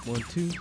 1, 2.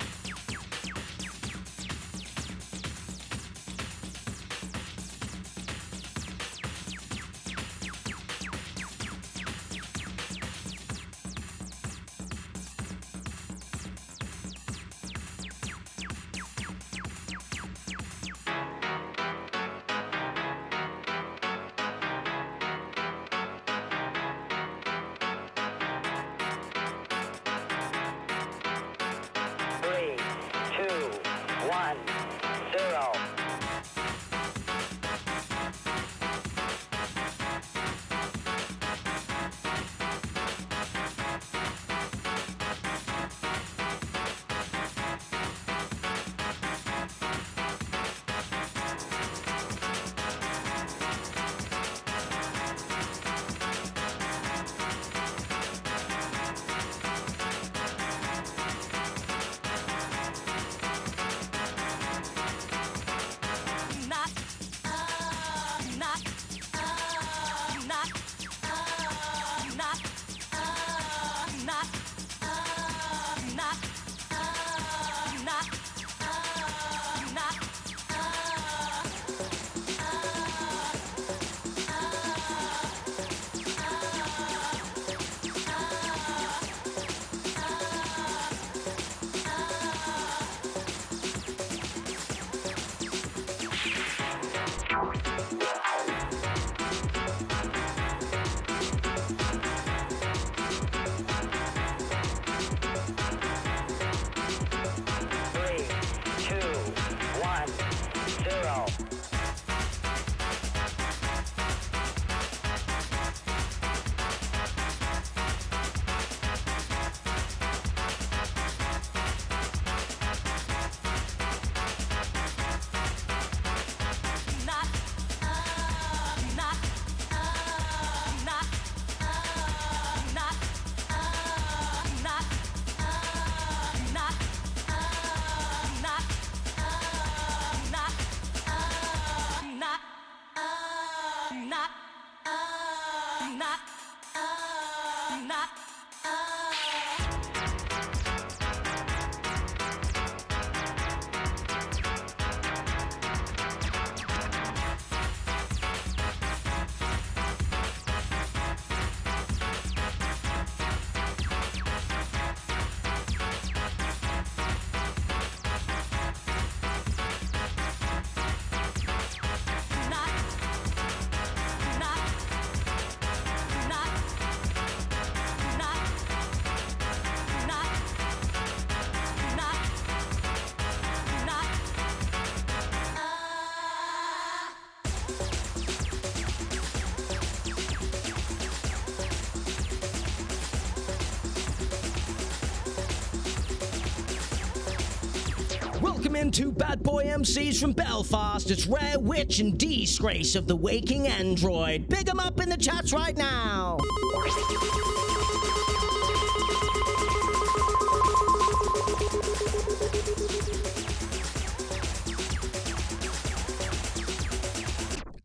Welcome into Bad Boy MCs from Belfast. It's Rare Witch and Disgrace of the Waking Android. Big 'em up in the chats right now.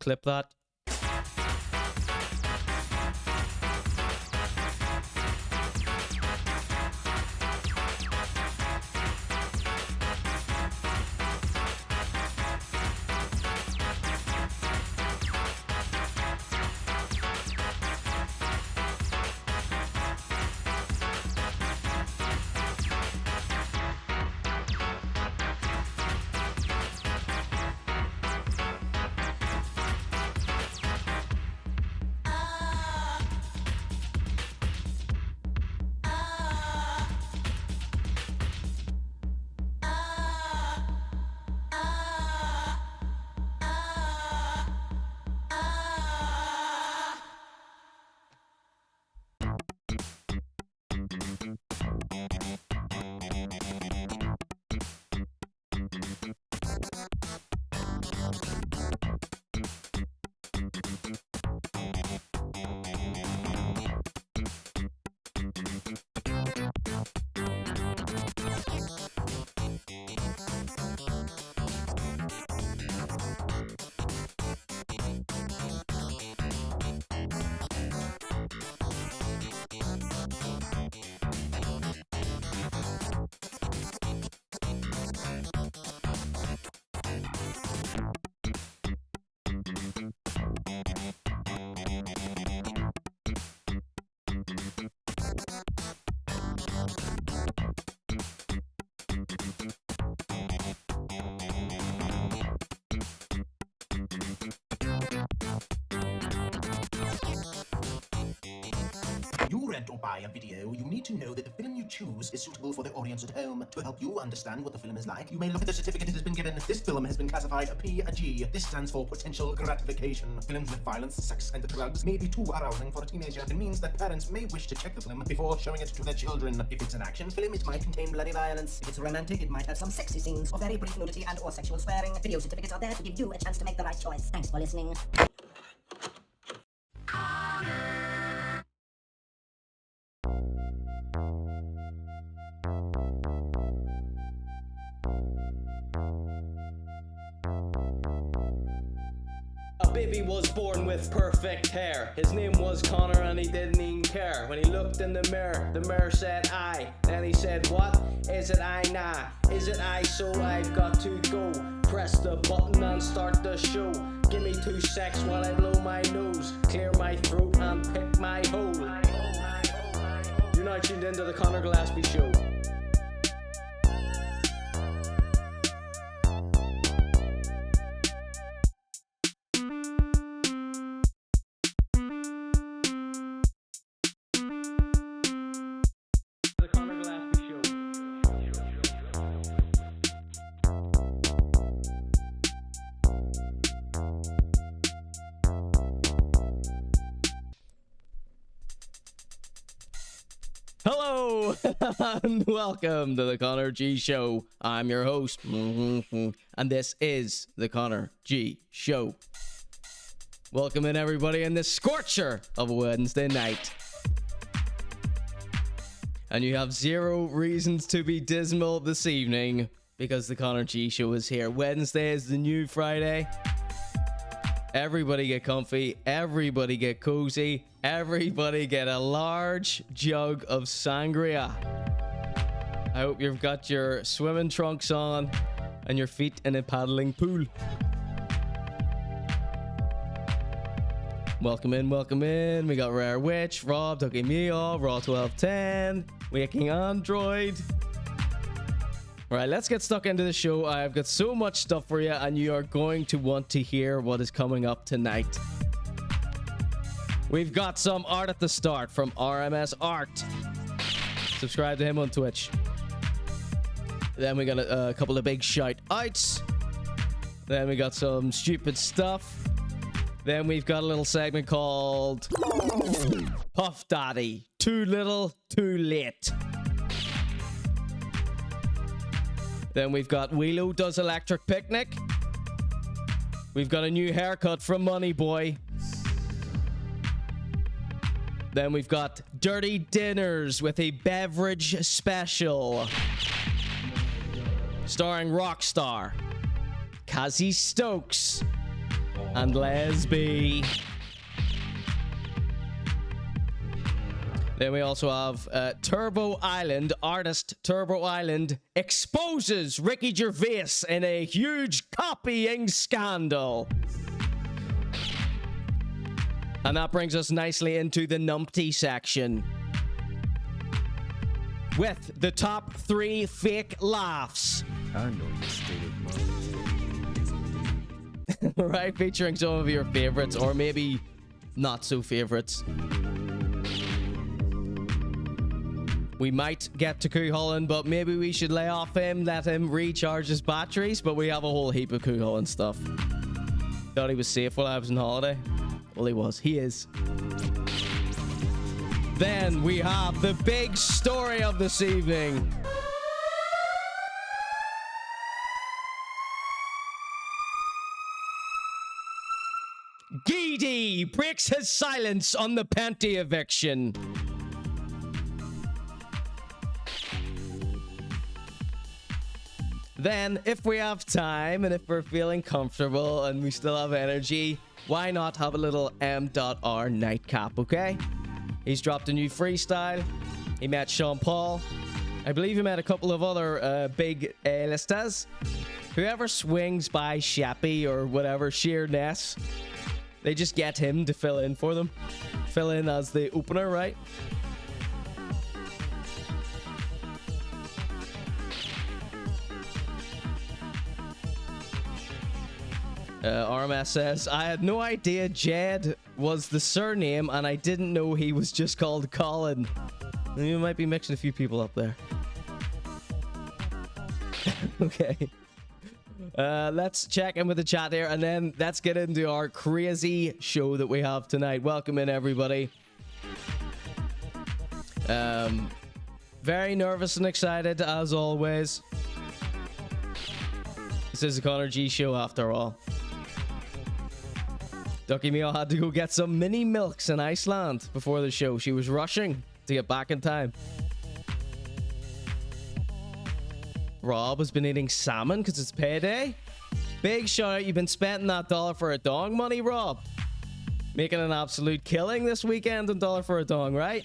Clip that. rent or buy a video, you need to know that the film you choose is suitable for the audience at home. To help you understand what the film is like, you may look at the certificate it has been given. This film has been classified a PG. This stands for potential gratification. Films with violence, sex, and drugs may be too arousing for a teenager. It means that parents may wish to check the film before showing it to their children. If it's an action film, it might contain bloody violence. If it's romantic, it might have some sexy scenes or very brief nudity and or sexual swearing. Video certificates are there to give you a chance to make the right choice. Thanks for listening. A baby was born with perfect hair. His name was Conor and he didn't even care. When he looked in the mirror said I. Then he said, what? Is it I? Nah. Is it I? So I've got to go. Press the button and start the show. Give me 2 secs while I blow my nose, clear my throat and pick my hole. You're now tuned into the Conor Gillespie Show. Hello and welcome to the Conor G Show. I'm your host, and this is the Conor G Show. Welcome in everybody in this scorcher of a Wednesday night. And you have 0 reasons to be dismal this evening because the Conor G Show is here. Wednesday is the new Friday. Everybody get comfy, everybody get cozy, everybody get a large jug of sangria. I hope you've got your swimming trunks on and your feet in a paddling pool. Welcome in, welcome in. We got Rare Witch, Rob, Dougie Mio, Raw 1210, Waking Android. Right, let's get stuck into the show. I've got so much stuff for you, and you are going to want to hear what is coming up tonight. We've got some art at the start from RMS Art. Subscribe to him on Twitch. Then we got a couple of big shout outs. Then we got some stupid stuff. Then we've got a little segment called Puff Daddy. Too little, too late. Then we've got Whelo Does Electric Picnic. We've got a new haircut from Money Boy. Then we've got Dirty Dinners with a beverage special. Starring Rockstar, Cassie Stokes, and Lesby. Then we also have Turbo Island, artist Turbo Island exposes Ricky Gervais in a huge copying scandal. And that brings us nicely into the numpty section with the top 3 fake laughs. I know you stupid. Right, featuring some of your favorites or maybe not so favorites. We might get to Coo Holland, but maybe we should lay off him, let him recharge his batteries. But we have a whole heap of Coo Holland stuff. Thought he was safe while I was on holiday. Well, he was. He is. Then we have the big story of this evening. Geady breaks his silence on the PENTY eviction. Then, if we have time and if we're feeling comfortable and we still have energy, why not have a little M.R nightcap, okay? He's dropped a new freestyle. He met Sean Paul. I believe he met a couple of other big A-listers. Whoever swings by Shappy or whatever, Sheerness, they just get him to fill in for them. Fill in as the opener, right? RMS says, I had no idea Jed was the surname, and I didn't know he was just called Colin. You might be mixing a few people up there. Okay. Let's check in with the chat here, and then let's get into our crazy show that we have tonight. Welcome in, everybody. Very nervous and excited, as always. This is the ConorGShow, after all. Ducky Meow had to go get some mini milks in Iceland before the show. She was rushing to get back in time. Rob has been eating salmon because it's payday. Big shout out, you've been spending that dollar for a dong money, Rob. Making an absolute killing this weekend on dollar for a dong, right?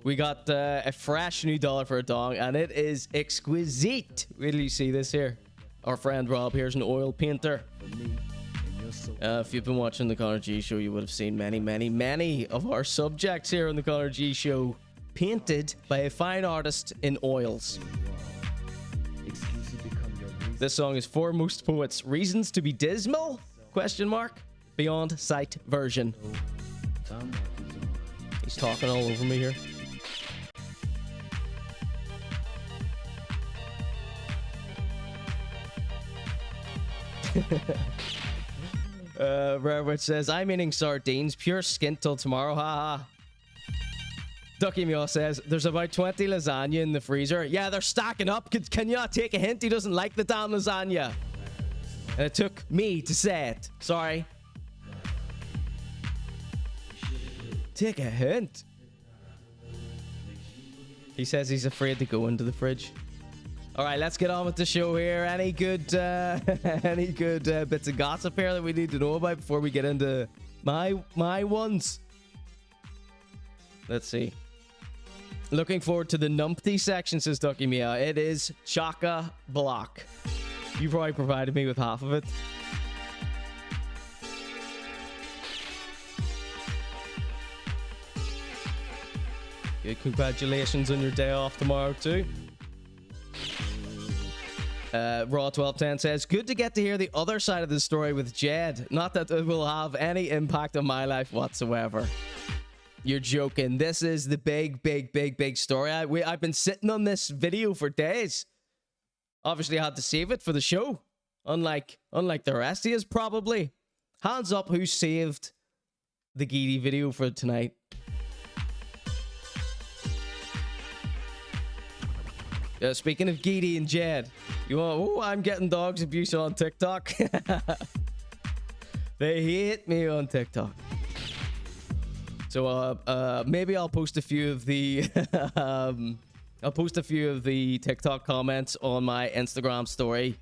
We got a fresh new dollar for a dong, and it is exquisite. Wait till you see this here. Our friend Rob here's an oil painter. If you've been watching the ConorGShow, you would have seen many of our subjects here on the ConorGShow painted by a fine artist in oils. This song is For Most Poets. Reasons to be dismal? Question mark. Beyond sight version. He's talking all over me here. Rarewitch says, I'm eating sardines, pure skin till tomorrow, haha. Ducky Meow says, there's about 20 lasagna in the freezer. Yeah, they're stacking up. Can you not take a hint? He doesn't like the damn lasagna. And it took me to say it. Sorry. Take a hint. He says he's afraid to go into the fridge. All right, let's get on with the show here. Any good bits of gossip here that we need to know about before we get into my ones? Let's see. Looking forward to the numpty section, says Ducky Meow. It is chock-a-block. You probably provided me with half of it. Good, congratulations on your day off tomorrow too. Raw1210 says, good to get to hear the other side of the story with Jed. Not that it will have any impact on my life whatsoever. You're joking. This is the big story. I've been sitting on this video for days. Obviously, I had to save it for the show. Unlike the rest of us, probably. Hands up who saved the Geady video for tonight. Speaking of Geady and Jed, you want? Oh, I'm getting dogs abuse on TikTok. They hate me on TikTok. So maybe I'll post a few of the TikTok comments on my Instagram story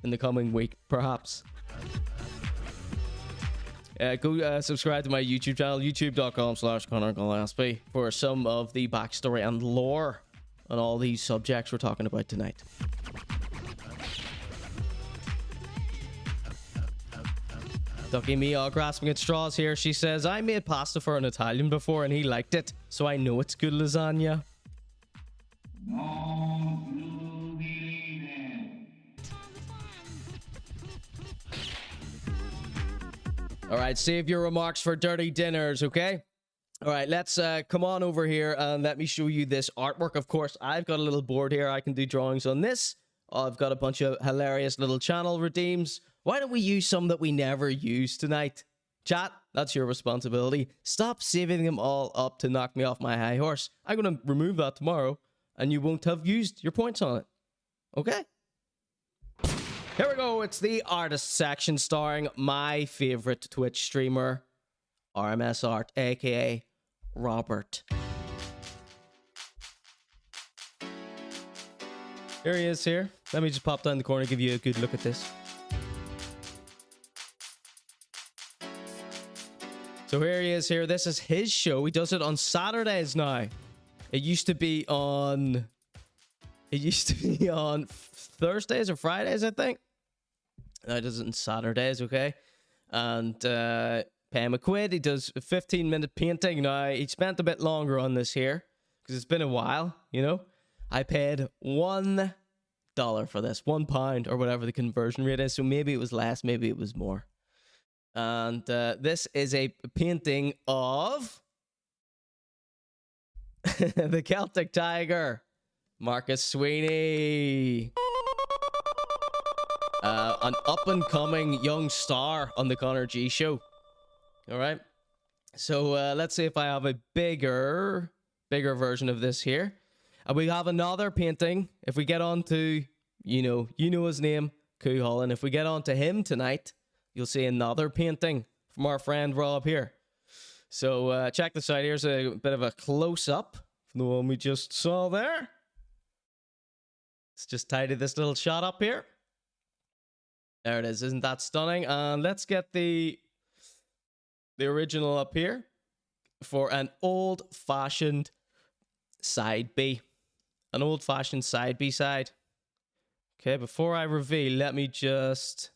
in the coming week, perhaps. Go subscribe to my YouTube channel, youtube.com/ConorGillespie, for some of the backstory and lore on all these subjects we're talking about tonight. Ducky Meow grasping at straws here. She says, I made pasta for an Italian before and he liked it, so I know it's good lasagna. Alright, save your remarks for dirty dinners, okay? Alright, let's come on over here and let me show you this artwork. Of course, I've got a little board here. I can do drawings on this. I've got a bunch of hilarious little channel redeems. Why don't we use some that we never use tonight? Chat, that's your responsibility. Stop saving them all up to knock me off my high horse. I'm going to remove that tomorrow, and you won't have used your points on it. Okay? Here we go. It's the artist section starring my favorite Twitch streamer, RMS Art, aka Robert. Here he is here. Let me just pop down the corner and give you a good look at this. So here he is here. This is his show. He does it on Saturdays now. It used to be on Thursdays or Fridays, I think. Now it does it on Saturdays, okay? And pay him a quid. He does a 15-minute painting. Now, he spent a bit longer on this here because it's been a while, you know? I paid $1 $1 for this. £1 or whatever the conversion rate is. So maybe it was less, maybe it was more. And this is a painting of the Celtic Tiger, Marcus Sweeney. An up-and-coming young star on the ConorGShow. All right. So let's see if I have a bigger version of this here. And we have another painting. If we get on to, you know his name, Coo Holland. If we get on to him tonight, you'll see another painting from our friend Rob here. So check this out. Here's a bit of a close-up from the one we just saw there. Let's just tidy this little shot up here. There it is. Isn't that stunning? And let's get the original up here for an old-fashioned side B. An old-fashioned side B side. Okay, before I reveal, let me just...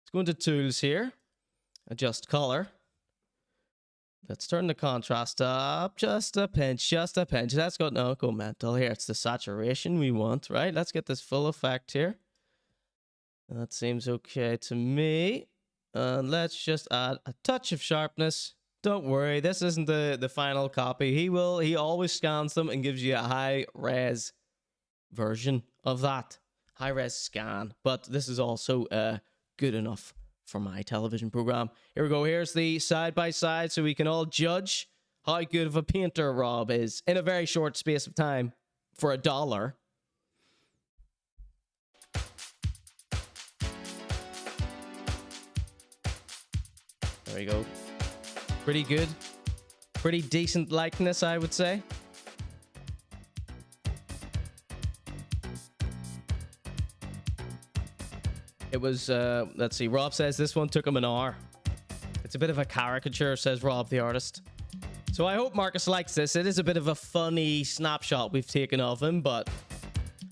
Let's go into Tools here. Adjust color. Let's turn the contrast up just a pinch, Let's go mental here. It's the saturation we want, right? Let's get this full effect here. That seems okay to me. And let's just add a touch of sharpness. Don't worry, this isn't the final copy. He always scans them and gives you a high-res version of that. High-res scan. But this is also good enough for my television program. Here we go. Here's the side-by-side so we can all judge how good of a painter Rob is in a very short space of time for $1. There we go. Pretty good. Pretty decent likeness, I would say. It was, let's see, Rob says this one took him an hour. It's a bit of a caricature, says Rob, the artist. So I hope Marcus likes this. It is a bit of a funny snapshot we've taken of him, but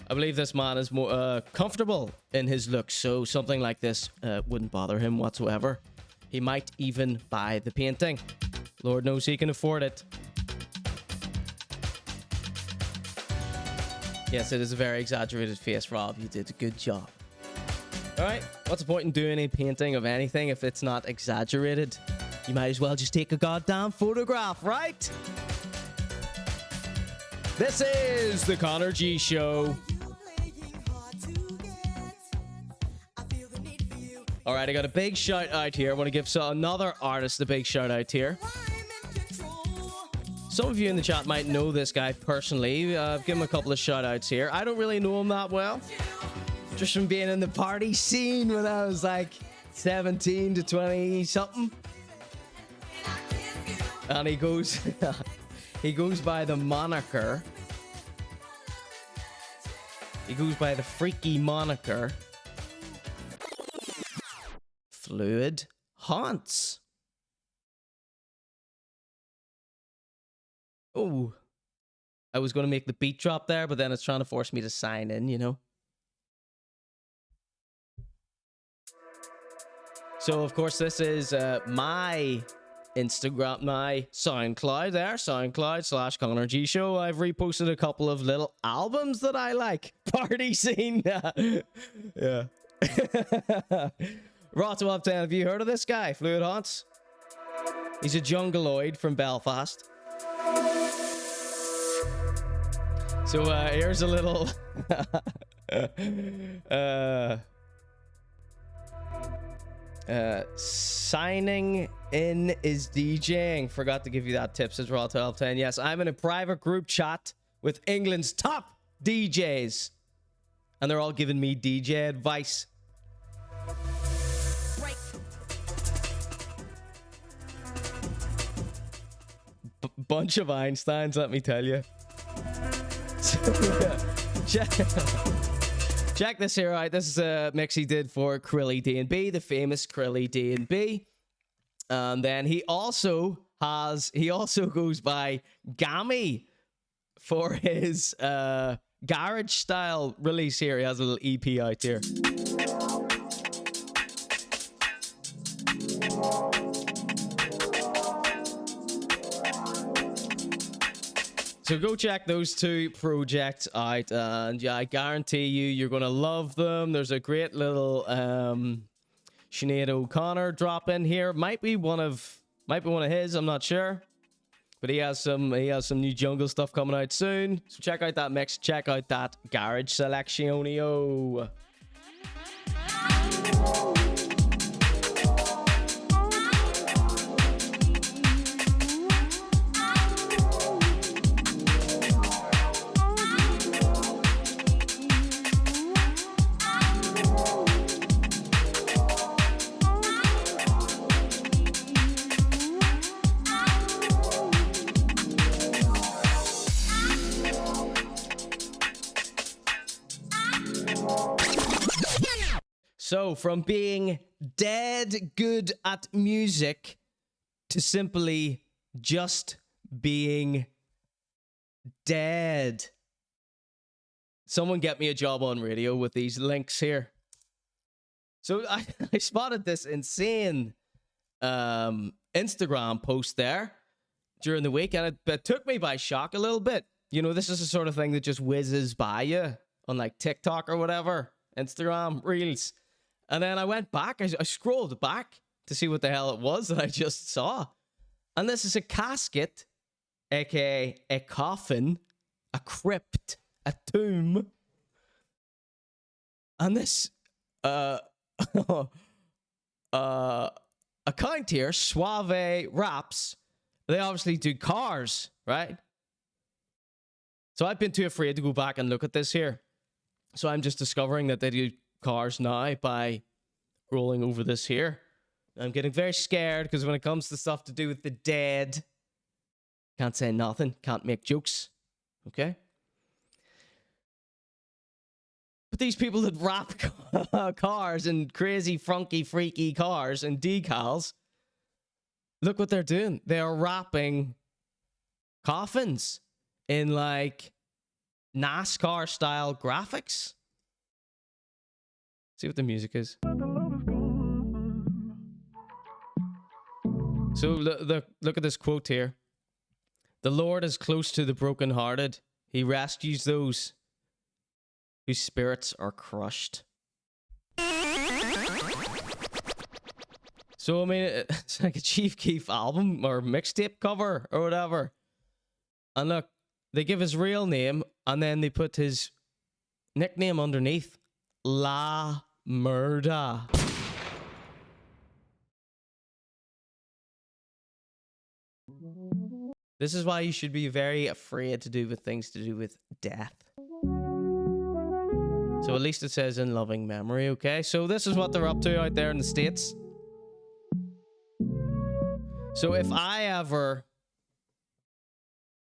I believe this man is more comfortable in his looks, so something like this wouldn't bother him whatsoever. He might even buy the painting. Lord knows he can afford it. Yes, it is a very exaggerated face, Rob. You did a good job. Alright, what's the point in doing a painting of anything if it's not exaggerated? You might as well just take a goddamn photograph, right? This is the ConorGShow. Alright, I got a big shout out here. I want to give another artist a big shout out here. Some of you in the chat might know this guy personally. I've given him a couple of shout outs here. I don't really know him that well. Just from being in the party scene when I was like 17 to 20 something. And he goes by the moniker. He goes by the freaky moniker Fluid Haunts. Oh, I was going to make the beat drop there, but then it's trying to force me to sign in, you know. So, of course, this is my Instagram, my SoundCloud there, SoundCloud/ConorGShow. I've reposted a couple of little albums that I like. Party scene. Yeah. Roto Up 10, have you heard of this guy, Fluid Haunts? He's a jungleoid from Belfast. So here's a little signing in is DJing. Forgot to give you that tip, says Raw1210. Yes, I'm in a private group chat with England's top DJs, and they're all giving me DJ advice. Bunch of Einsteins, let me tell you. Check this here out. This is a mix he did for Krilly D&B, the famous Krilly D&B. And then he also goes by Gammy for his garage style release here. He has a little EP out here. So go check those two projects out, and yeah, I guarantee you're gonna love them. There's a great little Sinead O'Connor drop in here. Might be one of his. I'm not sure, but he has some new jungle stuff coming out soon. So check out that mix. Check out that garage selectionio. So, from being dead good at music to simply just being dead. Someone get me a job on radio with these links here. So, I spotted this insane Instagram post there during the week, and it took me by shock a little bit. You know, this is the sort of thing that just whizzes by you on like TikTok or whatever, Instagram, Reels. And then I went back, I scrolled back to see what the hell it was that I just saw. And this is a casket, aka a coffin, a crypt, a tomb. And this account here, Suave Raps, they obviously do cars, right? So I've been too afraid to go back and look at this here. So I'm just discovering that they do cars now by rolling over this here. I'm getting very scared because when it comes to stuff to do with the dead, can't say nothing, can't make jokes, okay? But these people that wrap cars and crazy, funky, freaky cars and decals, look what they're doing. They are wrapping coffins in like NASCAR style graphics. See what the music is. So look at this quote here. The Lord is close to the brokenhearted. He rescues those whose spirits are crushed. So, I mean, it's like a Chief Keef album or mixtape cover or whatever. And look, they give his real name and then they put his nickname underneath. La Murder. This is why you should be very afraid to do with things to do with death. So at least it says in loving memory, okay? So this is what they're up to out there in the States. So if I ever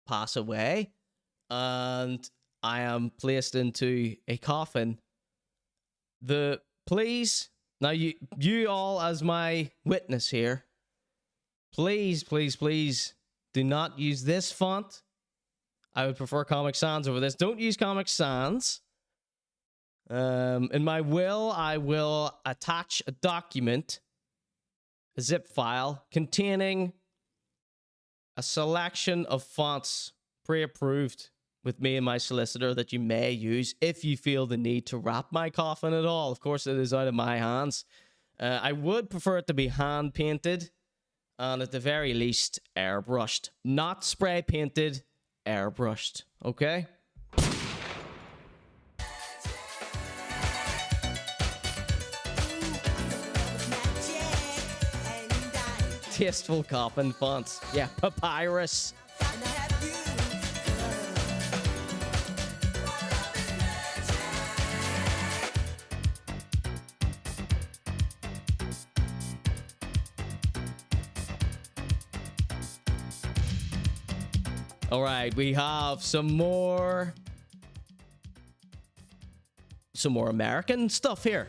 pass away and I am placed into a coffin, please, now you all as my witness here, please, please, please do not use this font. I would prefer Comic Sans over this. Don't use Comic Sans. In my will, I will attach a document, a zip file, containing a selection of fonts pre-approved with me and my solicitor that you may use if you feel the need to wrap my coffin at all. Of course, it is out of my hands. I would prefer it to be hand-painted and at the very least airbrushed. Not spray-painted, airbrushed. Okay? Tasteful coffin fonts. Yeah, papyrus. All right, we have some more American stuff here.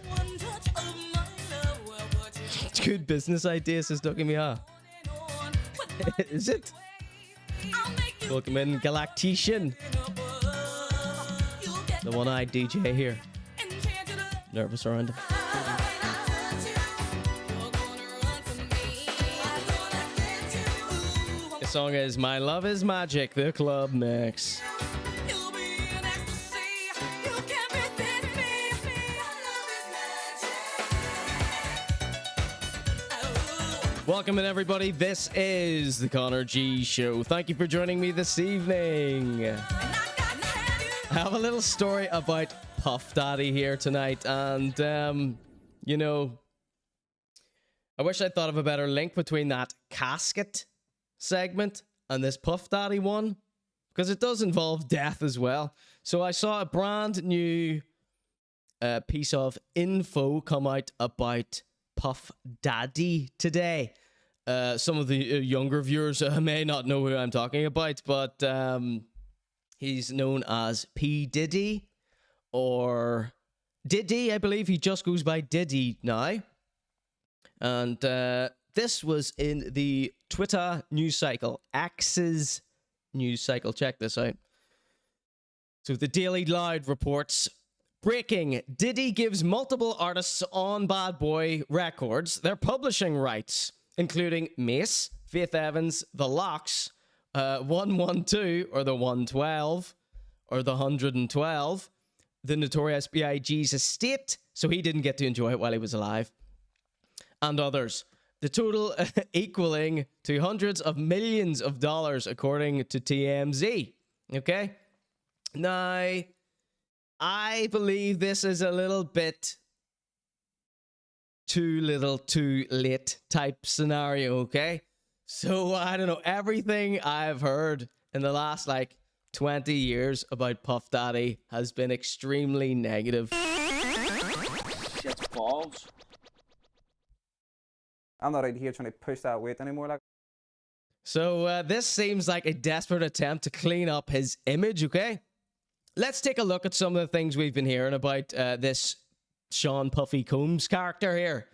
It's good business ideas, says Ducky Mia. Is it? Welcome in, Galactician. The one-eyed DJ here. Nervous around him. song is My Love Is Magic, the club mix. Welcome in, everybody. This is the Conor G Show. Thank you for joining me this evening. I have a little story about Puff Daddy here tonight, and you know, I wish I thought of a better link between that Casket segment and this Puff Daddy one, because it does involve death as well. So I saw a brand new piece of info come out about Puff Daddy today. Some of the younger viewers may not know who I'm talking about, but he's known as P. Diddy, or Diddy, I believe. He just goes by Diddy now. And this was in the Twitter news cycle, X's news cycle. Check this out. So the Daily Loud reports, breaking, Diddy gives multiple artists on Bad Boy Records their publishing rights, including Mace, Faith Evans, The Lox, 112, or the 112, or the 112, the Notorious B.I.G.'s estate, so he didn't get to enjoy it while he was alive, and others. The total equaling to hundreds of millions of dollars, according to TMZ. Okay? Now, I believe this is a little bit too little, too late type scenario, okay? So, I don't know, everything I've heard in the last, 20 years about Puff Daddy has been extremely negative. Shit's balls. I'm not out here trying to push that weight anymore. So, this seems like a desperate attempt to clean up his image, okay? Let's take a look at some of the things we've been hearing about this Sean Puffy Combs character here.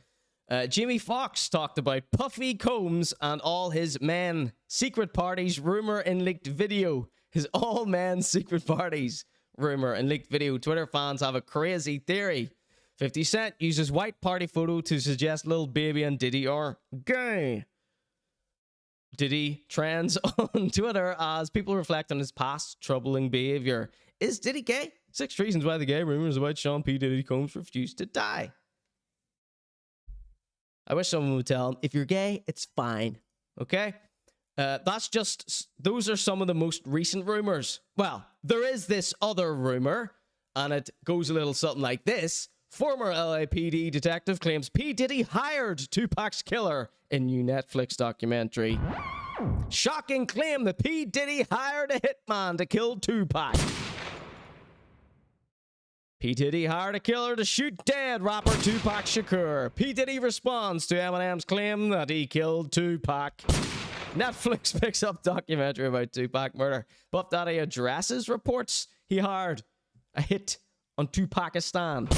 Jimmy Fox talked about Puffy Combs and all his men secret parties, rumor and leaked video. His all men secret parties, rumor and leaked video. Twitter fans have a crazy theory. 50 Cent uses white party photo to suggest Lil Baby and Diddy are gay. Diddy trends on Twitter as people reflect on his past troubling behavior. Is Diddy gay? 6 reasons why the gay rumors about Sean P. Diddy Combs refused to die. I wish someone would tell him, if you're gay, it's fine. Okay? Those are some of the most recent rumors. Well, there is this other rumor, and it goes a little something like this. Former LAPD detective claims P. Diddy hired Tupac's killer in new Netflix documentary. Shocking claim that P. Diddy hired a hitman to kill Tupac. P. Diddy hired a killer to shoot dead rapper Tupac Shakur. P. Diddy responds to Eminem's claim that he killed Tupac. Netflix picks up documentary about Tupac murder. Puff Daddy addresses reports he hired a hit on Tupakistan.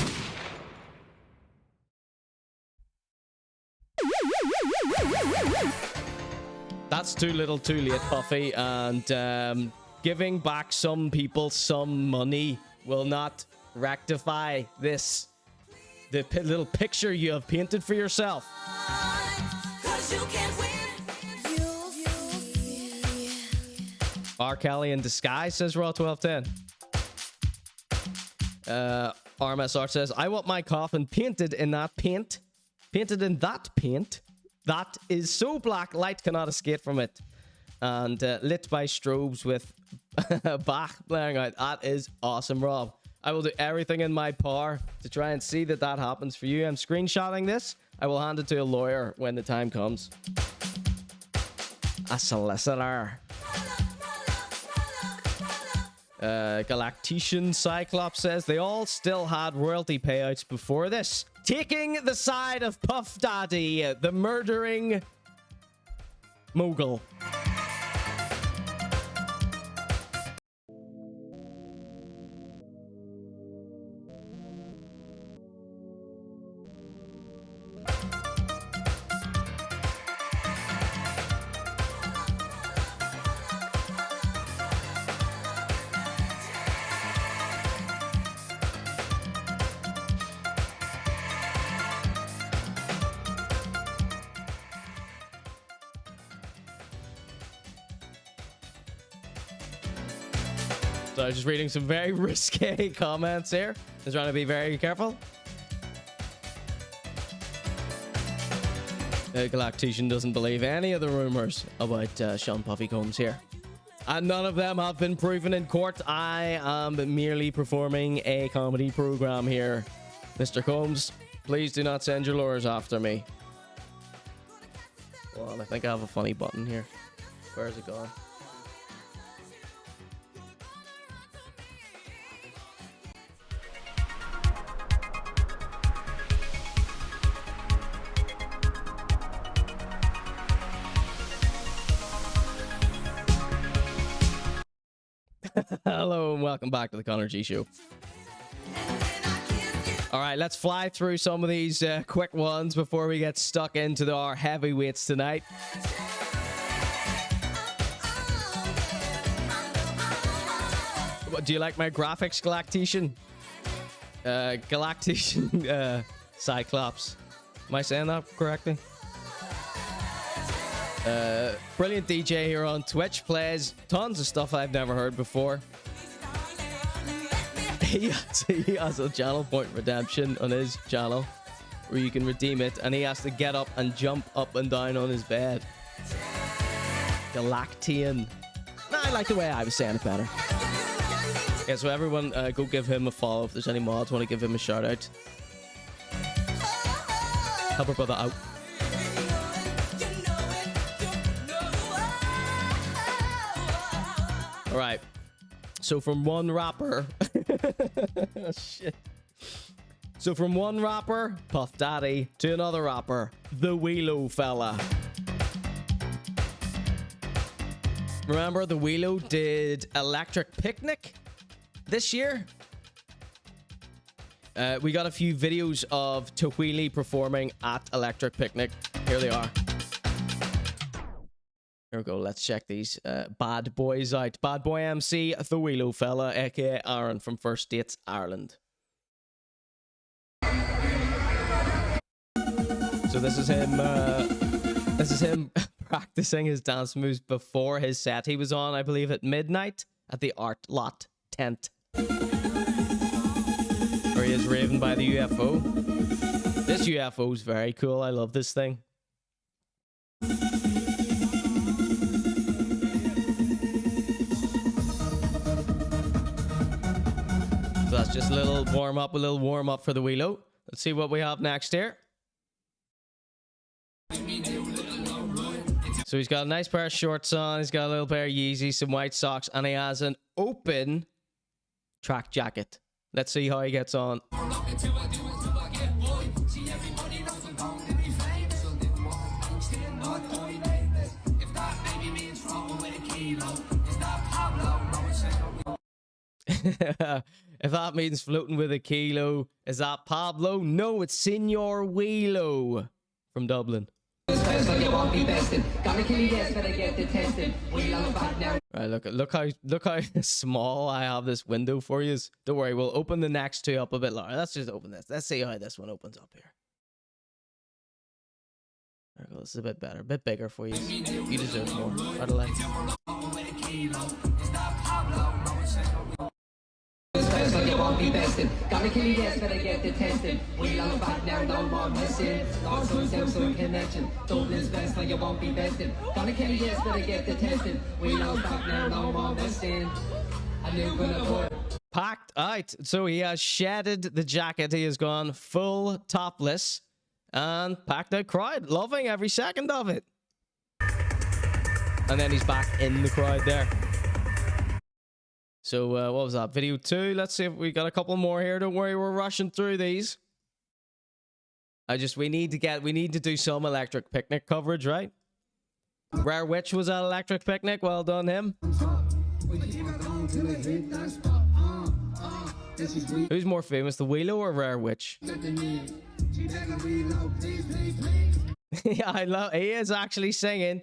That's too little, too late, Puffy, and giving back some people some money will not rectify this. The little picture you have painted for yourself. R. Kelly in disguise, says Raw 1210. RMS Art says, I want my coffin painted in that paint. Painted in that paint. That is so black, light cannot escape from it. And lit by strobes with Bach blaring out. That is awesome, Rob. I will do everything in my power to try and see that happens for you. I'm screenshotting this. I will hand it to a lawyer when the time comes. A solicitor. Galactician Cyclops says they all still had royalty payouts before this. Taking the side of Puff Daddy, the murdering mogul. So I'm just reading some very risque comments here. Just trying to be very careful. Galactician doesn't believe any of the rumors about Sean Puffy Combs here. And none of them have been proven in court. I am merely performing a comedy program here. Mr. Combs, please do not send your lawyers after me. Well, I think I have a funny button here. Where's it gone? Hello and welcome back to the ConorGShow. All right, let's fly through some of these quick ones before we get stuck into our heavyweights tonight. Do you like my graphics, Galactician? Galactician Cyclops. Am I saying that correctly? Brilliant DJ here on Twitch, plays tons of stuff I've never heard before. He has a channel point redemption on his channel where you can redeem it, and he has to get up and jump up and down on his bed. Galactian. Nah, I like the way I was saying it better. Yeah, so everyone go give him a follow if there's any mods want to give him a shout out. Help our brother out. All right. So from one rapper, oh, shit. So from one rapper, Puff Daddy, to another rapper, the Whelo fella. Remember the Whelo did Electric Picnic this year? We got a few videos of Tahwili performing at Electric Picnic. Here they are. Here we go. Let's check these bad boys out. Bad boy MC, the Whelo fella, aka Aaron from First Dates Ireland. So this is him. This is him practicing his dance moves before his set. He was on, I believe, at midnight at the Art Lot tent, where he is raving by the UFO. This UFO is very cool. I love this thing. So that's just a little warm up for the Whelo. Let's see what we have next here. So he's got a nice pair of shorts on, he's got a little pair of Yeezys, some white socks, and he has an open track jacket. Let's see how he gets on. If that means floating with a kilo, is that Pablo? No, it's Senor Whelo from Dublin. Right, look how small I have this window for you. Don't worry, we'll open the next two up a bit longer. Let's just open this. Let's see how this one opens up here. There we go. This is a bit better, a bit bigger for you. You deserve more. Out of life. So you won't be bested. Gonna kill you, yes, better get detested. We on the back now, no more missing. Lost those Simpsons connection. Dublin's best, so you won't be bested. Gonna kill you, yes, better get detested. We on the back now, no more missing. A new gonna put. Packed out. So he has shedded the jacket. He has gone full topless and packed out crowd. Loving every second of it. And then he's back in the crowd there. So, what was that? Video 2. Let's see if we got a couple more here. Don't worry, we're rushing through these. We need to do some Electric Picnic coverage, right? Rare Witch was at Electric Picnic. Well done, him. Who's more famous, the Whelo or Rare Witch? Yeah, I love. He is actually singing.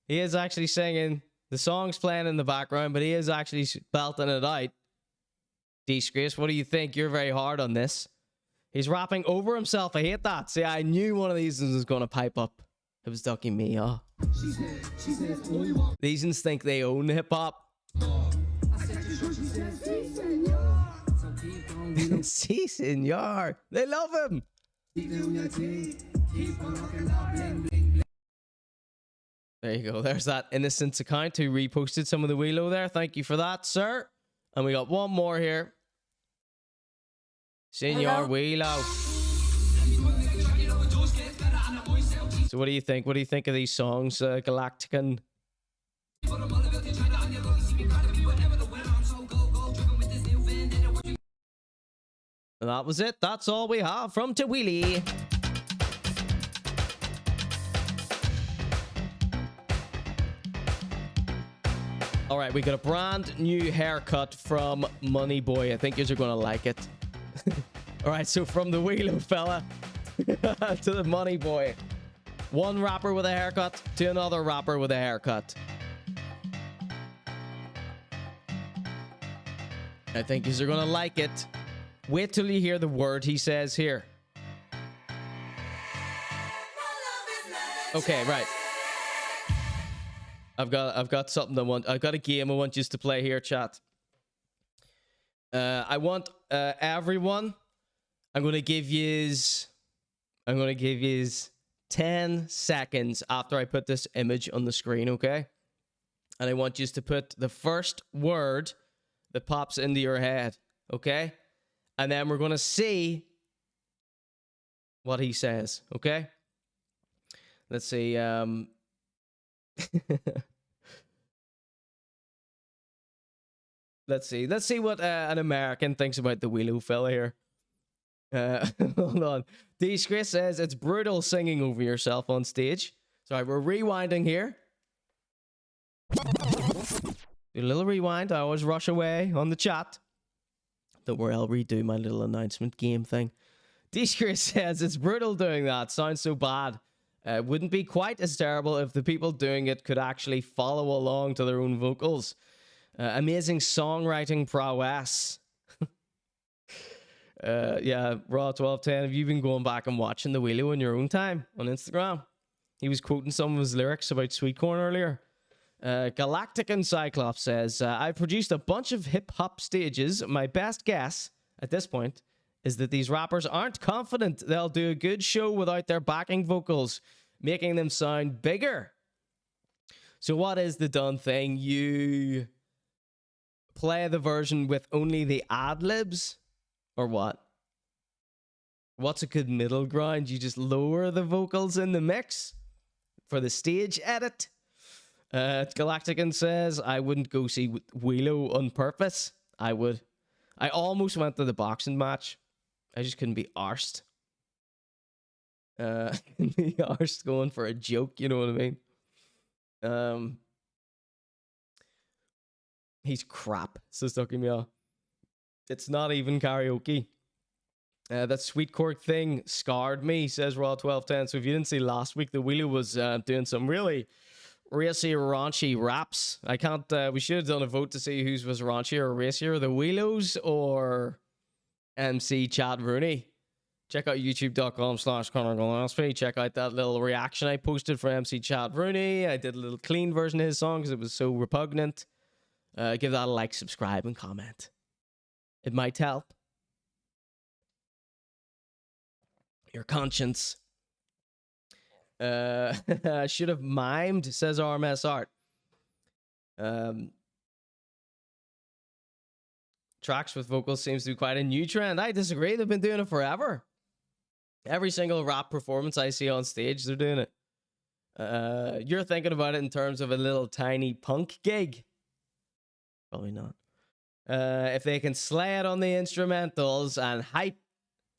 He is actually singing. The song's playing in the background, but he is actually belting it out. Disgrace, what do you think? You're very hard on this. He's rapping over himself. I hate that. See, I knew one of these was going to pipe up. It was Ducky me, huh? These ones think they own hip-hop. Si, senor. They love him. There you go. There's that Innocence account who reposted some of the Whelo there. Thank you for that, sir. And we got one more here. Senor Whelo. So what do you think? What do you think of these songs, Galactican? And that was it. That's all we have from Tawili. All right, we got a brand new haircut from Money Boy. I think you're going to like it. All right, so from the Whelo fella to the Money Boy. One rapper with a haircut to another rapper with a haircut. I think you're going to like it. Wait till you hear the word he says here. Okay, right. I've got something I've got a game I want you to play here, chat. I want everyone. I'm gonna give you 10 seconds after I put this image on the screen, okay? And I want you to put the first word that pops into your head, okay? And then we're gonna see what he says, okay? Let's see. Let's see what an American thinks about the Whelo fella here. Hold on. Disgrace says it's brutal singing over yourself on stage. Sorry, we're rewinding here. Do a little rewind. I always rush away on the chat. Don't worry, I'll redo my little announcement game thing. Disgrace says it's brutal doing that. Sounds so bad. Wouldn't be quite as terrible if the people doing it could actually follow along to their own vocals. Amazing songwriting prowess. Yeah, Raw1210, have you been going back and watching the Whelo in your own time on Instagram? He was quoting some of his lyrics about Sweet Corn earlier. Galactic and Cyclops says, I produced a bunch of hip-hop stages. My best guess at this point is that these rappers aren't confident they'll do a good show without their backing vocals, making them sound bigger. So what is the done thing? You play the version with only the ad-libs? Or what? What's a good middle ground? You just lower the vocals in the mix for the stage edit? Galactican says, I wouldn't go see Whelo on purpose. I would. I almost went to the boxing match. I just couldn't be arsed. Couldn't be arsed going for a joke, you know what I mean? He's crap, says Ducky Meow. It's not even karaoke. That Sweet Cork thing scarred me, says Raw1210. So if you didn't see last week, the Whelo was doing some really racy, raunchy raps. I can't, we should have done a vote to see whose was raunchier or racier, the Whelos or MC Chad Rooney. Check out youtube.com/ConorGillespie. Check out that little reaction I posted for MC Chad Rooney. I did a little clean version of his song because it was so repugnant. Give that a like, subscribe, and comment. It might help. Your conscience. I should have mimed, says RMS Art. Tracks with vocals seems to be quite a new trend. I disagree. They've been doing it forever. Every single rap performance I see on stage, they're doing it. You're thinking about it in terms of a little tiny punk gig. Probably not. If they can slay it on the instrumentals and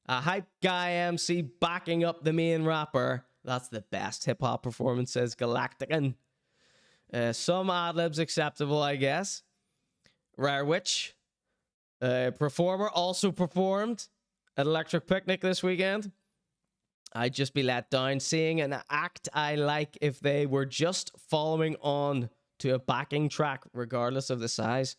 a hype guy MC backing up the main rapper, that's the best hip-hop performance, says Galactican. Some ad-libs acceptable, I guess. Rare Witch. Performer also performed at Electric Picnic this weekend. I'd just be let down seeing an act I like if they were just following on to a backing track, regardless of the size.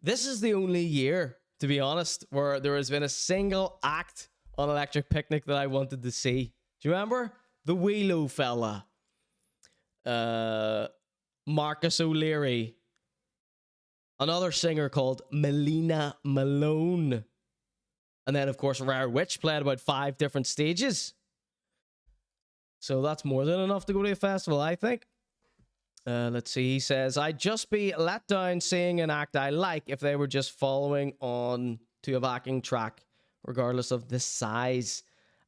This is the only year, to be honest, where there has been a single act on Electric Picnic that I wanted to see. Do you remember? The Whelo fella. Marcus O'Leary. another singer called Melina Malone. And then, of course, Rare Witch played about 5 different stages. So that's more than enough to go to a festival, I think. Let's see. He says, I'd just be let down seeing an act I like if they were just following on to a backing track, regardless of the size.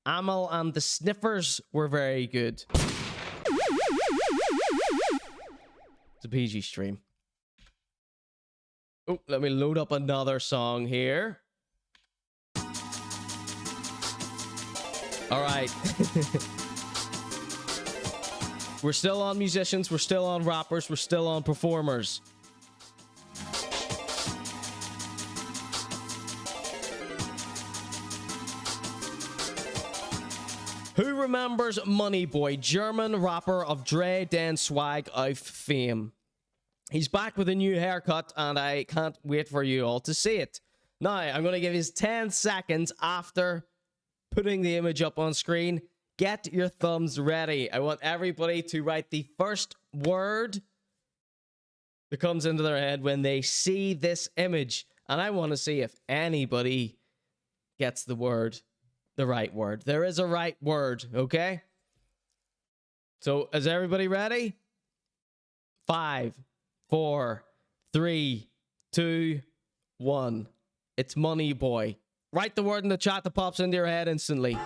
Amal and the Sniffers were very good. It's a PG stream. Oh, let me load up another song here. All right. We're still on musicians, we're still on rappers, we're still on performers. Who remembers Moneyboy, German rapper of Dre Den Swag auf fame? He's back with a new haircut, and I can't wait for you all to see it. Now, I'm going to give you 10 seconds after putting the image up on screen. Get your thumbs ready. I want everybody to write the first word that comes into their head when they see this image. And I want to see if anybody gets the right word. There is a right word, okay? So, is everybody ready? 5, 4, 3, 2, 1. It's Money Boy. Write the word in the chat that pops into your head instantly.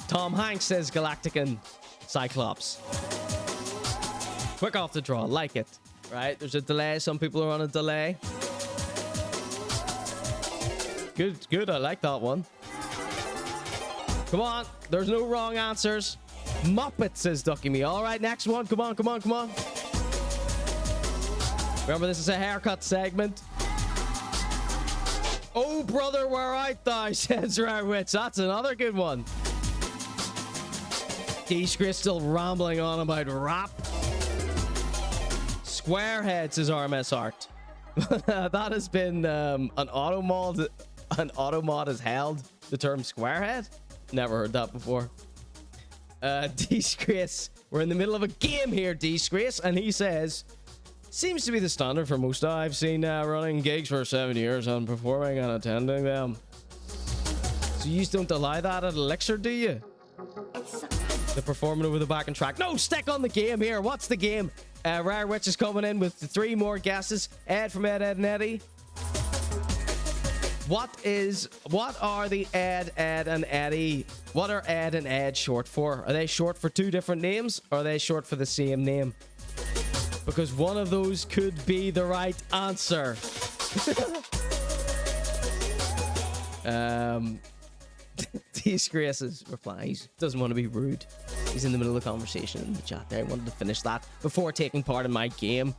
Tom Hanks says Galactican Cyclops. Quick off the draw, like it. Right? There's a delay. Some people are on a delay. Good. I like that one. Come on. There's no wrong answers. Muppet says Ducky Me. All right, next one. Come on. Remember, this is a haircut segment. Oh, brother, where art thou? Says Rare Witch. That's another good one. D-Scris still rambling on about rap. Squarehead says RMS Art. That has been an automod. An automod has held the term Squarehead. Never heard that before. D-Scris. We're in the middle of a game here, D-Scris. And he says, seems to be the standard for most I've seen running gigs for 7 years and performing and attending them. So you don't allow that at Elixir, do you? The performing over the backing track. No, stick on the game here. What's the game? Rare Witch is coming in with 3 more guesses. Ed from Ed, and Eddie. What are the Ed, and Eddie? What are Ed and Ed short for? Are they short for 2 different names? Or are they short for the same name? Because one of those could be the right answer. Disgrace's replies. Doesn't want to be rude. He's in the middle of the conversation in the chat there. I wanted to finish that before taking part in my game.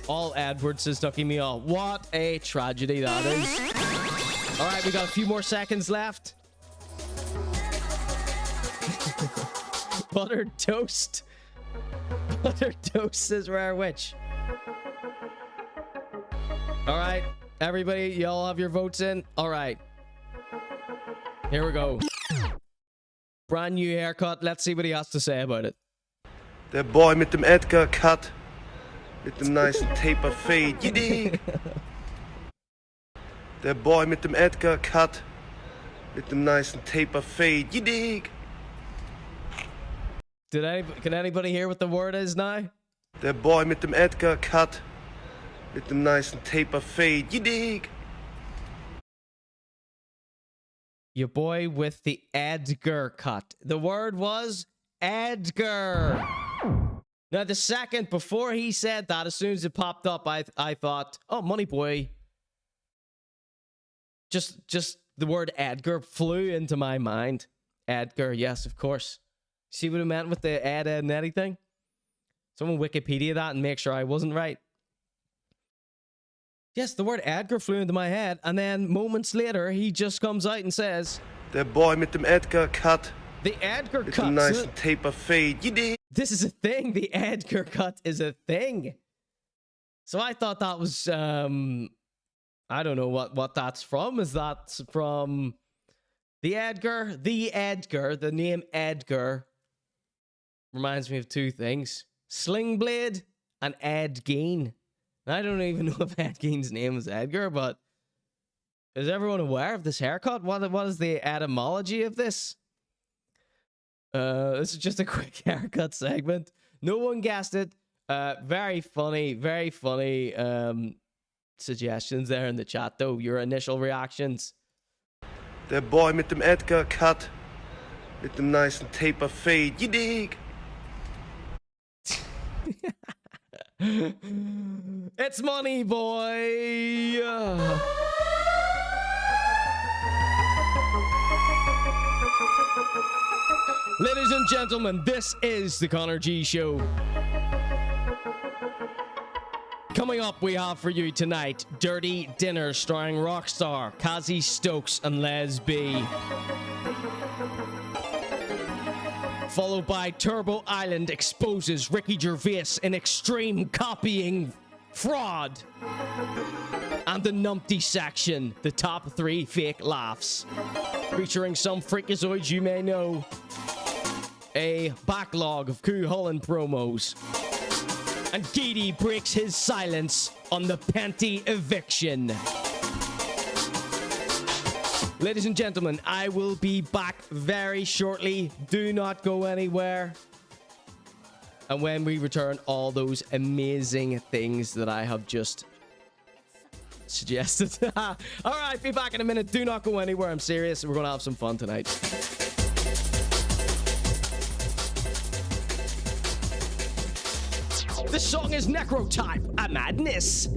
All Edward says Ducky Me all. What a tragedy that is. All right, we got a few more seconds left. Buttered toast. Buttered toast says Rare Witch. All right, everybody, y'all have your votes in. All right. Here we go. Brand new haircut. Let's see what he has to say about it. Der Boy mit dem Edgar Cut. Mit dem nice Taper Fade. You dig? Der Boy mit dem Edgar Cut. Mit dem nice Taper Fade. You dig? Can anybody hear what the word is now? Der Boy mit dem Edgar Cut. Mit dem nice Taper Fade. You dig? Your boy with the Edgar cut. The word was Edgar. Now, the second before he said that, as soon as it popped up, I thought, oh, Money Boy. Just the word Edgar flew into my mind. Edgar, yes, of course. See what I meant with the Ed, and anything? Someone Wikipedia that and make sure I wasn't right. Yes, the word Edgar flew into my head, and then moments later, he just comes out and says... Der Boy mit dem Edgar Cut. The Edgar mit cut. Dem nice Taper Fade. You dig? This is a thing. The Edgar cut is a thing. So I thought that was... I don't know what that's from. Is that from The Edgar, the name Edgar reminds me of two things. Sling Blade and Ed Gein. I don't even know if Ed Gein's name is Edgar, but is everyone aware of this haircut? What is the etymology of this? This is just a quick haircut segment. No one guessed it. Very funny suggestions there in the chat, though. Your initial reactions. Der Boy mit dem Edgar-Cut. Mit dem nicen Taper-Fade. You dig? It's money, boy. Ladies and gentlemen, this is the Conor G Show. Coming up, we have for you tonight Dirty Dinner starring Rockstar, Cassie Stokes, and Les B. Followed by Turbo Island exposes Ricky Gervais in extreme copying fraud. And the Numpty section, the top 3 fake laughs. Featuring some freakazoids you may know. A backlog of Cool Holland promos. And Geady breaks his silence on the PENTY eviction. Ladies and gentlemen, I will be back very shortly. Do not go anywhere. And when we return, all those amazing things that I have just suggested. All right, be back in a minute. Do not go anywhere. I'm serious. We're going to have some fun tonight. This song is Necrotype, a madness.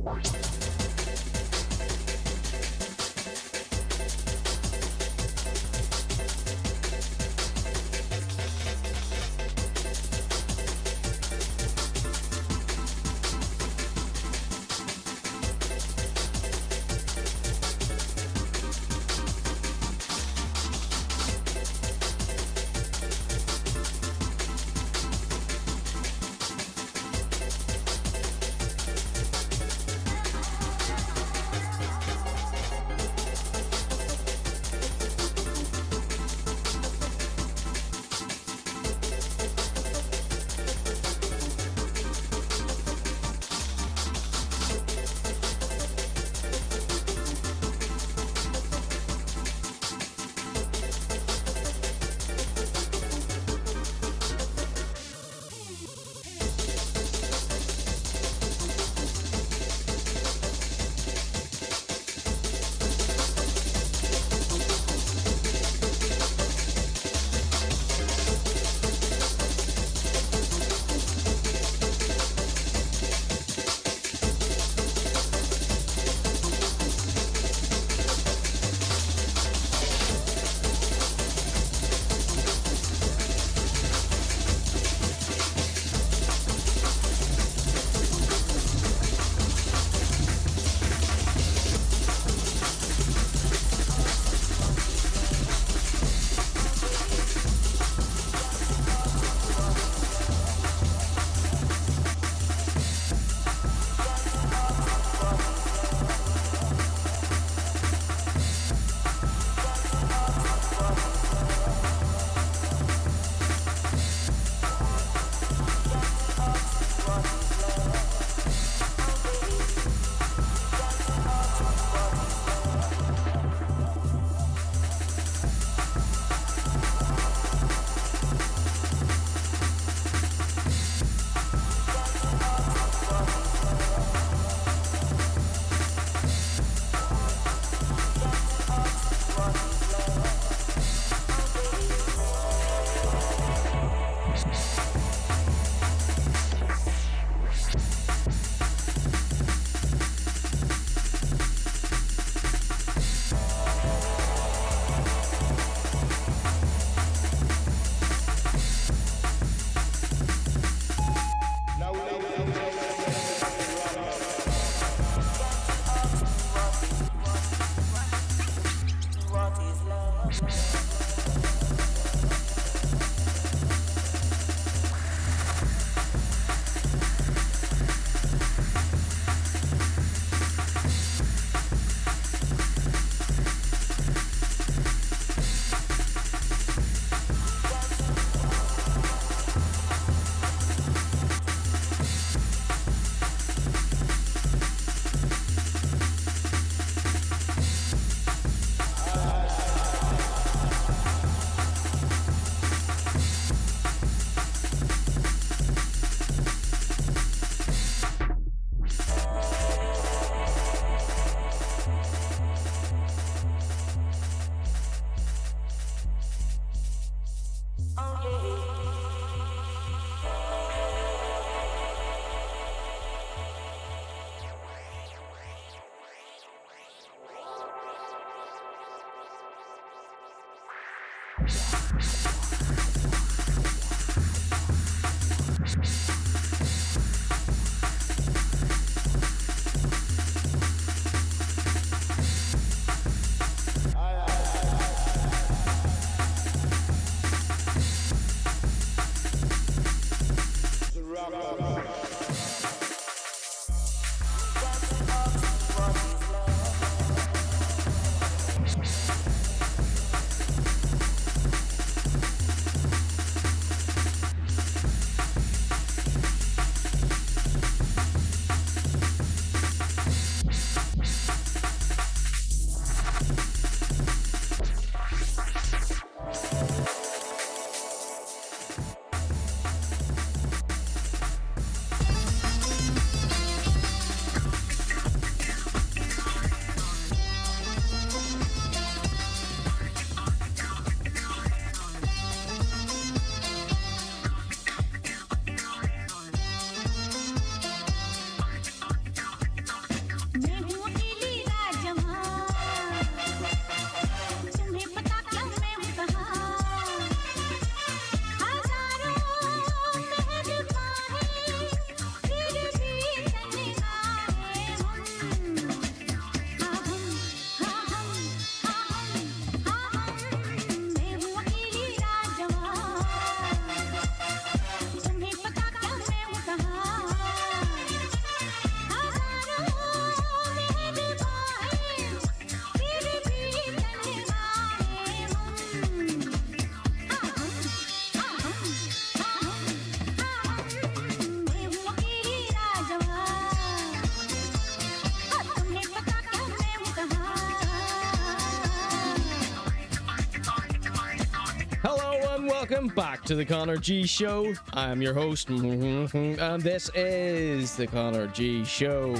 Welcome back to the Conor G Show. I'm your host, and this is the Conor G Show.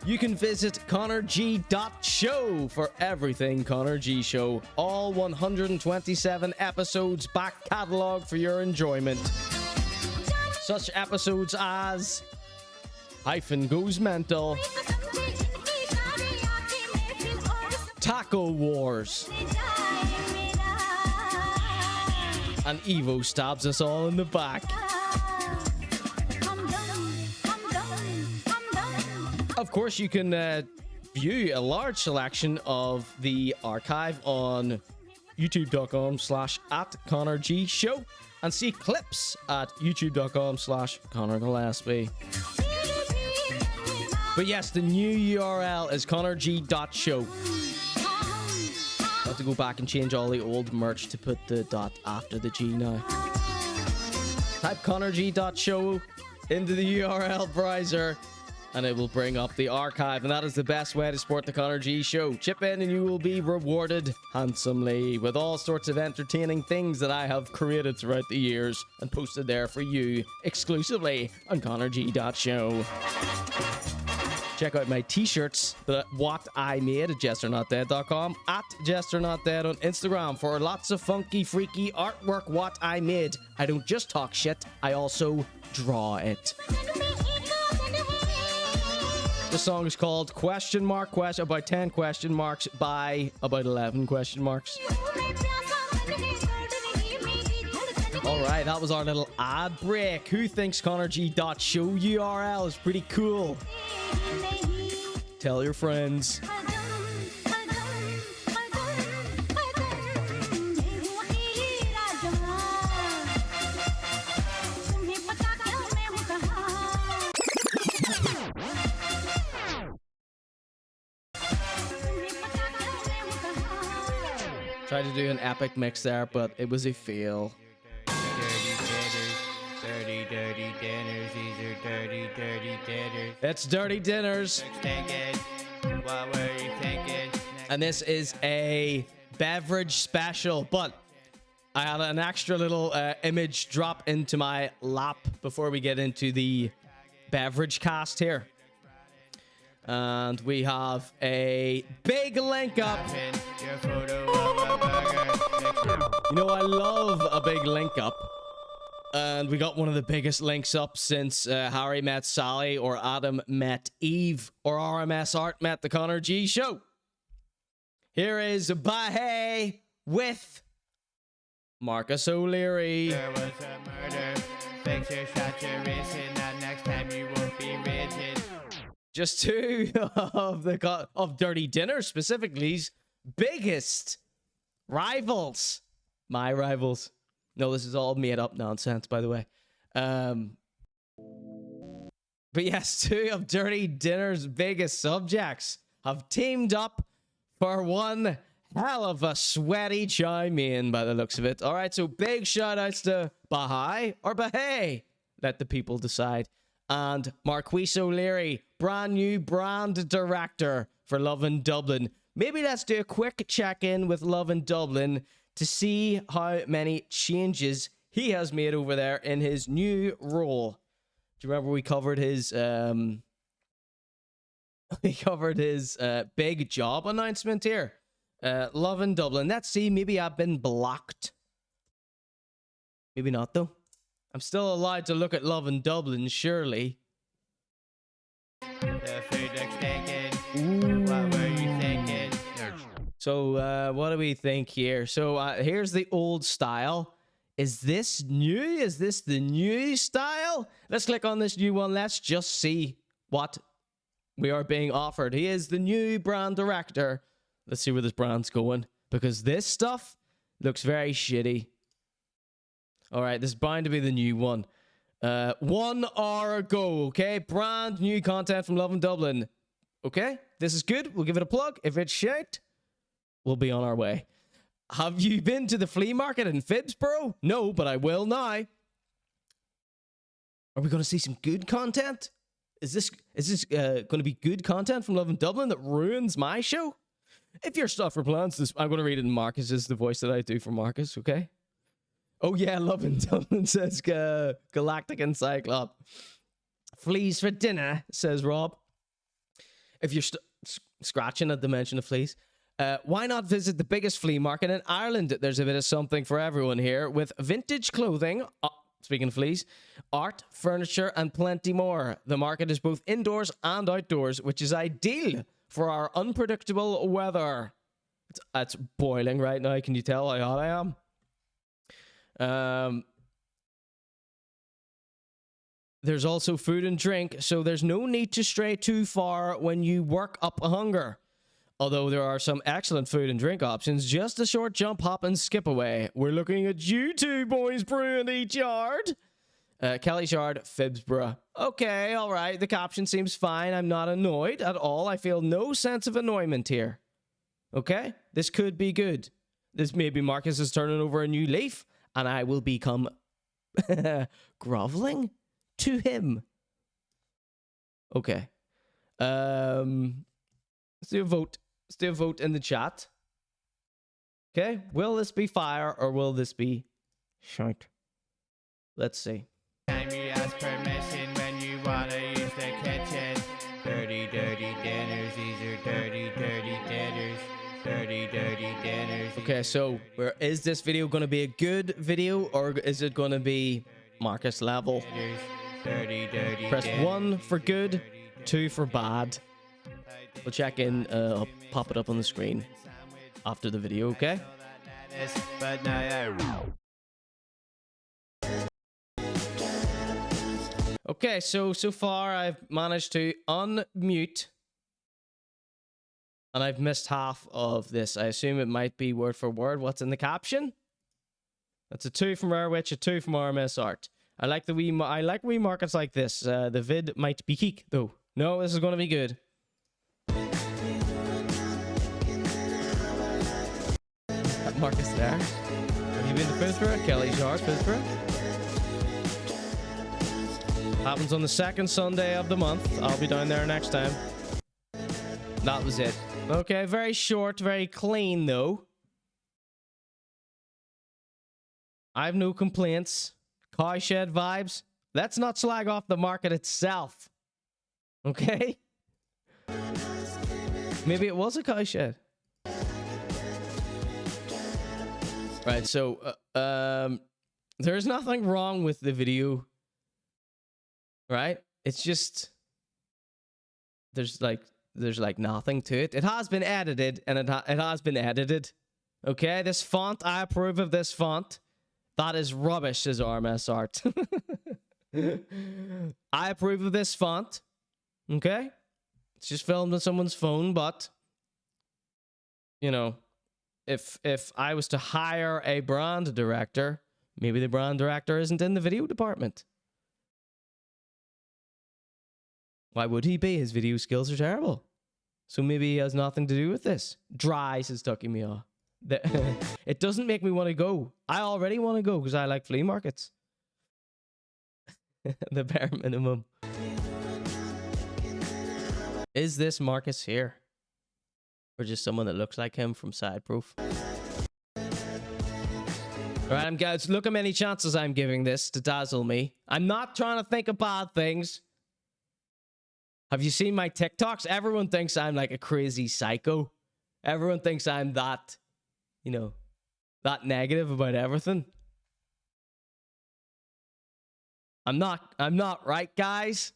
You can visit ConorG.show for everything Conor G Show. All 127 episodes back catalogue for your enjoyment. Such episodes as Hyphen Goes Mental, Taco Wars, and Evo stabs us all in the back. Of course, you can view a large selection of the archive on youtube.com/@ConorGShow and see clips at youtube.com/ConorGillespie. But yes, the new URL is ConorG.show. I have to go back and change all the old merch to put the dot after the G now. Type ConorG.show into the URL browser and it will bring up the archive, and that is the best way to support the Conor G Show. Chip in and you will be rewarded handsomely with all sorts of entertaining things that I have created throughout the years and posted there for you exclusively on ConorG.show. Check out my t-shirts, what I made at jesterNotDead.com, at JesterNotDead on Instagram for lots of funky, freaky artwork. What I made. I don't just talk shit, I also draw it. The song is called Question Mark, about 10 question marks by about 11 question marks. Alright, that was our little ad break. Who thinks ConorG.show URL is pretty cool? Tell your friends. Tried to do an epic mix there, but it was a fail. Dirty dinners, these are dirty dinners. It's Dirty Dinners. What were you thinking? And this is a beverage special, but I had an extra little image drop into my lap before we get into the beverage cast here. And we have a big link up. You know, I love a big link up. And we got one of the biggest links up since Harry met Sally, or Adam met Eve, or RMS Art met the Conor G Show. Here is Bahey with Marcus O'Leary. There was a murder. Fix your shots, your wrist, and that next time you won't be rigid. Just two of Dirty Dinner specifically's biggest rivals. My rivals. No, this is all made up nonsense, by the way. But yes, two of Dirty Dinner's biggest subjects have teamed up for one hell of a sweaty chime in by the looks of it. All right, so big shout outs to Bahey or Bahey. Let the people decide. And Marquise O'Leary, brand new brand director for Lovin Dublin. Maybe let's do a quick check-in with Lovin Dublin to see how many changes he has made over there in his new role. Do you remember we covered his big job announcement here? Lovin Dublin. Let's see, maybe I've been blocked. Maybe not though. I'm still allowed to look at Lovin Dublin, surely. The food looks taken. What were you thinking? So, what do we think here? So, here's the old style. Is this new? Is this the new style? Let's click on this new one. Let's just see what we are being offered. He is the new brand director. Let's see where this brand's going, because this stuff looks very shitty. All right, this is bound to be the new one. 1 hour ago, okay? Brand new content from Lovin Dublin. Okay, this is good. We'll give it a plug. If it's shit, we'll be on our way. Have you been to the flea market in Phibsborough? No, but I will now. Are we going to see some good content? Is this going to be good content from Lovin Dublin that ruins my show? If your stuff for plans this, I'm going to read it in Marcus. This is the voice that I do for Marcus, okay? Oh yeah, Lovin Dublin says Galactic and Cyclop. Fleas for dinner, says Rob. If you're scratching at the mention of fleas, why not visit the biggest flea market in Ireland? There's a bit of something for everyone here with vintage clothing, speaking of fleas, art, furniture, and plenty more. The market is both indoors and outdoors, which is ideal for our unpredictable weather. It's boiling right now. Can you tell how hot I am? There's also food and drink, so there's no need to stray too far when you work up a hunger. Although there are some excellent food and drink options, just a short jump, hop, and skip away. We're looking at you two boys brewing each yard. Kelly's Yard, Phibsborough. Okay, all right. The caption seems fine. I'm not annoyed at all. I feel no sense of annoyment here. Okay? This could be good. This maybe Marcus is turning over a new leaf, and I will become groveling to him. Okay. Let's do a vote. Let's do a vote in the chat. Okay. Will this be fire or will this be shite? Let's see. Time you ask permission when you wanna use the kitchen. Dirty, dirty dinners. These are dirty, dirty dinners. Dirty, dirty dinners. Okay, so is this video going to be a good video or is it going to be Marcus level? Dirty, dirty. Press 1 for good, 2 for bad. We'll check in. I'll pop it up on the screen after the video, okay? But now Okay, so far I've managed to unmute. And I've missed half of this. I assume it might be word for word what's in the caption. That's a 2 from Airwitch, a 2 from RMS Art. I like wee markets like this. The vid might be keek though. No, this is going to be good. That Marcus there. Have you been to Phibsborough? Kelly's Yard, Phibsborough. Happens on the second Sunday of the month. I'll be down there next time. That was it. Okay, very short, very clean though. I have no complaints. Cowshed vibes. Let's not slag off the market itself. Okay? Maybe it was a cowshed. Right, so there's nothing wrong with the video. Right? It's just there's like there's like nothing to it. It has been edited, and it has been edited. Okay, this font, I approve of this font. That is rubbish, says RMS Art. I approve of this font. Okay? It's just filmed on someone's phone, but you know, if I was to hire a brand director, maybe the brand director isn't in the video department. Why would he be? His video skills are terrible. So maybe he has nothing to do with this. Dry, says Tucky Mia. It doesn't make me want to go. I already want to go because I like flea markets. The bare minimum. Is this Marcus here? Or just someone that looks like him from Side Proof? Alright, guys, look how many chances I'm giving this to dazzle me. I'm not trying to think of bad things. Have you seen my TikToks? Everyone thinks I'm like a crazy psycho. Everyone thinks I'm that, you know, that negative about everything. I'm not right, guys.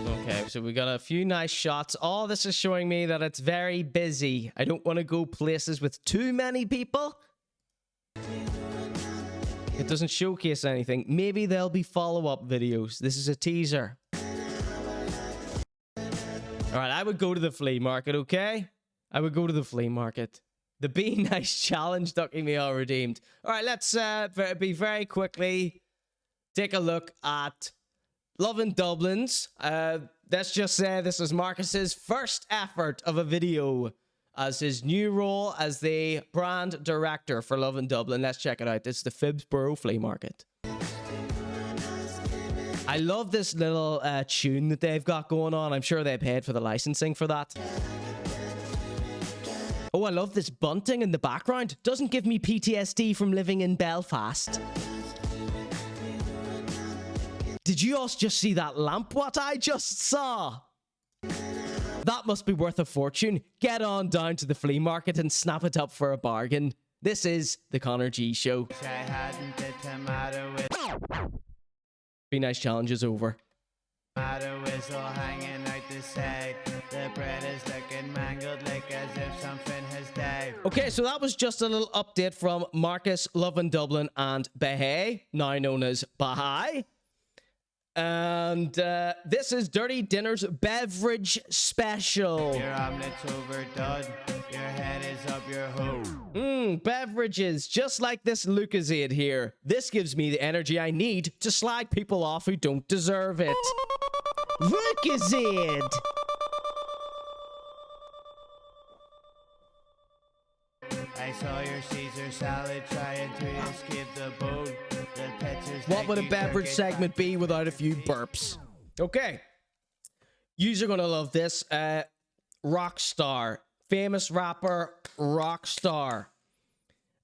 Okay, so we got a few nice shots. All this is showing me that it's very busy. I don't want to go places with too many people. It doesn't showcase anything. Maybe there'll be follow-up videos. This is a teaser. Alright, I would go to the flea market, okay? I would go to the flea market. The Be Nice challenge, Ducky Me all redeemed. Alright, let's be very quickly take a look at Lovin Dublins. Let's just say this is Marcus's first effort of a video as his new role as the brand director for Lovin Dublin. Let's check it out. It's the Phibsborough Flea Market. I love this little tune that they've got going on. I'm sure they paid for the licensing for that. Oh, I love this bunting in the background. Doesn't give me PTSD from living in Belfast. Did you all just see that lamp? What I just saw? That must be worth a fortune. Get on down to the flea market and snap it up for a bargain. This is the ConorGShow. Be Nice challenge is over. Whistle hanging out the side. The bread is looking mangled like as if something has died. Okay, so that was just a little update from Marcus, Lovin Dublin, and Bahai, now known as Bahai. And this is Dirty Dinners Beverage Special. Your omelet's overdone. Your head is up your hole. Beverages, just like this Lucozade here. This gives me the energy I need to slag people off who don't deserve it. Lucozade! I saw your Caesar salad trying to escape the bone. What would a beverage segment be without a few burps? Okay. You're gonna love this. Rockstar. Famous rapper Rockstar.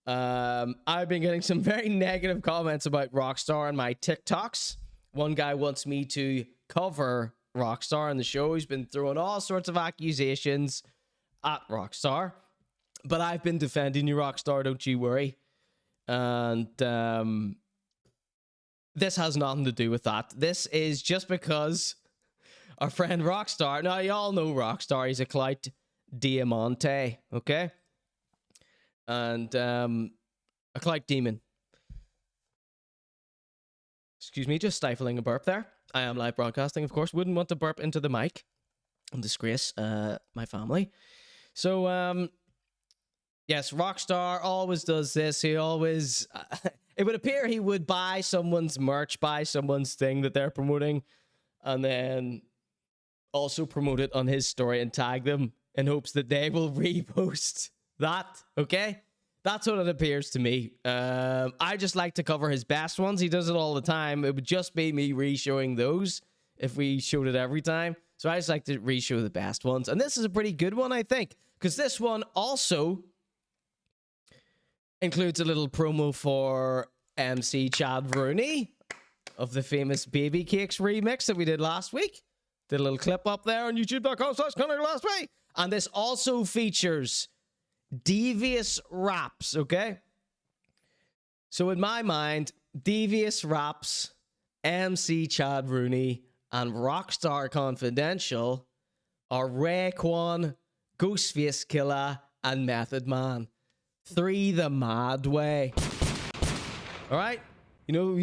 I've been getting some very negative comments about Rockstar on my TikToks. One guy wants me to cover Rockstar on the show. He's been throwing all sorts of accusations at Rockstar. But I've been defending you, Rockstar, don't you worry. And this has nothing to do with that. This is just because our friend Rockstar, now you all know Rockstar, he's a Clout Diamante, okay? And a Clout Demon. Excuse me, just stifling a burp there. I am live broadcasting, of course. Wouldn't want to burp into the mic and disgrace my family. So, yes, Rockstar always does this. He always... it would appear he would buy someone's merch, buy someone's thing that they're promoting, and then also promote it on his story and tag them in hopes that they will repost that, okay? That's what it appears to me. I just like to cover his best ones. He does it all the time. It would just be me re-showing those if we showed it every time. So I just like to re-show the best ones. And this is a pretty good one, I think, because this one also includes a little promo for MC Chad Rooney of the famous Baby Cakes remix that we did last week. Did a little clip up there on youtube.com/Conor last week. And this also features DeviousRaps, okay? So in my mind, DeviousRaps MC Chad Rooney, and Rockstar Confidential are Raekwon, Ghostface Killer, and Method Man. 3 the mad way. All right, you know,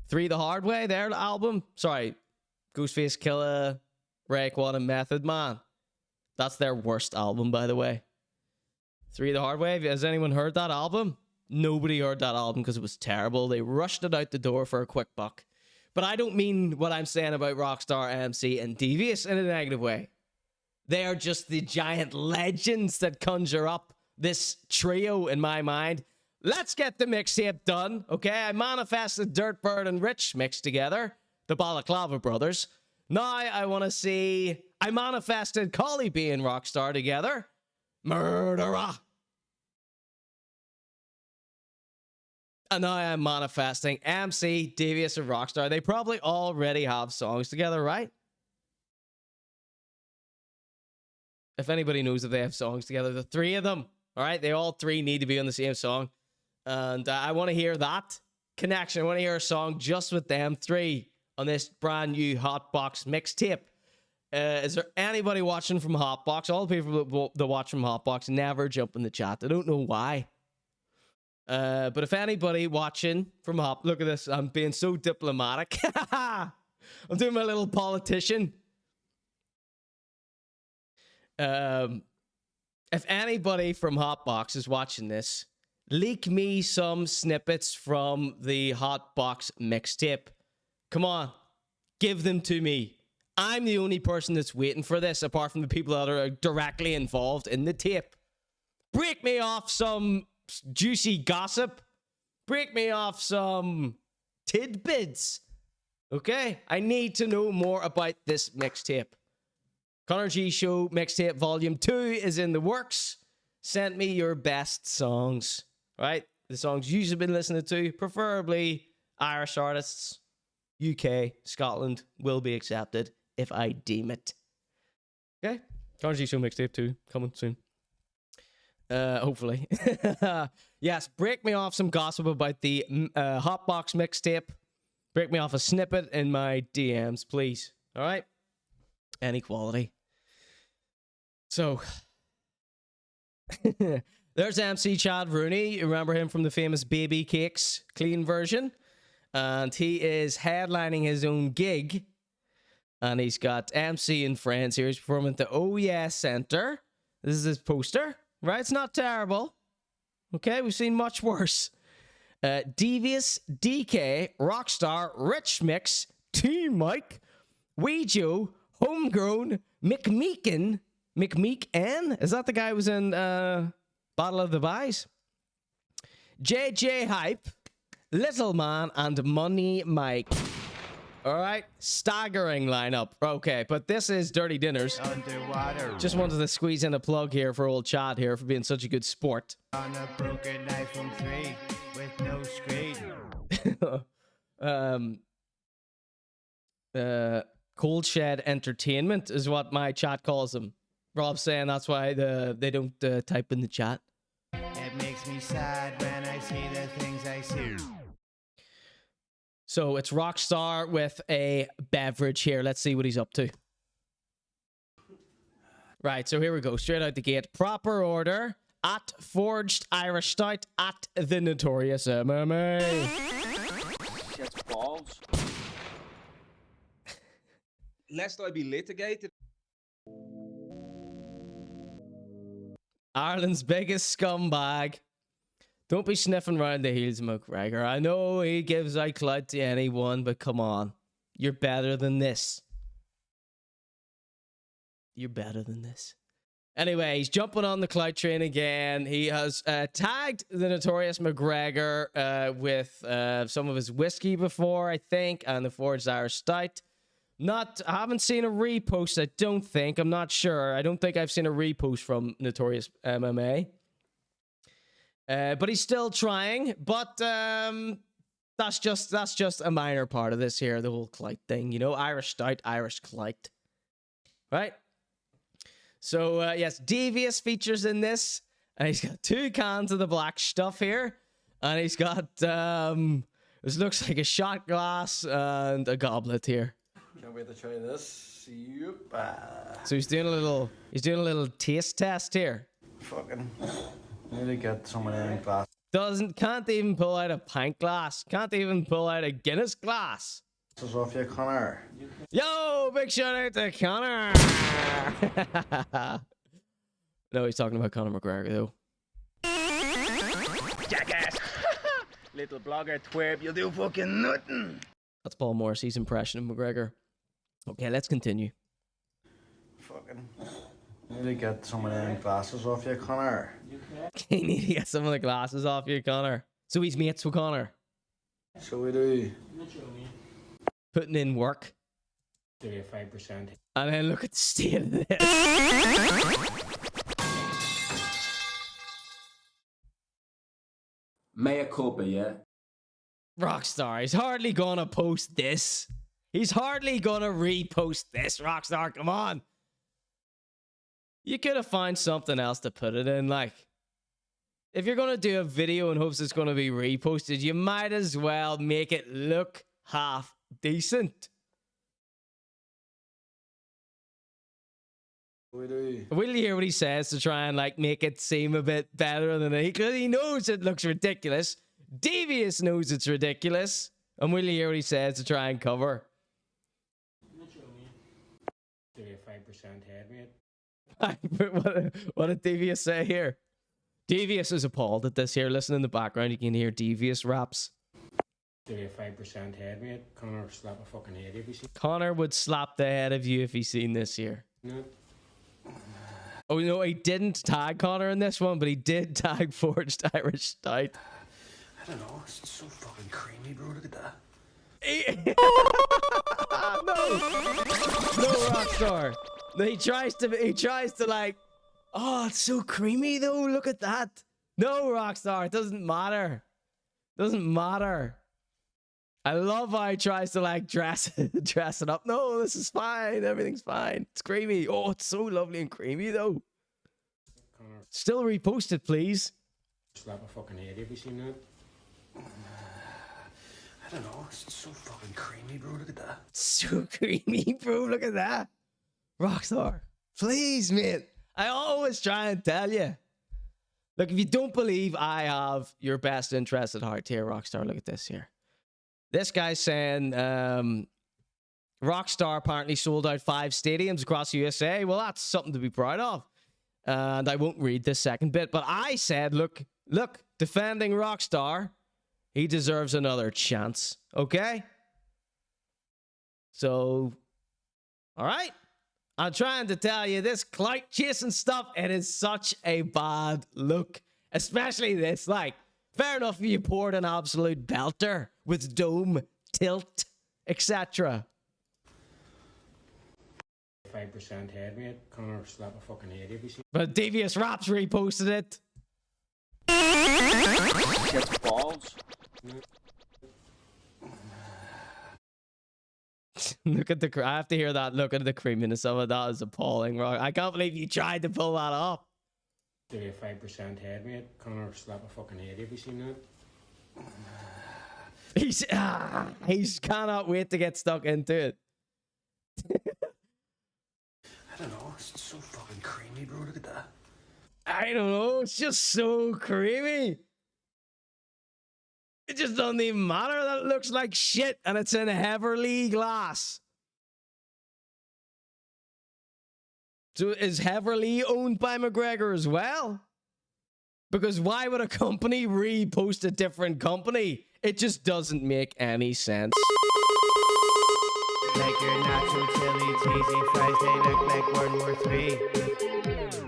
3 the hard way. Their album. Sorry, Ghostface Killer, Raekwon, and Method Man. That's their worst album, by the way. 3 the hard way. Has anyone heard that album? Nobody heard that album because it was terrible. They rushed it out the door for a quick buck. But I don't mean what I'm saying about Rockstar, MC, and Devious in a negative way. They are just the giant legends that conjure up this trio in my mind. Let's get the mixtape done, okay? I manifested Dirtbird and Rich mixed together, the Balaclava brothers. Now I want to see... I manifested Collie B and Rockstar together. Murderer. And now I'm manifesting MC, Devious, and Rockstar. They probably already have songs together, right? If anybody knows if they have songs together, the 3 of them, all right? They all 3 need to be on the same song. And I want to hear that connection. I want to hear a song just with them 3 on this brand new Hotbox mixtape. Is there anybody watching from Hotbox? All the people that watch from Hotbox never jump in the chat. I don't know why. But if anybody watching from look at this, I'm being so diplomatic. I'm doing my little politician. If anybody from Hotbox is watching this, leak me some snippets from the Hotbox mixtape. Come on, give them to me. I'm the only person that's waiting for this, apart from the people that are directly involved in the tape. Break me off some juicy gossip. Break me off some tidbits. Okay? I need to know more about this mixtape. ConorGShow mixtape volume 2 is in the works. Send me your best songs. Right? The songs you've been listening to, preferably Irish artists. UK, Scotland will be accepted if I deem it. Okay? ConorGShow mixtape 2 coming soon. Hopefully. Yes, break me off some gossip about the Hotbox mixtape. Break me off a snippet in my DMs, please. All right? Any quality. So, there's MC Chad Rooney. You remember him from the famous Baby Cakes clean version. And he is headlining his own gig. And he's got MC and friends here. He's performing at the Oh Yeah Center. This is his poster. Right? It's not terrible. Okay, we've seen much worse. Devious, DK, Rockstar, Rich Mix, T-Mike, Weejo, Homegrown, McMeekin. McMeek-N? Is that the guy who was in Battle of the Buys? JJ Hype, Little Man, and Money Mike. All right, staggering lineup. Okay, but this is Dirty Dinners. Underwater. Just wanted to squeeze in a plug here for old Chad here for being such a good sport. On a broken iPhone 3 with no screen. Cold Shed Entertainment is what my chat calls them. Rob's saying that's why they don't type in the chat. It makes me sad when I see the things I see. So it's Rockstar with a beverage here. Let's see what he's up to. Right, so here we go. Straight out the gate. Proper order. At Forged Irish Stout. At the Notorious MMA. Shit's balls. Lest I be litigated. Ireland's biggest scumbag. Don't be sniffing around the heels of McGregor. I know he gives out clout to anyone, but come on. You're better than this. You're better than this. Anyway, he's jumping on the clout train again. He has tagged the Notorious McGregor with some of his whiskey before, I think, and the Forged Irish Stout. I haven't seen a repost, I don't think. I'm not sure. I don't think I've seen a repost from Notorious MMA. But he's still trying. But that's just a minor part of this here, the whole clout thing. You know, Irish Stout, Irish clout. Right? So, yes, Devious features in this. And he's got 2 cans of the black stuff here. And he's got this looks like a shot glass and a goblet here. Can't wait to try this. Yep. So he's doing a little taste test here. Fucking nearly get some of them glass. Can't even pull out a pint glass. Can't even pull out a Guinness glass. This is off you, Conor. Yo, big shout out to Conor. No, he's talking about Conor McGregor though. Jackass! Little blogger twerp, you'll do fucking nothing. That's Paul Morrissey's impression of McGregor. Okay, let's continue. Fucking nearly get some of them glasses off you, Conor. You need to get some of the glasses off you, Conor. So he's mates with Conor. So we do. Putting in work. 35%. And then look at the state of this. Mea culpa, yeah? Rockstar, he's hardly gonna post this. He's hardly gonna repost this, Rockstar, come on. You could have found something else to put it in, like. If you're gonna do a video in hopes it's gonna be reposted, you might as well make it look half decent. We do. Will you hear what he says to try and like make it seem a bit better than it? Because he knows it looks ridiculous. Devious knows it's ridiculous. And will you hear what he says to try and cover? 35% head, mate. What did Devious say here? Devious is appalled at this here. Listen in the background, you can hear Devious raps. 35% head, mate. Conor slap a fucking head if you see. Conor would slap the head of you if he's seen this here. No. Oh no, he didn't tag Conor in this one, but he did tag Forged Irish Stout. I don't know. It's so fucking creamy, bro. Look at that. No, Rockstar. No, he tries to like, oh, it's so creamy though. Look at that. No, Rockstar. It doesn't matter. Doesn't matter. I love how he tries to like dress it up. No, this is fine. Everything's fine. It's creamy. Oh, it's so lovely and creamy though. Conor Still repost it, please. slap a fucking head if you seen that. I don't know. It's so fucking creamy, bro. Look at that. So creamy, bro. Look at that. Rockstar. Please, mate. I always try and tell you. Look, if you don't believe I have your best interest at heart here, Rockstar, look at this here. This guy's saying Rockstar apparently sold out 5 stadiums across the USA. Well, that's something to be proud of. And I won't read this second bit, but I said, look, defending Rockstar, he deserves another chance. Okay? So, all right. I'm trying to tell you, this clout chasing stuff, it is such a bad look. Especially this, like, fair enough if you poured an absolute belter with dome, tilt, etc. 5% head, mate. Conor slap a fucking head if you see. But DeviousRaps reposted it. Gets balls. Look at the, I have to hear that. Look at the creaminess of it. That is appalling. I can't believe you tried to pull that off. 35% head, mate. Conor slap a fucking head if you seen that. He's cannot wait to get stuck into it. I don't know. It's so fucking creamy, bro. Look at that. I don't know. It's just so creamy. It just doesn't even matter that it looks like shit and it's in Heverlee glass. So is Heverlee owned by McGregor as well? Because why would a company repost a different company? It just doesn't make any sense. Like your nacho chili cheesy fries, they look like World War III.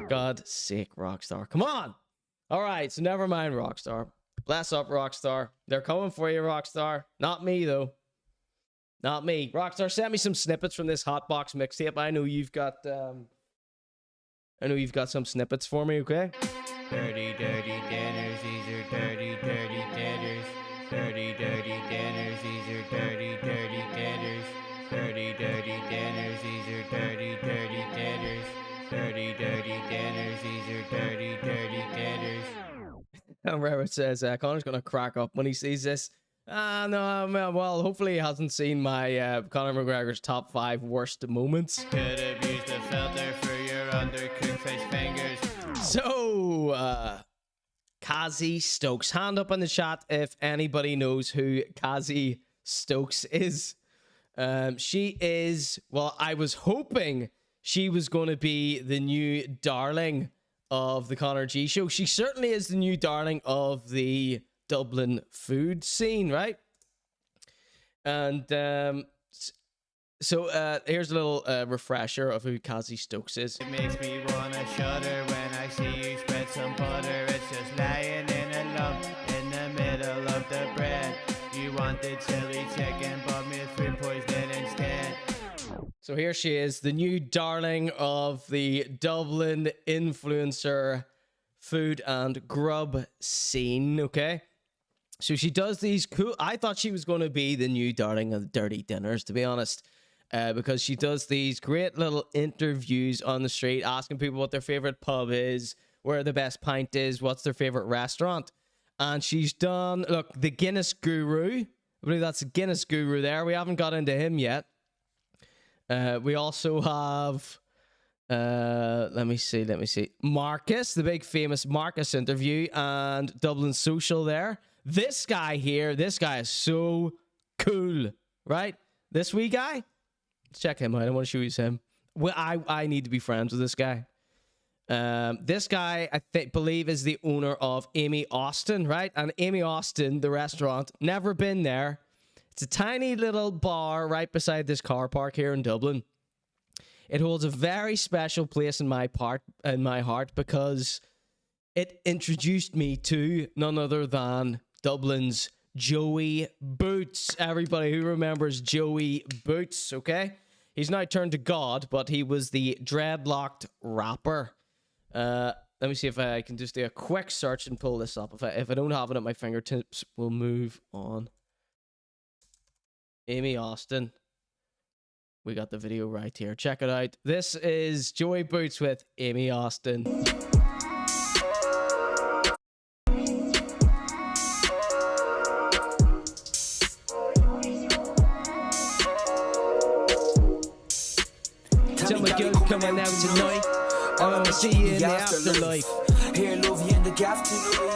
God's sake, Rockstar. Come on. All right, so never mind, Rockstar. Bless up, Rockstar. They're coming for you, Rockstar. Not me, though. Not me. Rockstar, send me some snippets from this Hotbox mixtape. I know you've got some snippets for me, okay? Dirty, dirty dinners, these are dirty, dirty dinners. Dirty, dirty dinners, these are dirty, dirty dinners. Dirty, dirty dinners, these are dirty, dirty dinners. Dirty, dirty dinners, these are dirty, dirty dinners. And Rabbit says, Conor's going to crack up when he sees this. No, well, hopefully he hasn't seen my Conor McGregor's top 5 worst moments. Could have used a filter for your undercooked fish fingers. So, Cassie Stokes. Hand up in the chat if anybody knows who Cassie Stokes is. She is, well, I was hoping she was going to be the new darling of the ConorGShow. She certainly is the new darling of the Dublin food scene, right? And so here's a little refresher of who Cassie Stokes is. It makes me wanna shudder when I see you spread some butter. It's just lying in a lump in the middle of the bread. You wanted chili chicken, but me food poisoning instead. So here she is, the new darling of the Dublin influencer food and grub scene, okay? So she does these cool... I thought she was going to be the new darling of the Dirty Dinners, to be honest, because she does these great little interviews on the street, asking people what their favorite pub is, where the best pint is, what's their favorite restaurant. And she's done... Look, the Guinness Guru. I believe that's the Guinness Guru there. We haven't got into him yet. We also have... let me see. Marcus, the big famous Marcus interview, and Dublin Social there. This guy here, this guy is so cool, right? This wee guy, let's check him out. I want to show you him. Well, I need to be friends with this guy. This guy, I believe, is the owner of Amy Austin, right? And Amy Austin, the restaurant, never been there. It's a tiny little bar right beside this car park here in Dublin. It holds a very special place in my heart because it introduced me to none other than Dublin's Joey Boots. Everybody who remembers Joey Boots, okay? He's now turned to God, but he was the dreadlocked rapper. Let me see if I can just do a quick search and pull this up. If I don't have it at my fingertips, we'll move on. Amy Austin. We got the video right here. Check it out. This is Joey Boots with Amy Austin. Tell my girl coming out tonight. I wanna see you in the afterlife. Here, love you in the afternoon.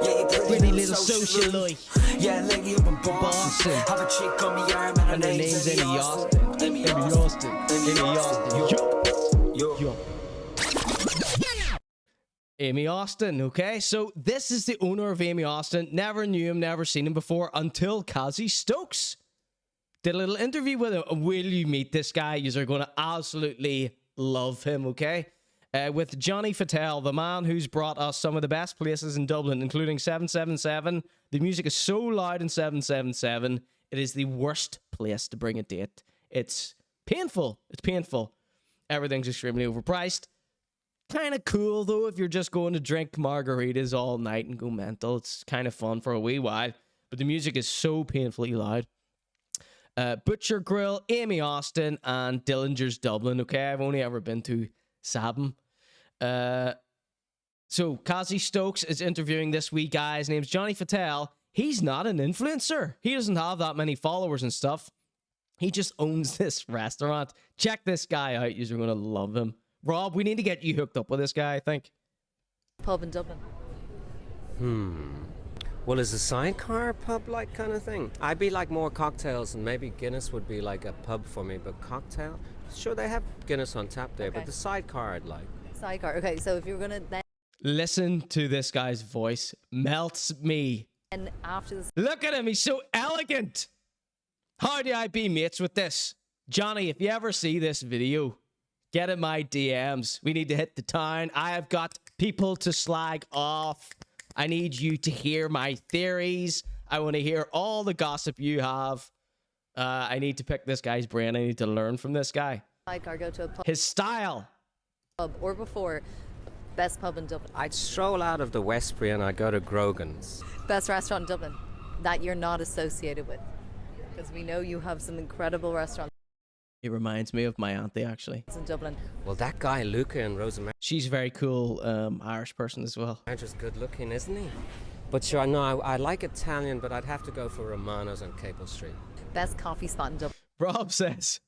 Yeah, you pretty little socialite. Yeah, leggy up in Boston. Have a chick on my arm and her name's Amy Austin. Amy Austin. Amy Austin. Yo. Amy Austin, okay? So this is the owner of Amy Austin. Never knew him, never seen him before until Cassie Stokes did a little interview with him. Will you meet this guy? You're going to absolutely love him, okay? With Johnny Fatell, the man who's brought us some of the best places in Dublin, including 777. The music is so loud in 777, it is the worst place to bring a date. It's painful. It's painful. Everything's extremely overpriced. Kind of cool, though, if you're just going to drink margaritas all night and go mental. It's kind of fun for a wee while. But the music is so painfully loud. Butcher Grill, Amy Austin, and Dillinger's Dublin. Okay, I've only ever been to Sabin. So Cassie Stokes is interviewing this wee guy. His name's Johnny Fatell. He's not an influencer. He doesn't have that many followers and stuff. He just owns this restaurant. Check this guy out. You're going to love him. Rob, we need to get you hooked up with this guy, I think. Pub in Dublin. Well, is a sidecar pub-like kind of thing? I'd be like more cocktails, and maybe Guinness would be like a pub for me, but cocktail? Sure, they have Guinness on tap there, but the sidecar I'd like. Sidecar. Okay, so if you're going to then... Listen to this guy's voice. Melts me. And after this... Look at him. He's so elegant. How do I be mates with this? Johnny, if you ever see this video, get in my DMs. We need to hit the town. I have got people to slag off. I need you to hear my theories. I want to hear all the gossip you have. I need to pick this guy's brain. I need to learn from this guy. Sidecar, go to a pub. His style. Pub or before. Best pub in Dublin. I'd stroll out of the Westbury and I'd go to Grogan's. Best restaurant in Dublin that you're not associated with. Because we know you have some incredible restaurants. He reminds me of my auntie, actually. in Dublin. Well, that guy, Luca and Rosemary. She's a very cool Irish person as well. Just good looking, isn't he? But sure, no, I like Italian, but I'd have to go for Romano's on Capel Street. Best coffee spot in Dublin. Rob says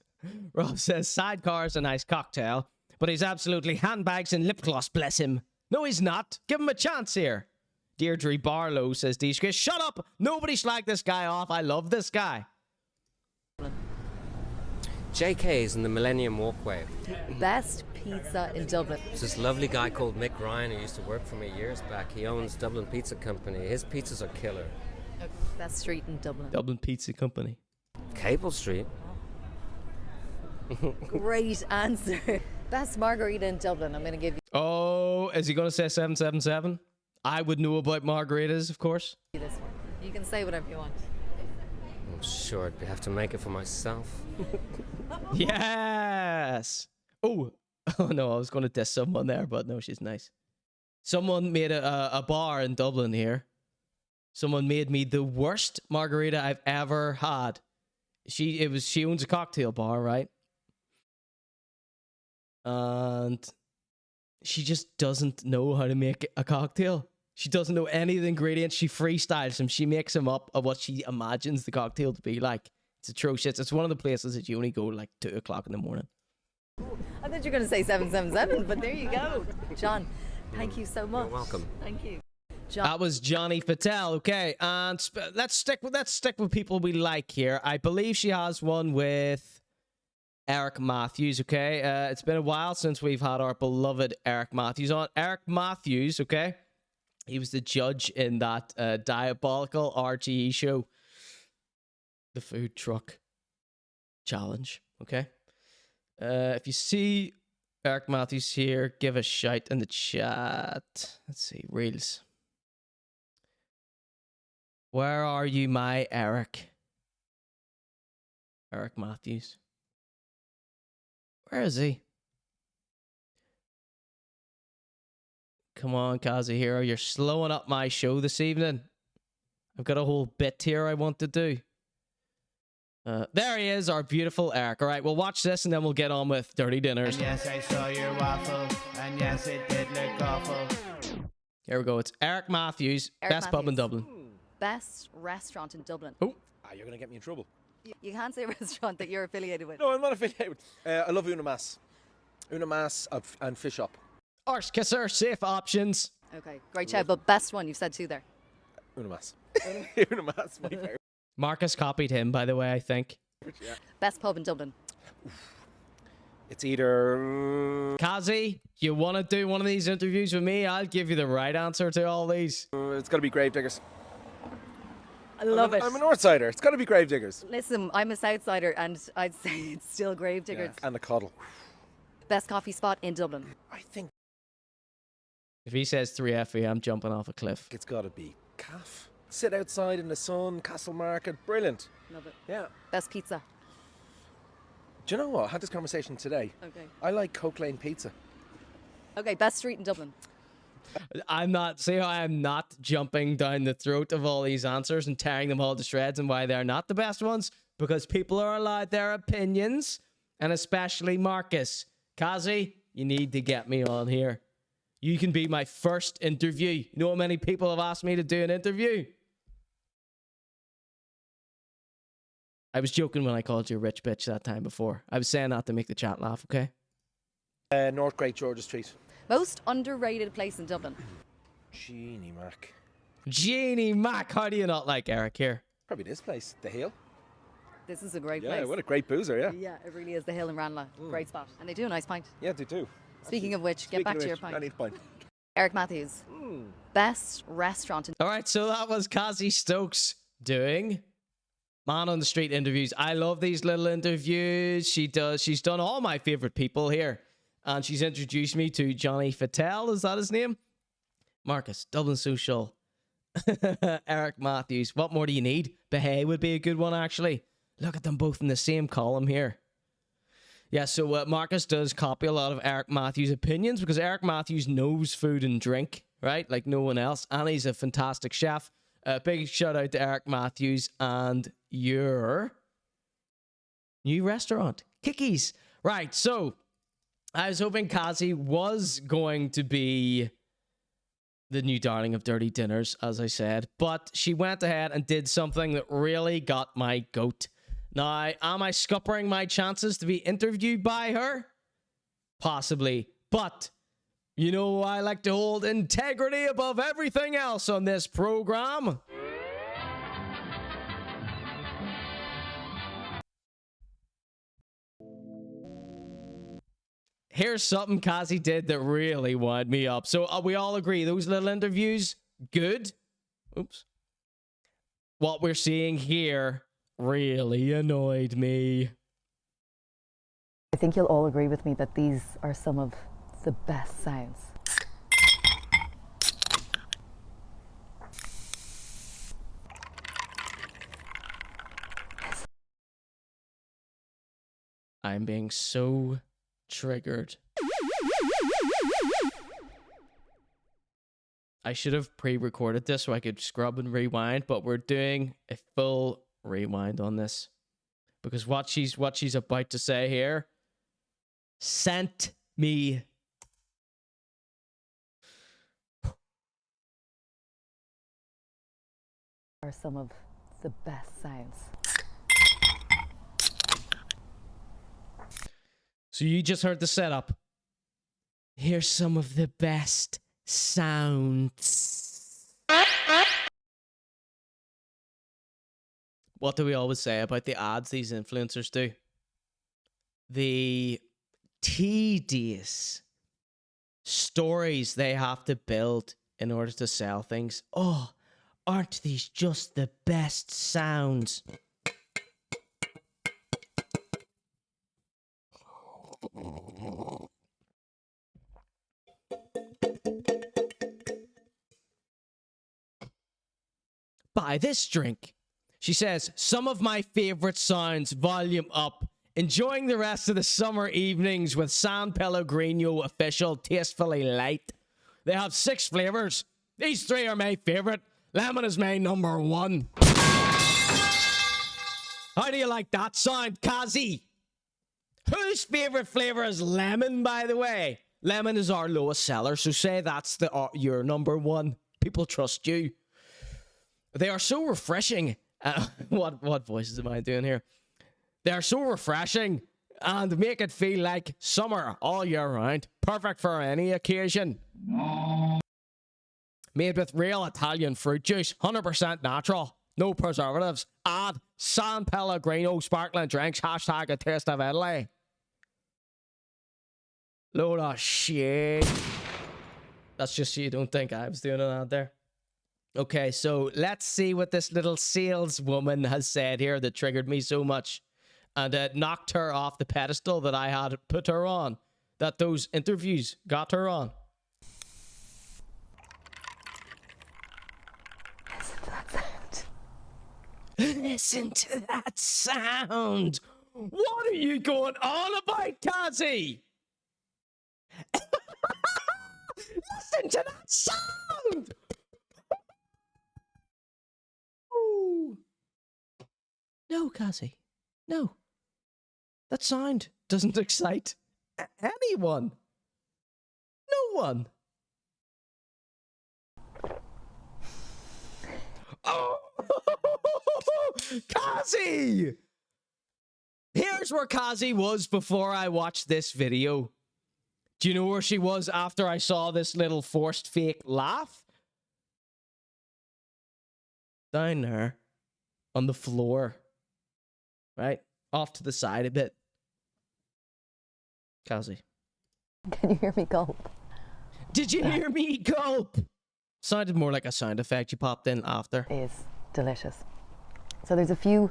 sidecar's a nice cocktail, but he's absolutely handbags and lip gloss, bless him. No, he's not. Give him a chance here. Deirdre Barlow says, D-Squish, shut up. Nobody slagged this guy off. I love this guy. JK's in the Millennium Walkway. Best pizza in Dublin. There's this lovely guy called Mick Ryan who used to work for me years back. He owns Dublin Pizza Company. His pizzas are killer. Best street in Dublin. Dublin Pizza Company. Capel Street. Great answer. Best margarita in Dublin. I'm going to give you Oh, is he going to say 777? I would know about margaritas, of course. this one. You can say whatever you want. I'm sure I'd have to make it for myself. Yes. Oh no, I was going to diss someone there, but no, she's nice. Someone made a bar in Dublin here. Someone made me the worst margarita I've ever had. She owns a cocktail bar, right? And she just doesn't know how to make a cocktail. She doesn't know any of the ingredients. She freestyles them. She makes them up of what she imagines the cocktail to be like. It's atrocious. It's one of the places that you only go like 2 o'clock in the morning. I thought you were going to say 777, but there you go. John, thank you so much. You're welcome. Thank you. That was Johnny Fatell. Okay, and let's stick with people we like here. I believe she has one with Eric Matthews. Okay, it's been a while since we've had our beloved Eric Matthews on. Eric Matthews. Okay, he was the judge in that diabolical RTE show, the Food Truck Challenge. Okay, if you see Eric Matthews here, give a shout in the chat. Let's see, Reels. Where are you, my Eric? Eric Matthews. Where is he? Come on, Kazuhiro. You're slowing up my show this evening. I've got a whole bit here I want to do. There he is, our beautiful Eric. All right, we'll watch this and then we'll get on with Dirty Dinners. And yes, I saw your waffle, and yes, it did look awful. Here we go. It's Eric Matthews, best pub in Dublin. Best restaurant in Dublin. Oh, you're going to get me in trouble. You can't say a restaurant that you're affiliated with. No, I'm not affiliated with. I love Una Mas. Una Mas and Fish Up. Arse Kisser, safe options. Okay, great shout, but best one, you've said 2 there. Una Mas. Una Mas, my favourite. Marcus copied him, by the way, I think. Yeah. Best pub in Dublin. It's either... Kazi, you want to do one of these interviews with me? I'll give you the right answer to all these. It's got to be Gravediggers. I love it. I'm a Northsider. It's got to be Gravediggers. Listen, I'm a Southsider, and I'd say it's still Gravediggers. Yeah. And the Coddle. Best coffee spot in Dublin. I think... If he says 3FE, I'm jumping off a cliff. It's got to be Calf. Sit outside in the sun, Castle Market. Brilliant. Love it. Yeah. Best pizza. Do you know what? I had this conversation today. Okay. I like Coke Lane Pizza. Okay, best street in Dublin. I'm not jumping down the throat of all these answers and tearing them all to shreds and why they're not the best ones, because people are allowed their opinions, and especially Marcus. Kazi, you need to get me on here. You can be my first interview. You know how many people have asked me to do an interview? I was joking when I called you a rich bitch that time before. I was saying that to make the chat laugh, okay? North Great George's Street. Most underrated place in Dublin. Jeannie Mac. Jeannie Mac. How do you not like Eric here? Probably this place, The Hill. This is a great Yeah, place. what a great boozer, yeah. Yeah, it really is. The Hill in Ranelagh. Great spot. And they do a nice pint. Yeah, they do. Speaking of which, get back to your I pint. need a pint. Eric Matthews. Best restaurant in... All right, so that was Cassie Stokes doing Man on the Street interviews. I love these little interviews. She's done all my favorite people here. And she's introduced me to Johnny Fatell. Is that his name? Marcus, Dublin Social. Eric Matthews. What more do you need? Behay would be a good one, actually. Look at them both in the same column here. Yeah, so Marcus does copy a lot of Eric Matthews' opinions because Eric Matthews knows food and drink, right? Like no one else. And he's a fantastic chef. Big shout out to Eric Matthews and your new restaurant, Kickies. Right, so I was hoping Cassie was going to be the new darling of Dirty Dinners, as I said, but she went ahead and did something that really got my goat. Now, am I scuppering my chances to be interviewed by her? Possibly, but you know I like to hold integrity above everything else on this program. Here's something Cassie did that really wound me up. So we all agree those little interviews, good. Oops. What we're seeing here really annoyed me. I think you'll all agree with me that these are some of the best sounds. I'm being so triggered. I should have pre-recorded this so I could scrub and rewind, but we're doing a full rewind on this because what she's about to say here sent me Are some of the best sounds. So you just heard the setup. Here's some of the best sounds. What do we always say about the ads these influencers do? The tedious stories they have to build in order to sell things. Oh, aren't these just the best sounds? Buy this drink. She says, some of my favorite sounds, volume up. Enjoying the rest of the summer evenings with San Pellegrino official tastefully light. They have 6 flavors. These 3 are my favorite. Lemon is my number 1. How do you like that sound, Cassie? Whose favorite flavor is lemon, by the way? Lemon is our lowest seller, so say that's your number 1. People trust you. They are so refreshing. What voices am I doing here? They are so refreshing and make it feel like summer all year round. Perfect for any occasion. Made with real Italian fruit juice, 100% natural, no preservatives. Add San Pellegrino sparkling drinks, hashtag a taste of Italy. Load of shit. That's just so you don't think I was doing it out there. Okay, so let's see what this little saleswoman has said here that triggered me so much and knocked her off the pedestal that I had put her on, that those interviews got her on. Listen to that sound. What are you going on about, Cassie? Listen to that sound. Ooh. No, Cassie. No. That sound doesn't excite anyone. No one. Oh, Cassie! Here's where Cassie was before I watched this video. Do you know where she was after I saw this little forced fake laugh? Down there. On the floor. Right? Off to the side a bit. Cassie. Can you hear me gulp? Did you hear me gulp? Sounded more like a sound effect you popped in after. It is delicious. So there's a few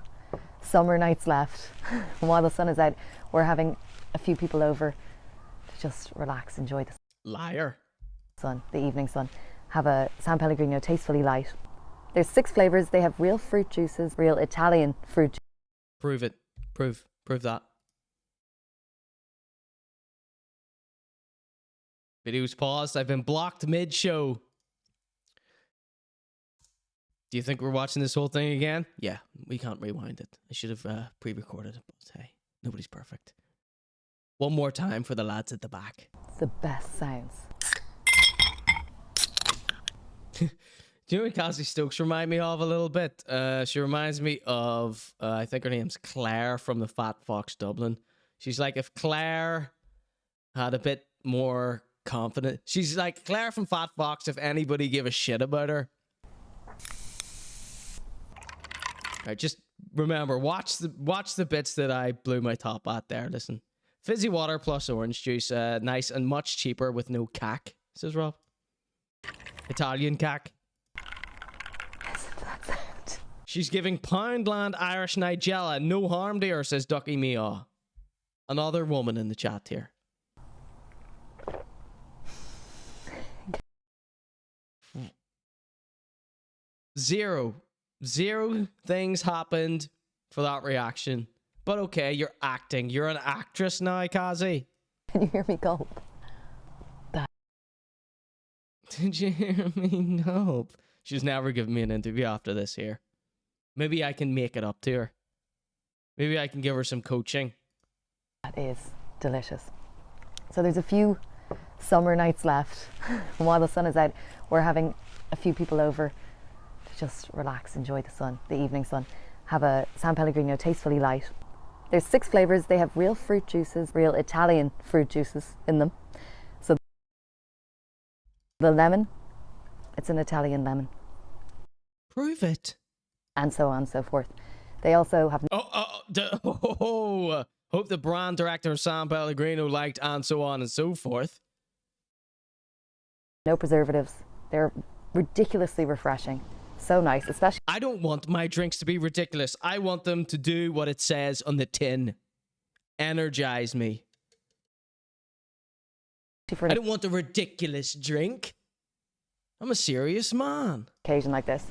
summer nights left. While the sun is out, we're having a few people over to just relax, enjoy the liar sun, the evening sun. Have a San Pellegrino tastefully light. There's 6 flavors. They have real fruit juices, real Italian fruit juice. Prove it. Prove that. Video's paused. I've been blocked mid-show. Do you think we're watching this whole thing again? Yeah, we can't rewind it. I should have pre-recorded it, but hey, Nobody's perfect. One more time for the lads at the back. It's the best sounds. Do you know what Cassie Stokes remind me of a little bit? She reminds me of, I think her name's Claire from the Fat Fox Dublin. She's like if Claire had a bit more confidence. She's like Claire from Fat Fox if anybody gave a shit about her. Right, just remember, watch the bits that I blew my top at there. Listen. Fizzy water plus orange juice, nice and much cheaper with no cack, says Rob. Italian cack. She's giving Poundland Irish Nigella no harm to her, says Ducky Meow. Another woman in the chat here. Zero things happened for that reaction. But okay, you're acting. You're an actress now, Cassie. Can you hear me gulp? Did you hear me gulp? She's never given me an interview after this here. Maybe I can make it up to her. Maybe I can give her some coaching. That is delicious. So there's a few summer nights left. And while the sun is out, we're having a few people over to just relax, enjoy the sun, the evening sun. Have a San Pellegrino tastefully light. There's 6 flavors. They have real fruit juices, real Italian fruit juices in them. So the lemon, it's an Italian lemon. Prove it. And so on and so forth. They also have... Hope the brand director of San Pellegrino liked and so on and so forth. No preservatives. They're ridiculously refreshing. So nice, especially... I don't want my drinks to be ridiculous. I want them to do what it says on the tin. Energize me. I don't want a ridiculous drink. I'm a serious man. Occasion like this.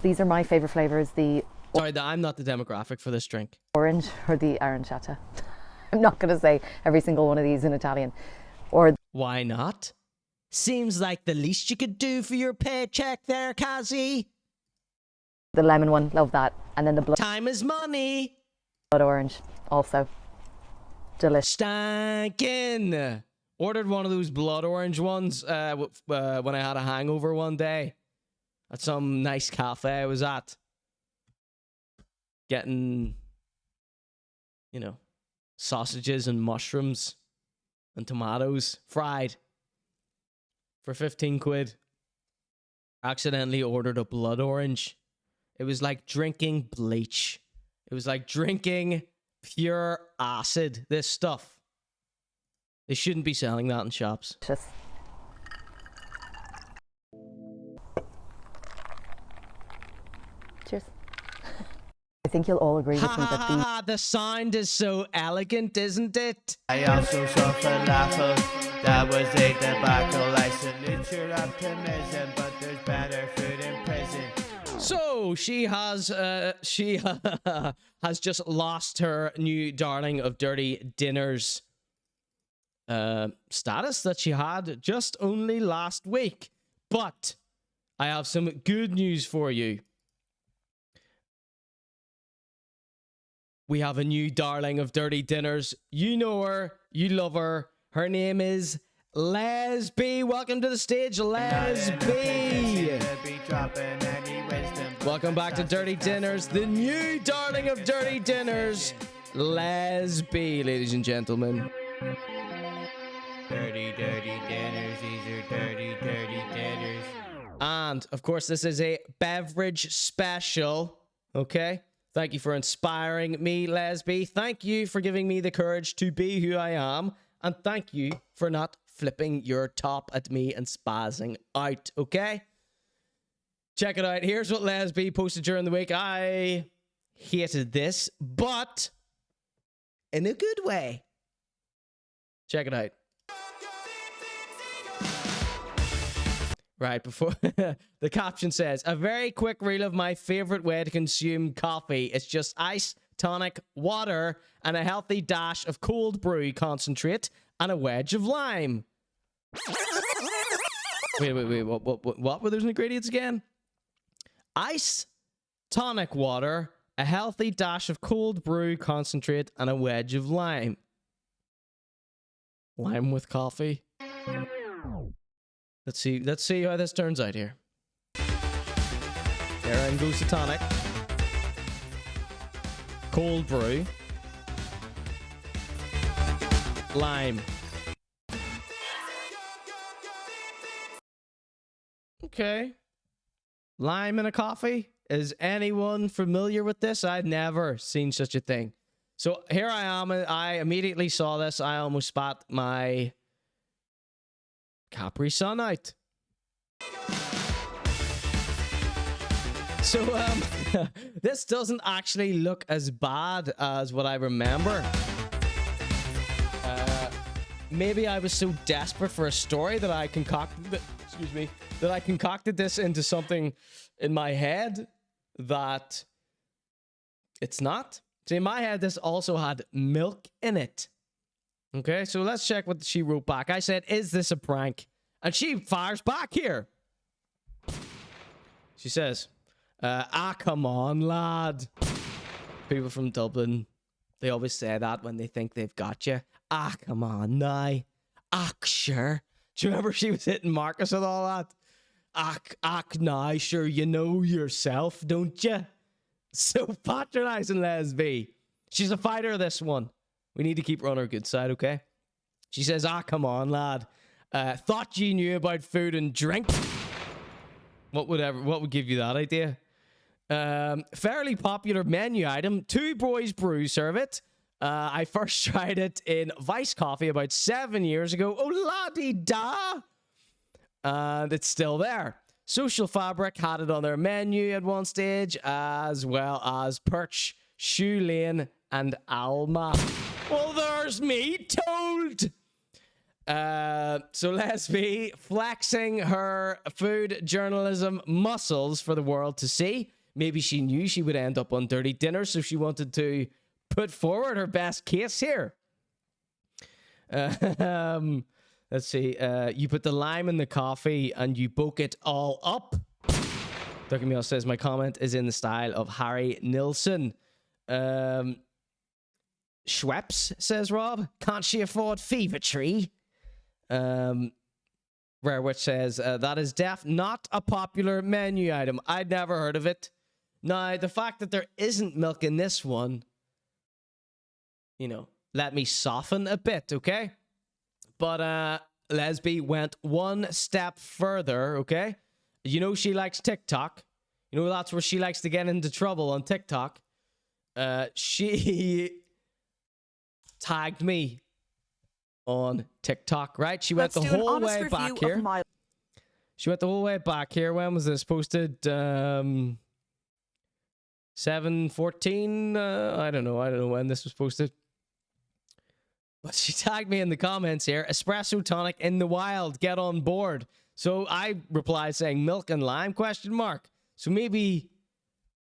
These are my favorite flavors. Sorry, I'm not the demographic for this drink. Orange or the aranciata. I'm not going to say every single one of these in Italian. Or why not? Seems like the least you could do for your paycheck there, Cassie. The lemon one, love that. And then the blood... Time is money. Blood orange, also. Delicious. Stankin'. Ordered one of those blood orange ones when I had a hangover one day. At some nice cafe I was at. Getting, you know, sausages and mushrooms and tomatoes fried for 15 quid. Accidentally ordered a blood orange. It was like drinking bleach. It was like drinking pure acid, this stuff. They shouldn't be selling that in shops. Just... Cheers. I think you'll all agree with me that the sound is so elegant, isn't it? I also saw falafel. That was a debacle. I salute your optimism, but there's better food in prison. So she has has just lost her new darling of dirty dinners status that she had just only last week. But I have some good news for you. We have a new darling of dirty dinners. You know her, you love her. Her name is Les B. Welcome to the stage, Les B. Welcome back to Dirty Dinners, the new darling of Dirty Dinners, Les B, ladies and gentlemen. Dirty dinners, these are dirty dinners. And, of course, this is a beverage special, okay? Thank you for inspiring me, Les B. Thank you for giving me the courage to be who I am. And thank you for not flipping your top at me and spazzing out, okay? Check it out. Here's what Les B posted during the week. I hated this, but in a good way. Check it out. Right, before the caption says, a very quick reel of my favorite way to consume coffee. It's just ice, tonic, water, and a healthy dash of cold brew concentrate and a wedge of lime. Wait, what were those ingredients again? Ice, tonic water, a healthy dash of cold brew concentrate, and a wedge of lime. Lime with coffee. Let's see how this turns out here. There in goes the tonic. Cold brew. Lime. Okay. Lime in a coffee? Is anyone familiar with this? I'd never seen such a thing. So here I am. I immediately saw this. I almost spat my Capri Sun out. So this doesn't actually look as bad as what I remember. Maybe I was so desperate for a story that I concocted this into something in my head that it's not. See, in my head, this also had milk in it. Okay, so let's check what she wrote back. I said, is this a prank? And she fires back here. She says, come on, lad. People from Dublin, they always say that when they think they've got you. Come on, now. Sure. Do you remember she was hitting Marcus with all that? Now, sure, you know yourself, don't you? So patronizing, lesby. She's a fighter, this one. We need to keep her on our good side, okay? She says, come on, lad. Thought you knew about food and drink. What would give you that idea? Fairly popular menu item. 2 Boys Brew serve it. I first tried it in Vice Coffee about 7 years ago. Oh, la-di-da! And it's still there. Social Fabric had it on their menu at one stage, as well as Perch, Shoe Lane, and Alma. Well, there's me told! So Leslie flexing her food journalism muscles for the world to see. Maybe she knew she would end up on Dirty Dinner, so she wanted to put forward her best case here. Let's see. You put the lime in the coffee and you boke it all up. Ducky Meal says, my comment is in the style of Harry Nilsson. Schweppes, says Rob. Can't she afford Fever Tree? Rare Witch says, that is not a popular menu item. I'd never heard of it. Now, the fact that there isn't milk in this one, you know, let me soften a bit, okay? But Lesby went one step further, okay? You know she likes TikTok. You know that's where she likes to get into trouble on TikTok. She tagged me on TikTok, right? She went the whole way back here. She went the whole way back here. When was this posted? 7/14? I don't know when this was posted. But she tagged me in the comments here. Espresso tonic in the wild. Get on board. So I replied saying milk and lime ? So maybe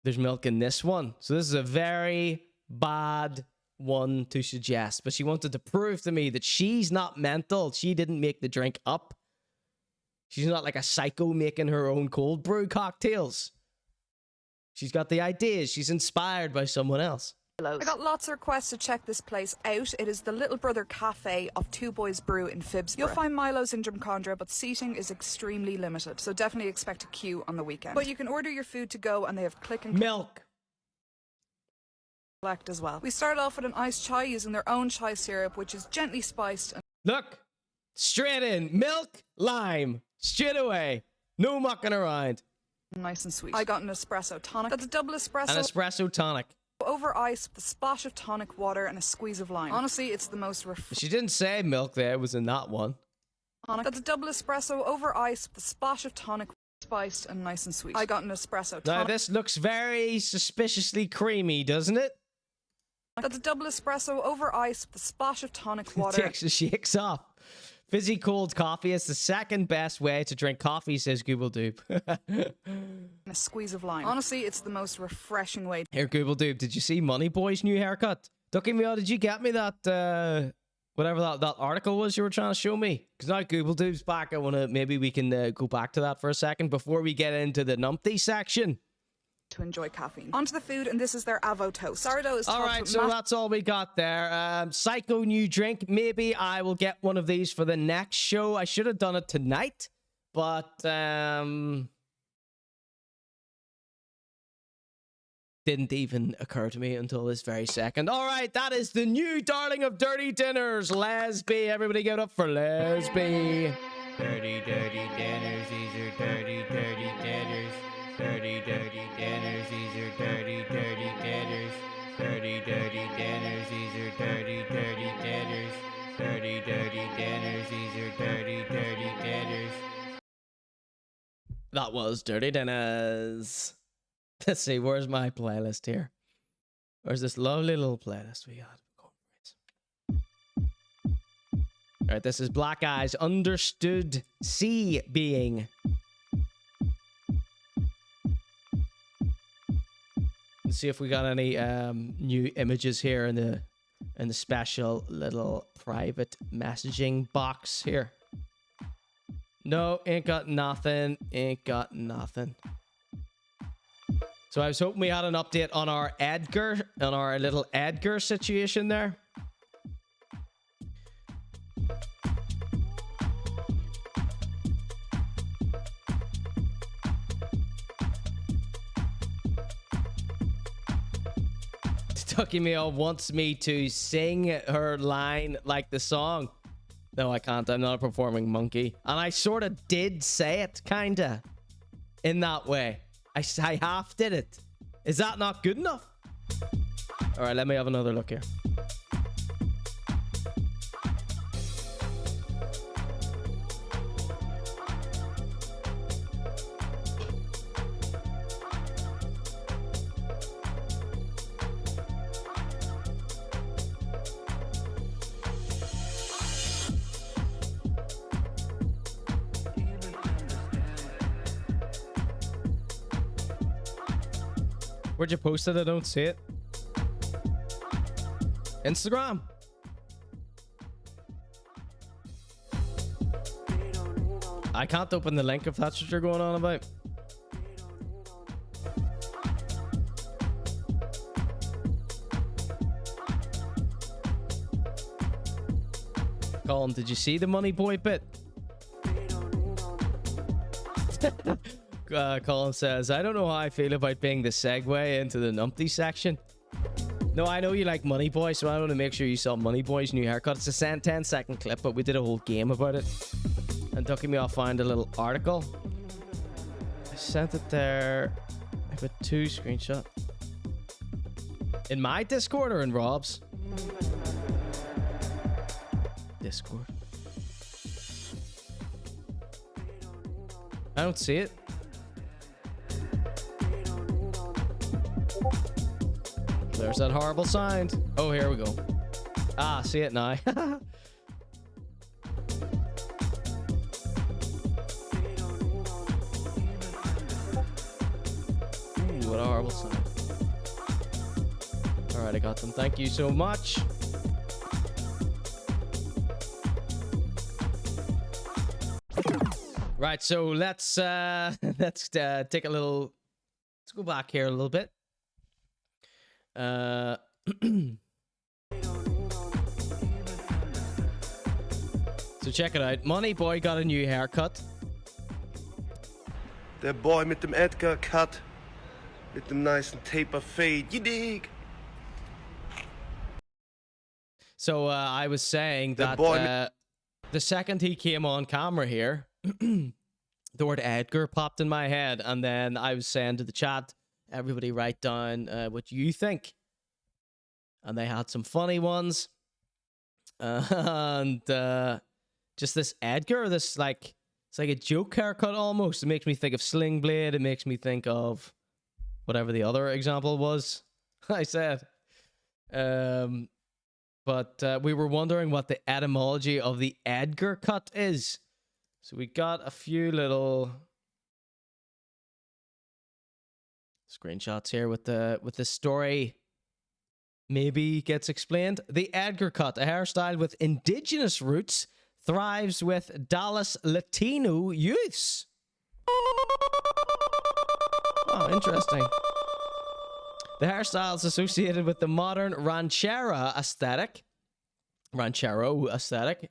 there's milk in this one. So this is a very bad one to suggest. But she wanted to prove to me that she's not mental. She didn't make the drink up. She's not like a psycho making her own cold brew cocktails. She's got the ideas. She's inspired by someone else. I got lots of requests to check this place out. It is the Little Brother Cafe of 2 Boys Brew in Phibsborough. You'll find Milo's in Drumcondra, but seating is extremely limited, so definitely expect a queue on the weekend. But you can order your food to go, and they have click and milk collect as well. We started off with an iced chai using their own chai syrup, which is gently spiced. And look, straight in, milk, lime, straight away, no mucking around. Nice and sweet. I got an espresso tonic. That's a double espresso. An espresso tonic. Over ice with a splash of tonic water and a squeeze of lime. Honestly, it's the most She didn't say milk there, it was in that one. That's a double espresso over ice with a splash of tonic, spiced and nice and sweet. I got an espresso tonic. Now this looks very suspiciously creamy, doesn't it? That's a double espresso over ice with a splash of tonic water. Takes the shakes off. Fizzy cold coffee is the second best way to drink coffee, says Google Doob. And a squeeze of lime. Honestly, it's the most refreshing way. Here, Google Doob, did you see Money Boy's new haircut? Ducky Meow, did you get me that, whatever that article was you were trying to show me? Because now Google Doob's back. Maybe we can go back to that for a second before we get into the numpty section. to enjoy caffeine. Onto the food, and this is their Avo toast. Sourdough is All topped right, with so that's all we got there. Psycho new drink. Maybe I will get one of these for the next show. I should have done it tonight, but didn't even occur to me until this very second. All right, that is the new darling of dirty dinners, Lesby. Everybody give it up for Lesby. Dirty, dirty dinners, these are dirty, dirty dinners. Dirty, dirty dinners, these are dirty, dirty dinners. Dirty, dirty dinners, these are dirty, dirty dinners. Dirty, dirty dinners, these are dirty, dirty dinners. That was Dirty Dinners. Let's see, where's my playlist here? Where's this lovely little playlist we got? All right, this is Black Eyes, Understood Sea Being. Let's see if we got any new images here in the special little private messaging box here. No, ain't got nothing. Ain't got nothing. So I was hoping we had an update on our Edgar, on our little Edgar situation there. Tucky Meow wants me to sing her line like the song. No, I can't. I'm not a performing monkey. And I sort of did say it, kind of, in that way. I half did it. Is that not good enough? All right, let me have another look here. Where'd you post it? I don't see it. Instagram. I can't open the link if that's what you're going on about. Colin, did you see the Money Boy bit? Colin says, I don't know how I feel about being the segue into the numpty section. No, I know you like Money Boy, so I want to make sure you saw Money Boy's new haircut. It's a 10-second clip, but we did a whole game about it. And Ducky Me, I'll find a little article. I sent it there. I put 2 screenshots. In my Discord or in Rob's? Discord. I don't see it. There's that horrible sign. Oh, here we go. Ah, see it now. Ooh, what a horrible sign. All right, I got them. Thank you so much. Right, so let's take a little. Let's go back here a little bit. So check it out. Money Boy got a new haircut. Der Boy mit dem Edgar Cut. Mit dem nice taper fade. You dig? So I was saying that the second he came on camera here, the word Edgar popped in my head, and then I was saying to the chat, everybody write down what you think. And they had some funny ones. And just this Edgar, this like, it's like a joke haircut almost. It makes me think of Sling Blade. It makes me think of whatever the other example was I said. But we were wondering what the etymology of the Edgar cut is. So we got a few little screenshots here with the story maybe gets explained. The Edgar cut, a hairstyle with indigenous roots, thrives with Dallas Latino youths. Oh, interesting. The hairstyle is associated with the modern ranchero aesthetic,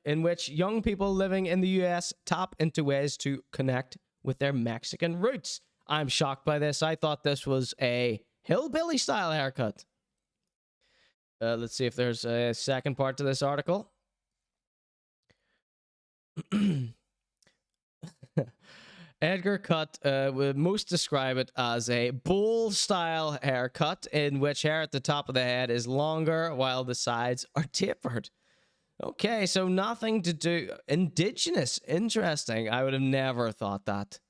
in which young people living in the US tap into ways to connect with their Mexican roots. I'm shocked by this. I thought this was a hillbilly style haircut. Let's see if there's a second part to this article. Edgar cut would most describe it as a bowl style haircut in which hair at the top of the head is longer while the sides are tapered. Okay, so nothing to do indigenous. Interesting. I would have never thought that.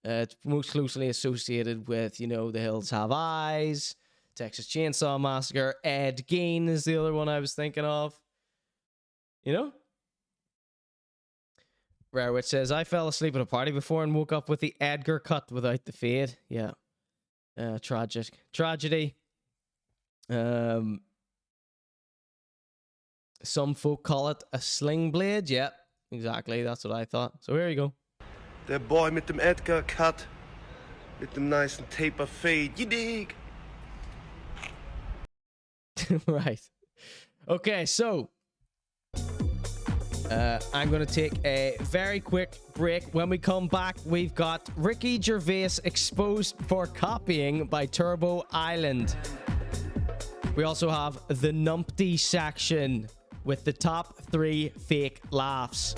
It's most closely associated with, you know, The Hills Have Eyes, Texas Chainsaw Massacre. Ed Gein is the other one I was thinking of. You know? Rare Witch says, I fell asleep at a party before and woke up with the Edgar cut without the fade. Yeah. Tragedy. Some folk call it a sling blade. Yeah, exactly. That's what I thought. So here you go. Der Boy mit dem Edgar Cut. Mit dem nice taper fade. You dig? Right. Okay, so I'm going to take a very quick break. When we come back, we've got Ricky Gervais exposed for copying by Turbo Island. We also have the Numpty section with the top 3 fake laughs.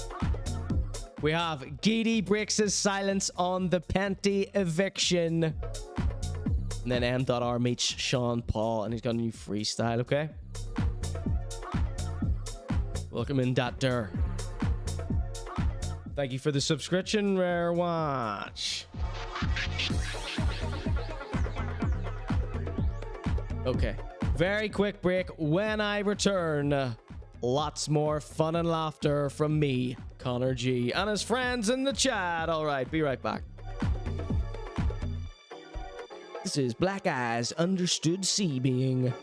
We have Geady Breaks' silence on the PENTY eviction. And then M.R meets Sean Paul, and he's got a new freestyle, okay? Welcome in, Doctor. Thank you for the subscription, Rare Watch. Okay, very quick break. When I return, lots more fun and laughter from me, Conor G, and his friends in the chat. All right, be right back. This is Black Eyes Understood Sea Being.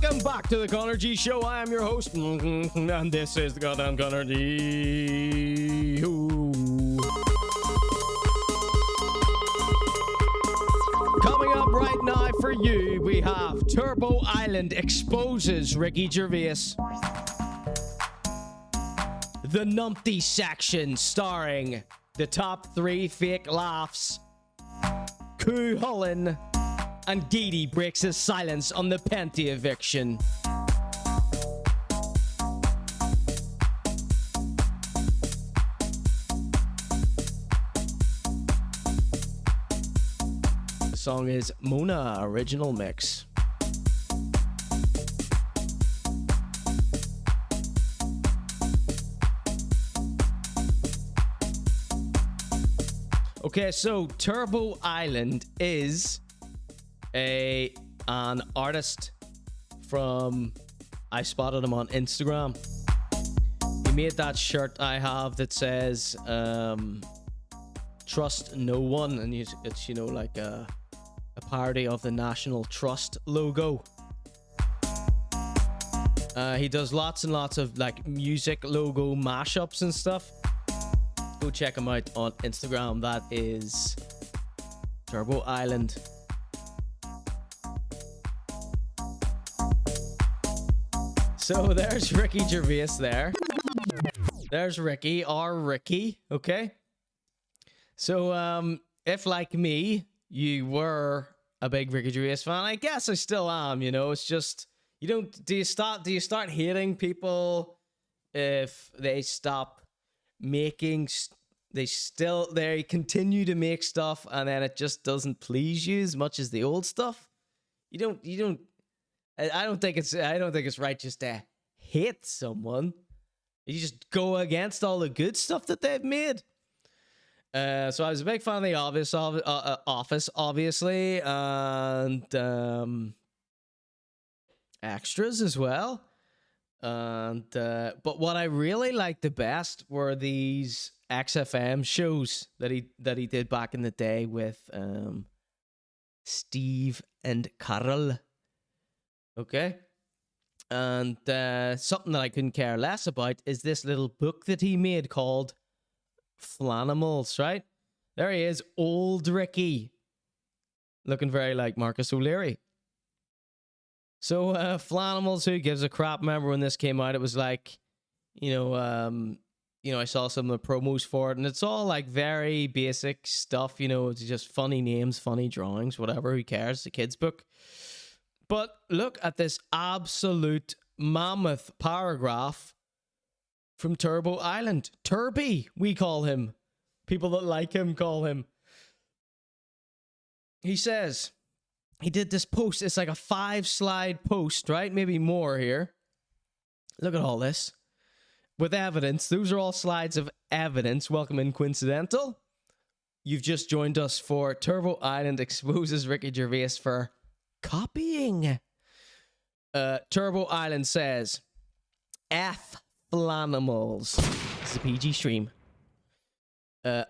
Welcome back to the Conor G Show. I am your host, and this is the goddamn Conor G. Coming up right now for you, we have Turbo Island exposes Ricky Gervais. The Numpty Section, starring the top 3 fake laughs, Coo Hullen, and Geady Breaks his silence on the PENTY eviction. The song is Mona Original Mix. Okay, so Turbo Island is an artist from, I spotted him on Instagram. He made that shirt I have that says trust no one, and it's, you know, like a parody of the National Trust logo. He does lots and lots of like music logo mashups and stuff. Go check him out on Instagram. That is Turbo Island. So there's Ricky Gervais there. There's Ricky, our Ricky, okay? So if like me, you were a big Ricky Gervais fan, I guess I still am, you know, it's just, do you start hating people if they stop making, they continue to make stuff and then it just doesn't please you as much as the old stuff? I don't think it's right just to hate someone. You just go against all the good stuff that they've made. So I was a big fan of the Office, obviously, and Extras as well. And but what I really liked the best were these XFM shows that he did back in the day with Steve and Carol. Okay. And something that I couldn't care less about is this little book that he made called Flanimals, right? There he is, old Ricky. Looking very like Marcus O'Leary. So, Flanimals, who gives a crap? Remember when this came out, it was like, I saw some of the promos for it, and it's all like very basic stuff, it's just funny names, funny drawings, whatever, who cares? It's a kid's book. But look at this absolute mammoth paragraph from Turbo Island. Turby, we call him. People that like him call him. He says, he did this post. It's like a 5-slide post, right? Maybe more here. Look at all this. With evidence. Those are all slides of evidence. Welcome in, Coincidental. You've just joined us for Turbo Island exposes Ricky Gervais for copying. Turbo Island says, F Flanimals. This is a PG stream.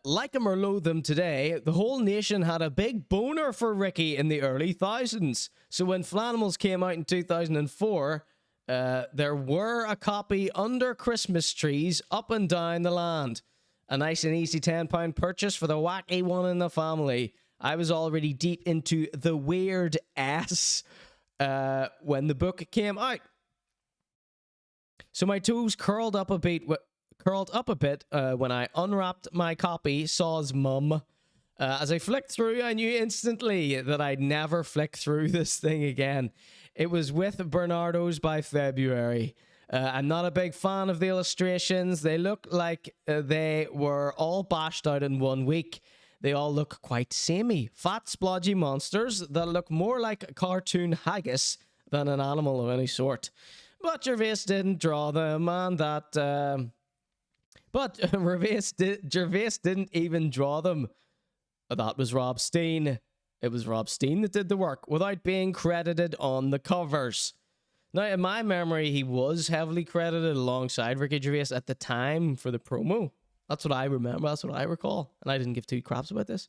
Like him or loathe him today, the whole nation had a big boner for Ricky in the early thousands. So when Flanimals came out in 2004, there were a copy under Christmas trees up and down the land. A nice and easy £10 purchase for the wacky one in the family. I was already deep into the weird ass when the book came out. So my toes curled up a bit when I unwrapped my copy, Saw's mum. As I flicked through, I knew instantly that I'd never flick through this thing again. It was with Bernardo's by February. I'm not a big fan of the illustrations. They look like they were all bashed out in 1 week. They all look quite samey. Fat, splodgy monsters that look more like a cartoon haggis than an animal of any sort. But Gervais didn't draw them, and that... But Gervais didn't even draw them. That was Rob Steen. It was Rob Steen that did the work, without being credited on the covers. Now, in my memory, he was heavily credited alongside Ricky Gervais at the time for the promo. That's what I remember. That's what I recall. And I didn't give two craps about this.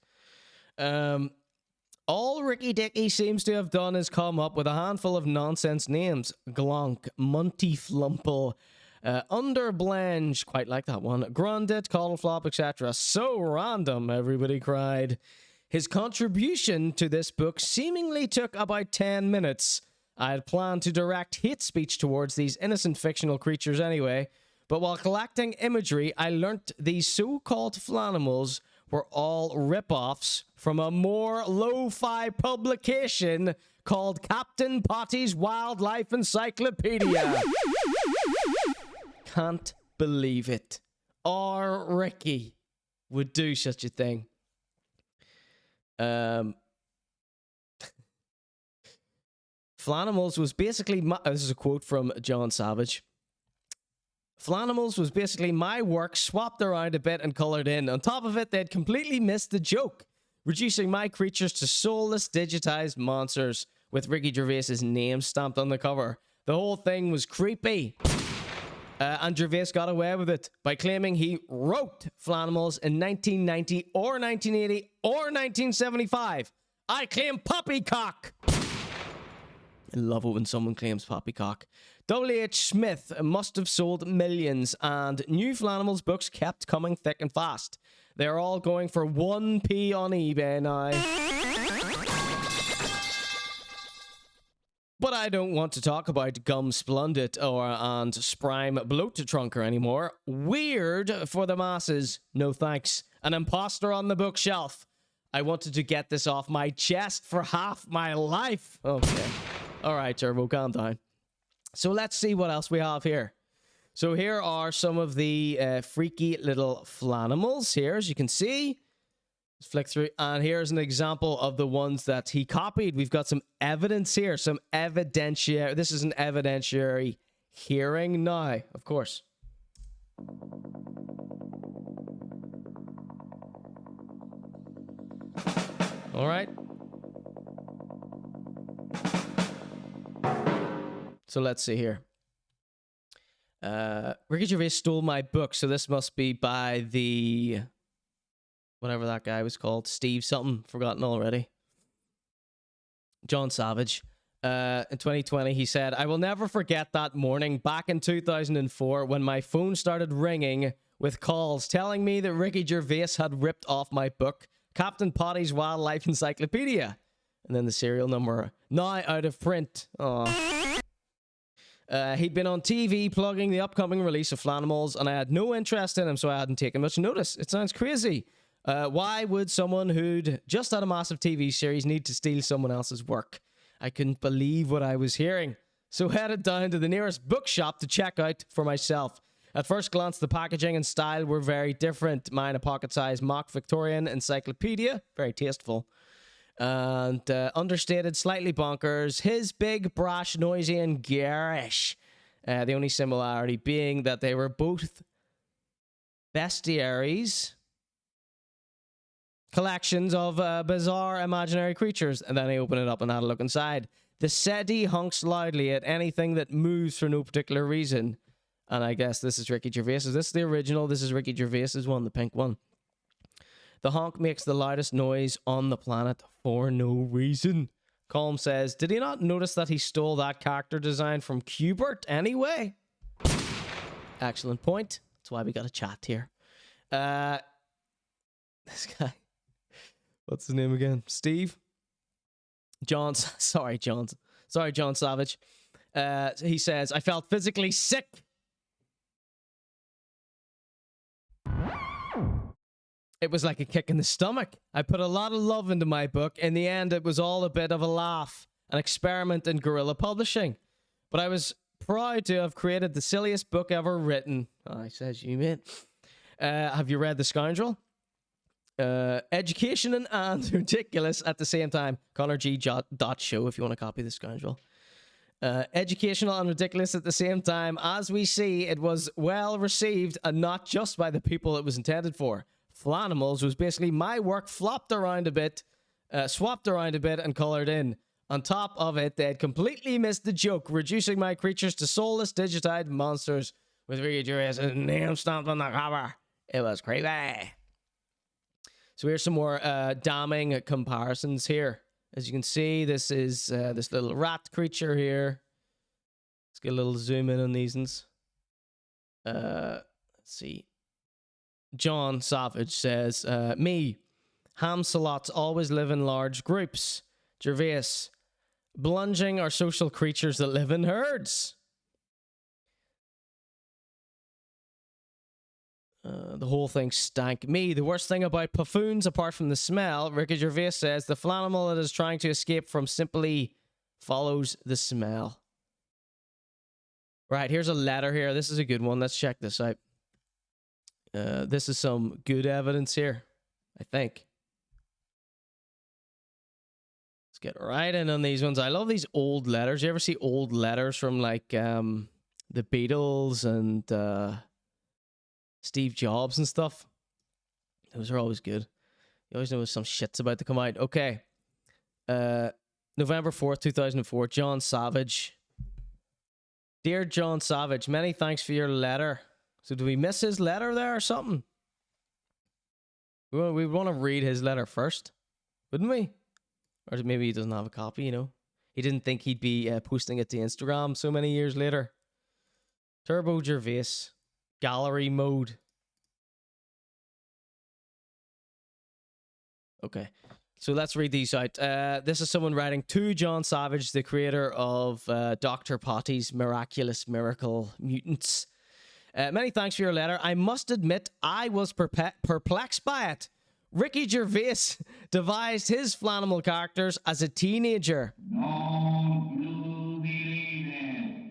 All Ricky Dicky seems to have done is come up with a handful of nonsense names. Glonk, Munty-Flumple, Underblange, quite like that one, Grundit, Coddleflop, etc. So random, everybody cried. His contribution to this book seemingly took about 10 minutes. I had planned to direct hate speech towards these innocent fictional creatures anyway, but while collecting imagery, I learnt these so-called flanimals were all rip-offs from a more lo-fi publication called Captain Potty's Wildlife Encyclopedia. Can't believe it. Our Ricky would do such a thing. Flanimals was basically this is a quote from John Savage. Flanimals was basically my work swapped around a bit and coloured in. On top of it, they'd completely missed the joke, reducing my creatures to soulless digitized monsters with Ricky Gervais's name stamped on the cover. The whole thing was creepy. And Gervais got away with it by claiming he wrote Flanimals in 1990 or 1980 or 1975. I claim poppycock. I love it when someone claims poppycock. W.H. Smith must have sold millions, and new Flanimals books kept coming thick and fast. They're all going for 1p on eBay now. But I don't want to talk about Gum Splendid and Sprime Bloat Trunker anymore. Weird for the masses. No thanks. An imposter on the bookshelf. I wanted to get this off my chest for half my life. Okay. Alright, Turbo, calm down. So let's see what else we have here. So here are some of the freaky little Flanimals here, as you can see. Let's flick through, and here's an example of the ones that he copied. We've got some evidence here, some evidentiary. This is an evidentiary hearing now, of course. All right. So let's see here. Ricky Gervais stole my book, so this must be by the... whatever that guy was called. Steve something. Forgotten already. John Savage. In 2020, he said, I will never forget that morning back in 2004 when my phone started ringing with calls telling me that Ricky Gervais had ripped off my book, Captain Potty's Wildlife Encyclopedia. And then the serial number. Now out of print. Aww. He'd been on TV plugging the upcoming release of Flanimals, and I had no interest in him, so I hadn't taken much notice. It sounds crazy. Why would someone who'd just had a massive TV series need to steal someone else's work? I couldn't believe what I was hearing, so headed down to the nearest bookshop to check out for myself. At first glance, the packaging and style were very different. Mine a pocket-sized mock Victorian encyclopedia, very tasteful, and understated, slightly bonkers. His big, brash, noisy, and garish. The only similarity being that they were both bestiaries, collections of bizarre imaginary creatures. And then I open it up and had a look inside. The SETI honks loudly at anything that moves for no particular reason. And I guess this is Ricky Gervais. This is the original. This is Ricky Gervais's one, the pink one. The honk makes the loudest noise on the planet for no reason. Colm says, did he not notice that he stole that character design from Qbert anyway? Excellent point. That's why we got a chat here. This guy. What's his name again? Steve? John Savage. He says, I felt physically sick. It was like a kick in the stomach. I put a lot of love into my book. In the end, it was all a bit of a laugh, an experiment in guerrilla publishing. But I was proud to have created the silliest book ever written. I says you, mate. Have you read The Scoundrel? Education and ridiculous at the same time. ConorGShow if you want to copy The Scoundrel. Educational and ridiculous at the same time. As we see, it was well received, and not just by the people it was intended for. Flanimals was basically my work swapped around a bit, and coloured in. On top of it, they had completely missed the joke, reducing my creatures to soulless digitized monsters with Ricky Gervais's name stamped on the cover. It was creepy. So here's some more damning comparisons here. As you can see, this is this little rat creature here. Let's get a little zoom in on these ones. Let's see. John Savage says, me, ham salots always live in large groups. Gervais, blunging are social creatures that live in herds. The whole thing stank. Me, the worst thing about buffoons, apart from the smell, Ricky Gervais says, the flanimal that is trying to escape from simply follows the smell. Right, here's a letter here. This is a good one. Let's check this out. This is some good evidence here, I think. Let's get right in on these ones. I love these old letters. You ever see old letters from like the Beatles and Steve Jobs and stuff? Those are always good. You always know some shit's about to come out. Okay. November 4th, 2004. John Savage. Dear John Savage, many thanks for your letter. So do we miss his letter there or something? We want to read his letter first, wouldn't we? Or maybe he doesn't have a copy, you know? He didn't think he'd be posting it to Instagram so many years later. Turbo Gervais. Gallery mode. Okay. So let's read these out. This is someone writing to John Savage, the creator of Dr. Potty's Miraculous Miracle Mutants. Many thanks for your letter. I must admit, I was perplexed by it. Ricky Gervais devised his flanimal characters as a teenager.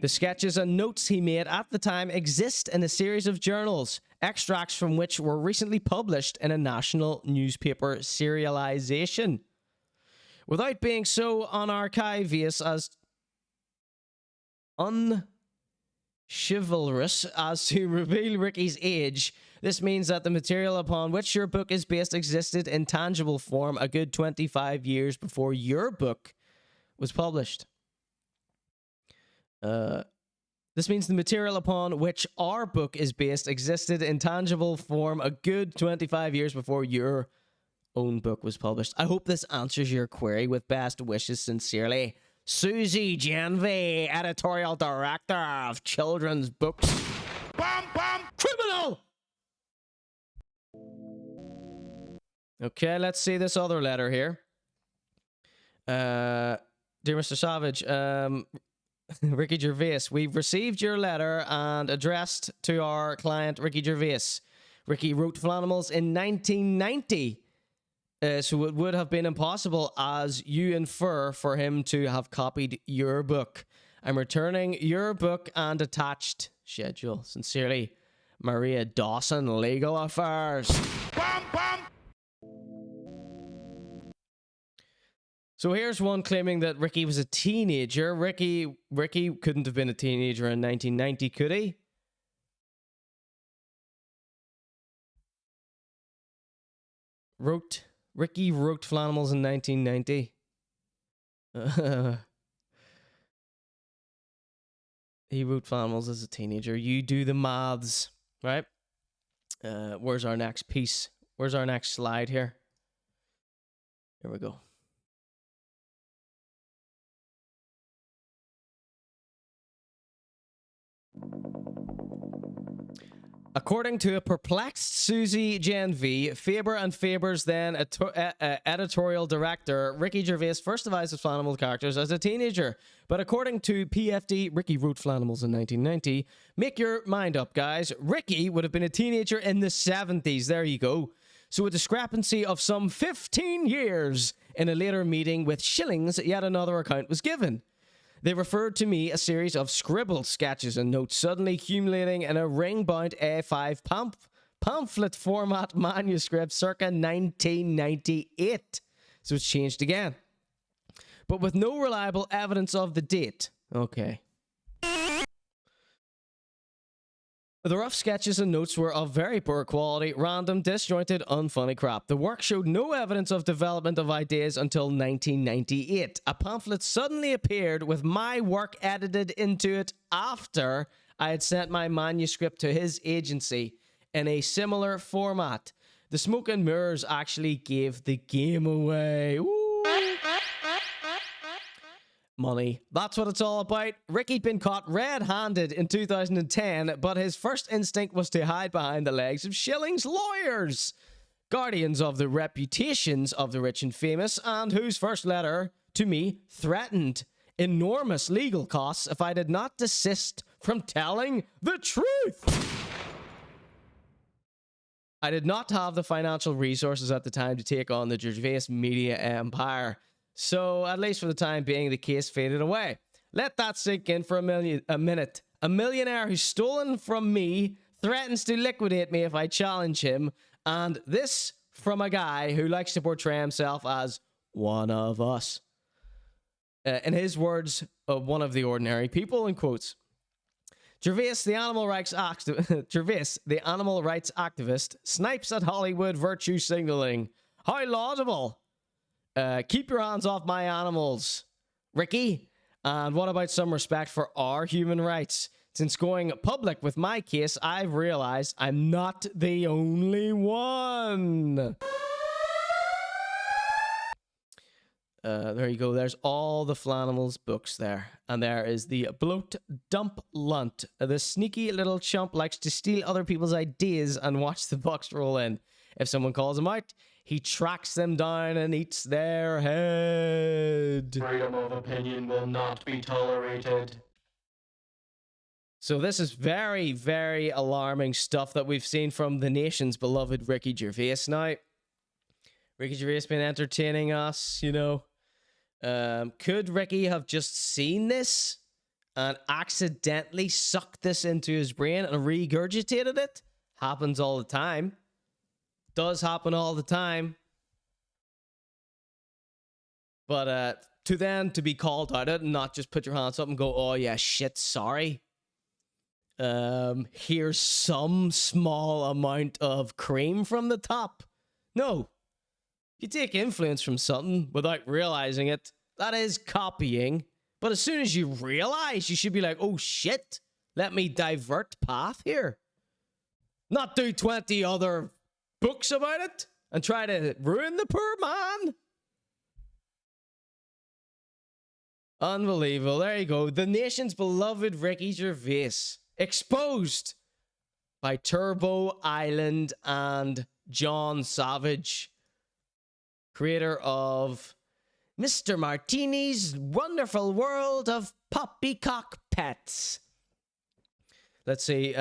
The sketches and notes he made at the time exist in a series of journals, extracts from which were recently published in a national newspaper serialization. Without being so unarchivious as unchivalrous as to reveal Ricky's age, this means that the material upon which your book is based existed in tangible form a good 25 years before your book was published. This means the material upon which our book is based existed in tangible form a good 25 years before your own book was published. I hope this answers your query. With best wishes, sincerely, Susie Genevieve, editorial director of children's books. Criminal! Okay, let's see this other letter here. Dear Mr. Savage, Ricky Gervais, we've received your letter and addressed to our client Ricky Gervais. Ricky wrote Flanimals in 1990, so it would have been impossible, as you infer, for him to have copied your book. I'm returning your book and attached schedule. Sincerely, Maria Dawson, Legal Affairs. So here's one claiming that Ricky was a teenager. Ricky couldn't have been a teenager in 1990, could he? Ricky wrote Flanimals in 1990. He wrote Flanimals as a teenager. You do the maths, right? Where's our next piece? Where's our next slide here? Here we go. According to a perplexed Susie Genevieve, Faber and Faber's then editorial director, Ricky Gervais first devised his Flanimal characters as a teenager. But according to PFD, Ricky wrote Flanimals in 1990. Make your mind up, guys. Ricky would have been a teenager in the 70s. There you go. So a discrepancy of some 15 years. In a later meeting with Shillings, yet another account was given. They referred to me a series of scribbled sketches and notes suddenly accumulating in a ring-bound A5 pamphlet format manuscript circa 1998. So it's changed again. But with no reliable evidence of the date. Okay. The rough sketches and notes were of very poor quality, random, disjointed, unfunny crap. The work showed no evidence of development of ideas until 1998. A pamphlet suddenly appeared with my work edited into it after I had sent my manuscript to his agency in a similar format. The smoke and mirrors actually gave the game away. Ooh. Money. That's what it's all about. Ricky'd been caught red-handed in 2010, but his first instinct was to hide behind the legs of Schilling's lawyers, guardians of the reputations of the rich and famous, and whose first letter to me threatened enormous legal costs if I did not desist from telling the truth. I did not have the financial resources at the time to take on the Gervais media empire, so at least for the time being, the case faded away. Let that sink in for a minute. A millionaire who's stolen from me threatens to liquidate me if I challenge him, and this from a guy who likes to portray himself as one of us. In his words, one of the ordinary people, in quotes. Gervais, the animal rights activist, snipes at Hollywood virtue signaling. How laudable. Keep your hands off my animals, Ricky. And what about some respect for our human rights? Since going public with my case, I've realized I'm not the only one. There you go. There's all the Flanimals books there. And there is the bloat dump lunt. The sneaky little chump likes to steal other people's ideas and watch the bucks roll in. If someone calls him out, he tracks them down and eats their head. Freedom of opinion will not be tolerated. So this is very, very alarming stuff that we've seen from the nation's beloved Ricky Gervais now. Ricky Gervais been entertaining us, you know. Could Ricky have just seen this and accidentally sucked this into his brain and regurgitated it? Happens all the time. Does happen all the time. But to be called out it and not just put your hands up and go, oh yeah, shit, sorry. Here's some small amount of cream from the top. No. You take influence from something without realizing it. That is copying. But as soon as you realize, you should be like, oh shit, let me divert path here. Not do 20 other books about it and try to ruin the poor man. Unbelievable. There you go. The nation's beloved Ricky Gervais. Exposed by Turbo Island and John Savage, creator of Mr. Martini's Wonderful World of Poppycock Pets. Let's see.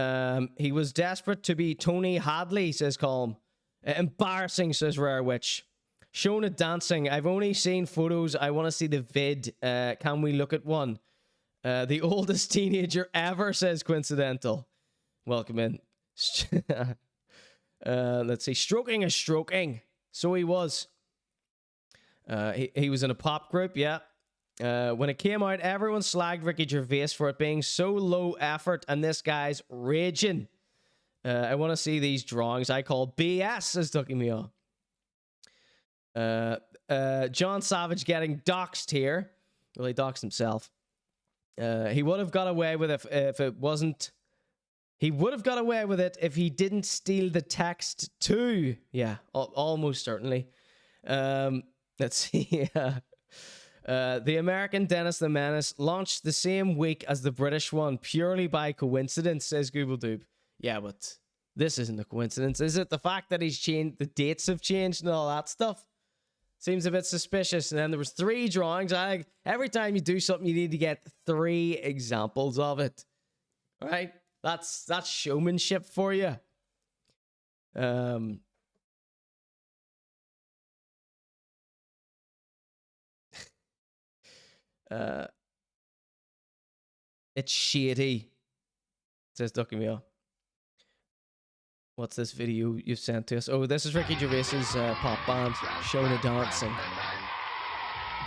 He was desperate to be Tony Hadley, says Colm. Embarrassing, says Rare Witch. Shona dancing. I've only seen photos. I want to see the vid. Can we look at one? The oldest teenager ever, says Coincidental. Welcome in. Let's see. Stroking is stroking. So he was. He was in a pop group, yeah. When it came out, everyone slagged Ricky Gervais for it being so low effort, and this guy's raging. I want to see these drawings I call BS, says Ducky Me off. John Savage getting doxxed here. Well, he doxed himself. He would have got away with it if it wasn't... He would have got away with it if he didn't steal the text too. Yeah, almost certainly. Let's see. The American Dennis the Menace launched the same week as the British one purely by coincidence, says Google Yeah, but this isn't a coincidence. Is it the fact that he's changed, the dates have changed and all that stuff? Seems a bit suspicious. And then there was 3 drawings. Every time you do something, you need to get 3 examples of it. All right? That's showmanship for you. It's shady, says Ducky Meow. What's this video you've sent to us? Oh, this is Ricky Gervais's pop band, Shona Dancing.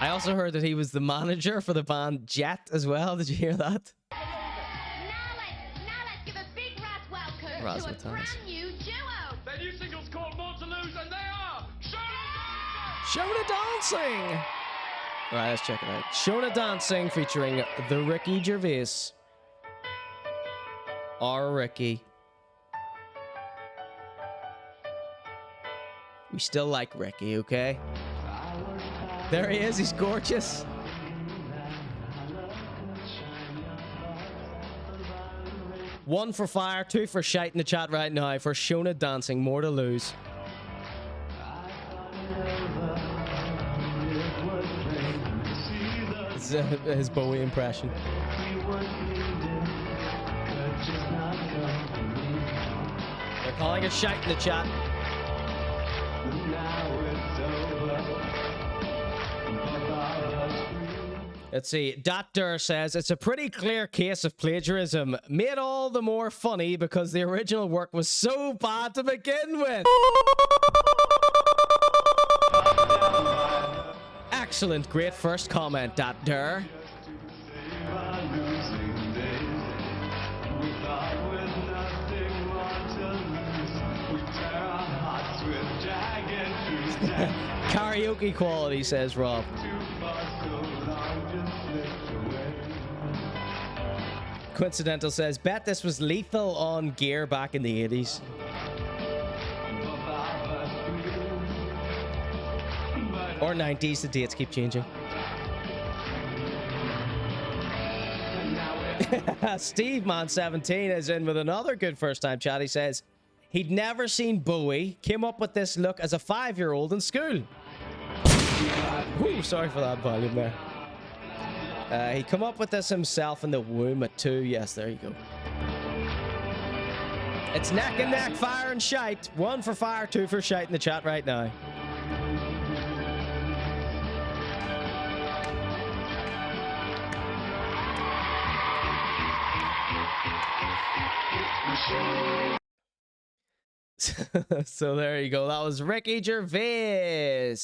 I also heard that he was the manager for the band Jet as well. Did you hear that? Now let's give a big welcome to a brand new duo. Their new single's called More to Lose, and they are Shona Dancing! Alright, let's check it out. Shona Dancing featuring the Ricky Gervais. Our Ricky. We still like Ricky, okay? There he is, he's gorgeous. 1 for fire, 2 for shite in the chat right now for Shona dancing. More to lose. This is his Bowie impression. They're calling it shite in the chat. Let's see. Dr. says it's a pretty clear case of plagiarism, made all the more funny because the original work was so bad to begin with. Excellent, great first comment, Dr. Karaoke quality, says Rob. Coincidental says, bet this was lethal on gear back in the 80s. Or 90s, the dates keep changing. Steve Man 17 is in with another good first time chat. He says he'd never seen Bowie, came up with this look as a 5-year-old in school. Ooh, sorry for that volume there. He come up with this himself in the womb at 2. Yes, there you go. It's neck and neck, fire and shite. 1 for fire, 2 for shite in the chat right now. So there you go. That was Ricky Gervais,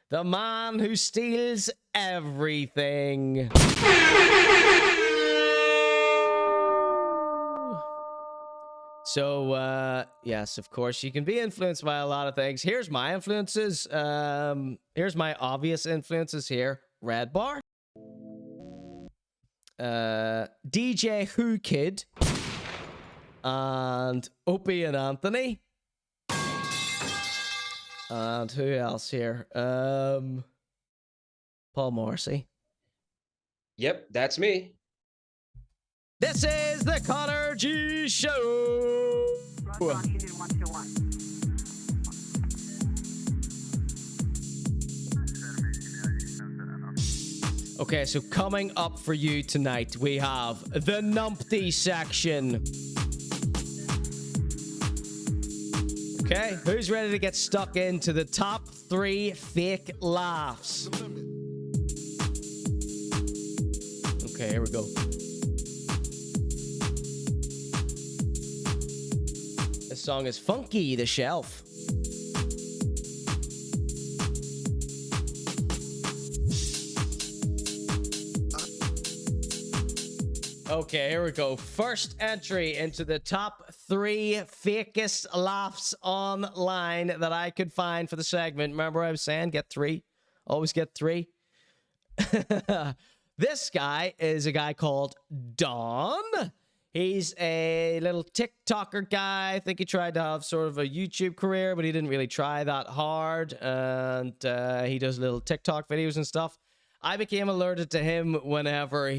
the man who steals everything. So, yes, of course, you can be influenced by a lot of things. Here's my influences. Here's my obvious influences here. Red Bar. DJ Who Kid. And Opie and Anthony. And who else here? Paul Morrissey. Yep, that's me. This is the ConorGShow. Okay, so coming up for you tonight, we have the Numpty section. Okay, who's ready to get stuck into the top 3 fake laughs? Okay, here we go. This song is Funky the Shelf. Okay, here we go. First entry into the top 3 fakest laughs online that I could find for the segment. Remember I was saying get 3? Always get 3. This guy is a guy called Don. He's a little TikToker guy. I think he tried to have sort of a YouTube career, but he didn't really try that hard. And he does little TikTok videos and stuff. I became alerted to him whenever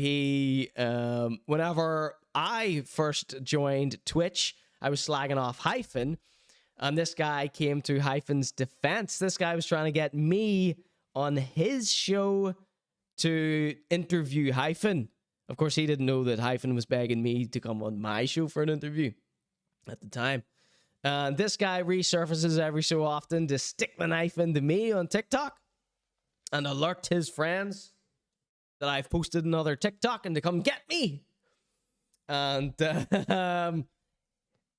I first joined Twitch. I was slagging off Hyphen, and this guy came to Hyphen's defense. This guy was trying to get me on his show to interview Hyphen. Of course, he didn't know that Hyphen was begging me to come on my show for an interview at the time. And this guy resurfaces every so often to stick the knife into me on TikTok and alert his friends that I've posted another TikTok and to come get me. And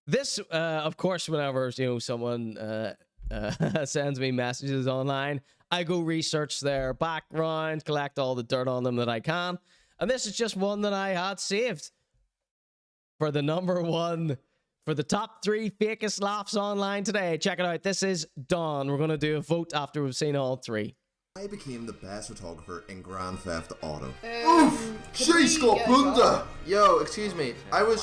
this, of course, whenever someone sends me messages online, I go research their background, collect all the dirt on them that I can. And this is just one that I had saved for the number 1 for the top 3 fakest laughs online today. Check it out. This is Dawn. We're going to do a vote after we've seen all 3. I became the best photographer in Grand Theft Auto. Oof! She's got blunder! Yo, excuse me. I was...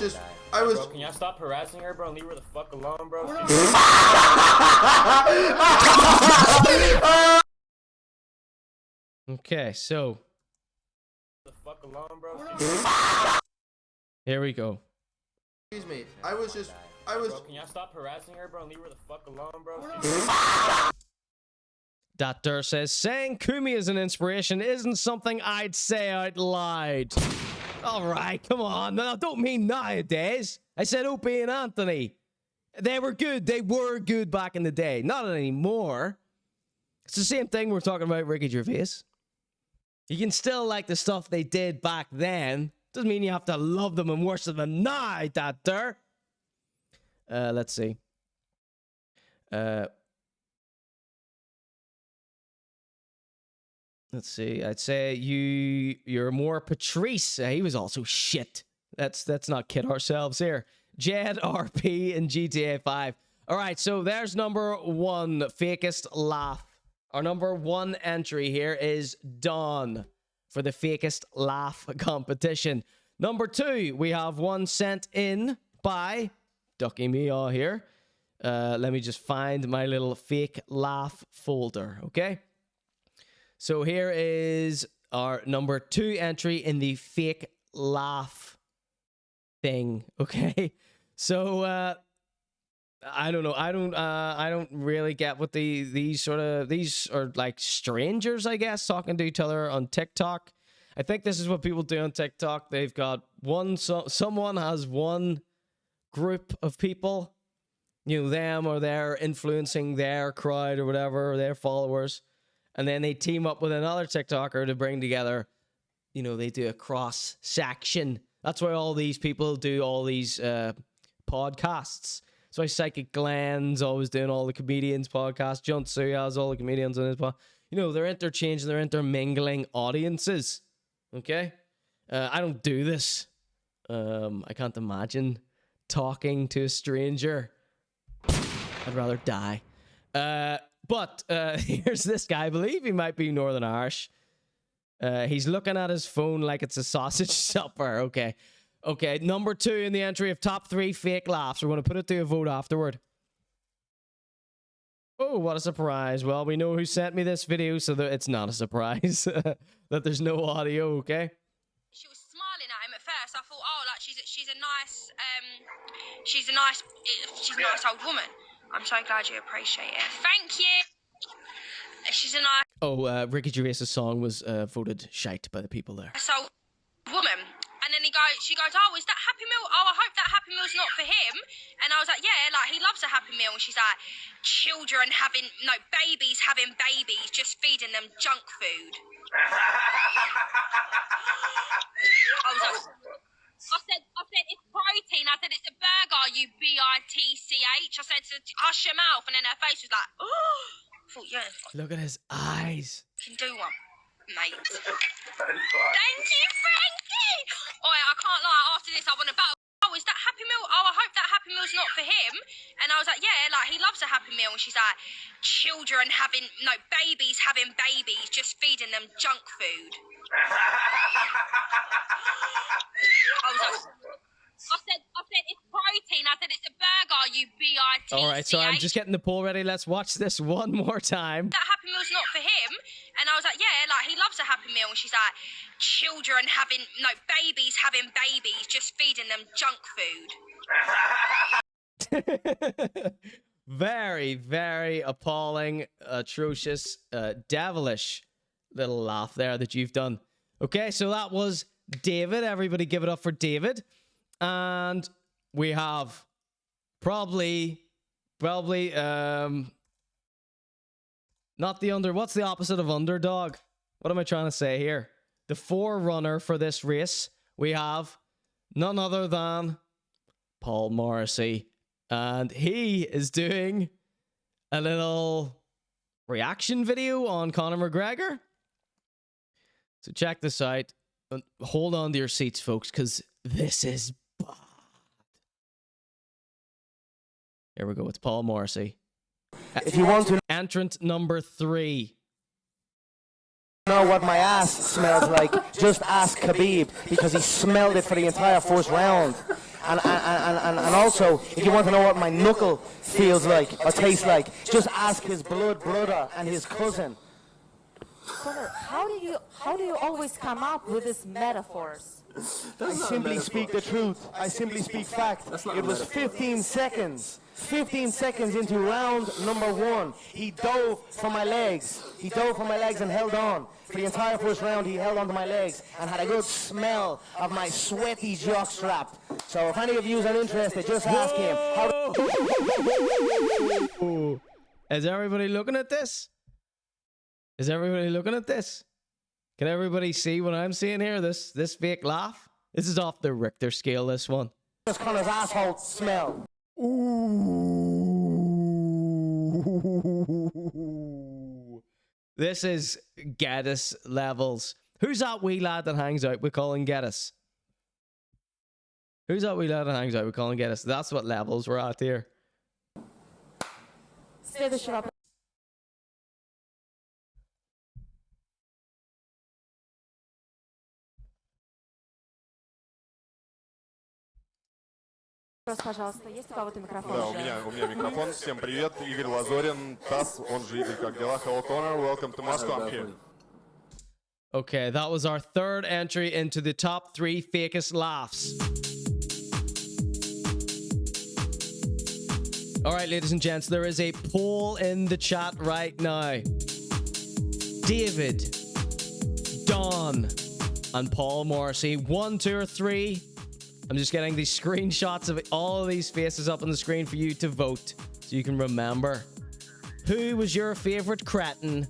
Bro, can y'all stop harassing her, bro, and leave her the fuck alone, bro? Okay, so... The fuck alone, bro? Here we go. Excuse me. I was. Bro, can y'all stop harassing her, bro, and leave her the fuck alone, bro? Dat Dur says, saying Kumi is an inspiration isn't something I'd say out loud. Alright, come on. No, I don't mean nowadays. I said Opie and Anthony. They were good. They were good back in the day. Not anymore. It's the same thing we're talking about Ricky Gervais. You can still like the stuff they did back then. Doesn't mean you have to love them and worship them now, Dat Dur. Let's see. Let's see. I'd say you're more Patrice. He was also shit. Let's not kid ourselves here. Jed, RP, and GTA 5. All right, so there's number one, fakest laugh. Our number one entry here is Dawn for the fakest laugh competition. Number two, we have one sent in by Ducky Meow here. Let me just find my little fake laugh folder, okay? So here is our number two entry in the fake laugh thing, okay? So I don't know. I don't really get what these are like strangers, I guess, talking to each other on TikTok. I think this is what people do on TikTok. They've got someone has one group of people, you know, them, or they're influencing their crowd or whatever, or their followers. And then they team up with another TikToker to bring together, you know, they do a cross section. That's why all these people do all these podcasts. That's why Psychic Glenn's always doing all the comedians' podcasts. John Sue has all the comedians on his podcast. You know, they're interchanging, they're intermingling audiences. Okay? I don't do this. I can't imagine talking to a stranger. I'd rather die. But here's this guy. I believe he might be Northern Irish. He's looking at his phone like it's a sausage supper. Okay. Okay, number two in the entry of top 3 fake laughs. We're going to put it to a vote afterward. Oh, what a surprise. Well, we know who sent me this video, so that it's not a surprise that there's no audio, okay? She was smiling at him at first. I thought, oh, like she's a nice old woman. I'm so glad you appreciate it. Thank you. She's a nice. Oh, Ricky Gervais' song was voted shite by the people there. old woman. And then she goes, oh, is that Happy Meal? Oh, I hope that Happy Meal's not for him. And I was like, yeah, like he loves a Happy Meal. And she's like, babies having babies, just feeding them junk food. I said, it's protein. I said, it's a burger, you bitch. I said, hush your mouth. And then her face was like, oh. I thought, yeah. Look at his eyes. Can do one, mate. Thank you, Frankie. Oh, I can't lie. After this, I want to battle. Oh, is that Happy Meal? Oh, I hope that Happy Meal's not for him. And I was like, yeah, like he loves a Happy Meal. And she's like, babies having babies, just feeding them junk food. I said, it's protein. I said, it's a burger, you bitch. All right, so I'm just getting the poll ready. Let's watch this one more time. That Happy Meal's not for him. And I was like, yeah, like he loves a Happy Meal. And she's like, babies having babies, just feeding them junk food. Very, very appalling, atrocious, devilish little laugh there that you've done. Okay, so that was David. Everybody give it up for David. And we have probably not the what's the opposite of underdog? What am I trying to say here? The forerunner for this race, we have none other than Paul Morrissey. And he is doing a little reaction video on Conor McGregor. So check this out. Hold on to your seats, folks, because this is bad. Here we go. It's Paul Morrissey. If you want to entrant number 3. know what my ass smells like, just ask Khabib, because he smelled it for the entire first round. And also, if you want to know what my knuckle feels like or tastes like, just ask his blood brother and his cousin. Conor, how do you always come up with these metaphors? I simply speak the truth. I simply speak fact. It was 15 seconds. 15 seconds into round number 1. He dove for my legs. He dove for my legs and held on. For the entire first round, he held onto my legs and had a good smell of my sweaty jockstrap. So if any of you are interested, just ask him. Is everybody looking at this? Is everybody looking at this? Can everybody see what I'm seeing here? This fake laugh? This is off the Richter scale, this one. Just Conor's asshole smell. Ooh. This is Geddis levels. Who's that wee lad that hangs out with Colin Geddis? Who's that wee lad that hangs out with Colin Geddis? That's what levels we're at here. Stay the shit up. Пожалуйста, есть у кого-то микрофон? Да, у меня микрофон. Всем привет, Игорь Лазорин, Тасс, он же Игорь, как дела? Hello, Conor, welcome to Moscow, I'm here. Okay, that was our third entry into the top 3 fakest laughs. All right, ladies and gents, there is a poll in the chat right now. David, Don, and Paul Morrissey. 1, 2, or 3. I'm just getting these screenshots of all of these faces up on the screen for you to vote so you can remember. Who was your favorite cretin?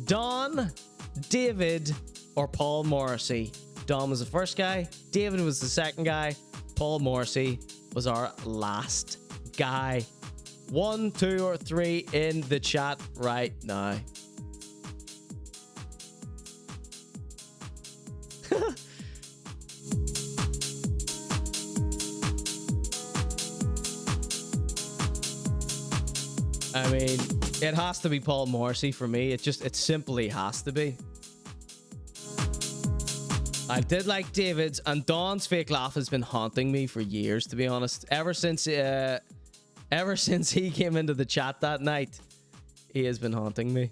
Don, David, or Paul Morrissey? Don was the first guy. David was the second guy. Paul Morrissey was our last guy. 1, 2, or 3 in the chat right now. I mean, it has to be Paul Morrissey for me. It simply has to be. I did like David's, and Don's fake laugh has been haunting me for years, to be honest. Ever since he came into the chat that night, he has been haunting me.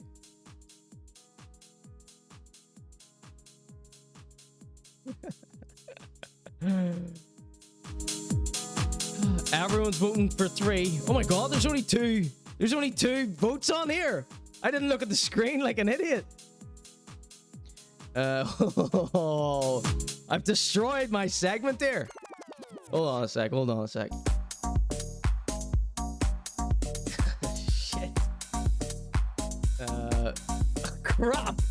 Everyone's voting for 3. Oh my god, there's only 2. There's only 2 votes on here. I didn't look at the screen like an idiot. I've destroyed my segment there. Hold on a sec. Shit. Crap.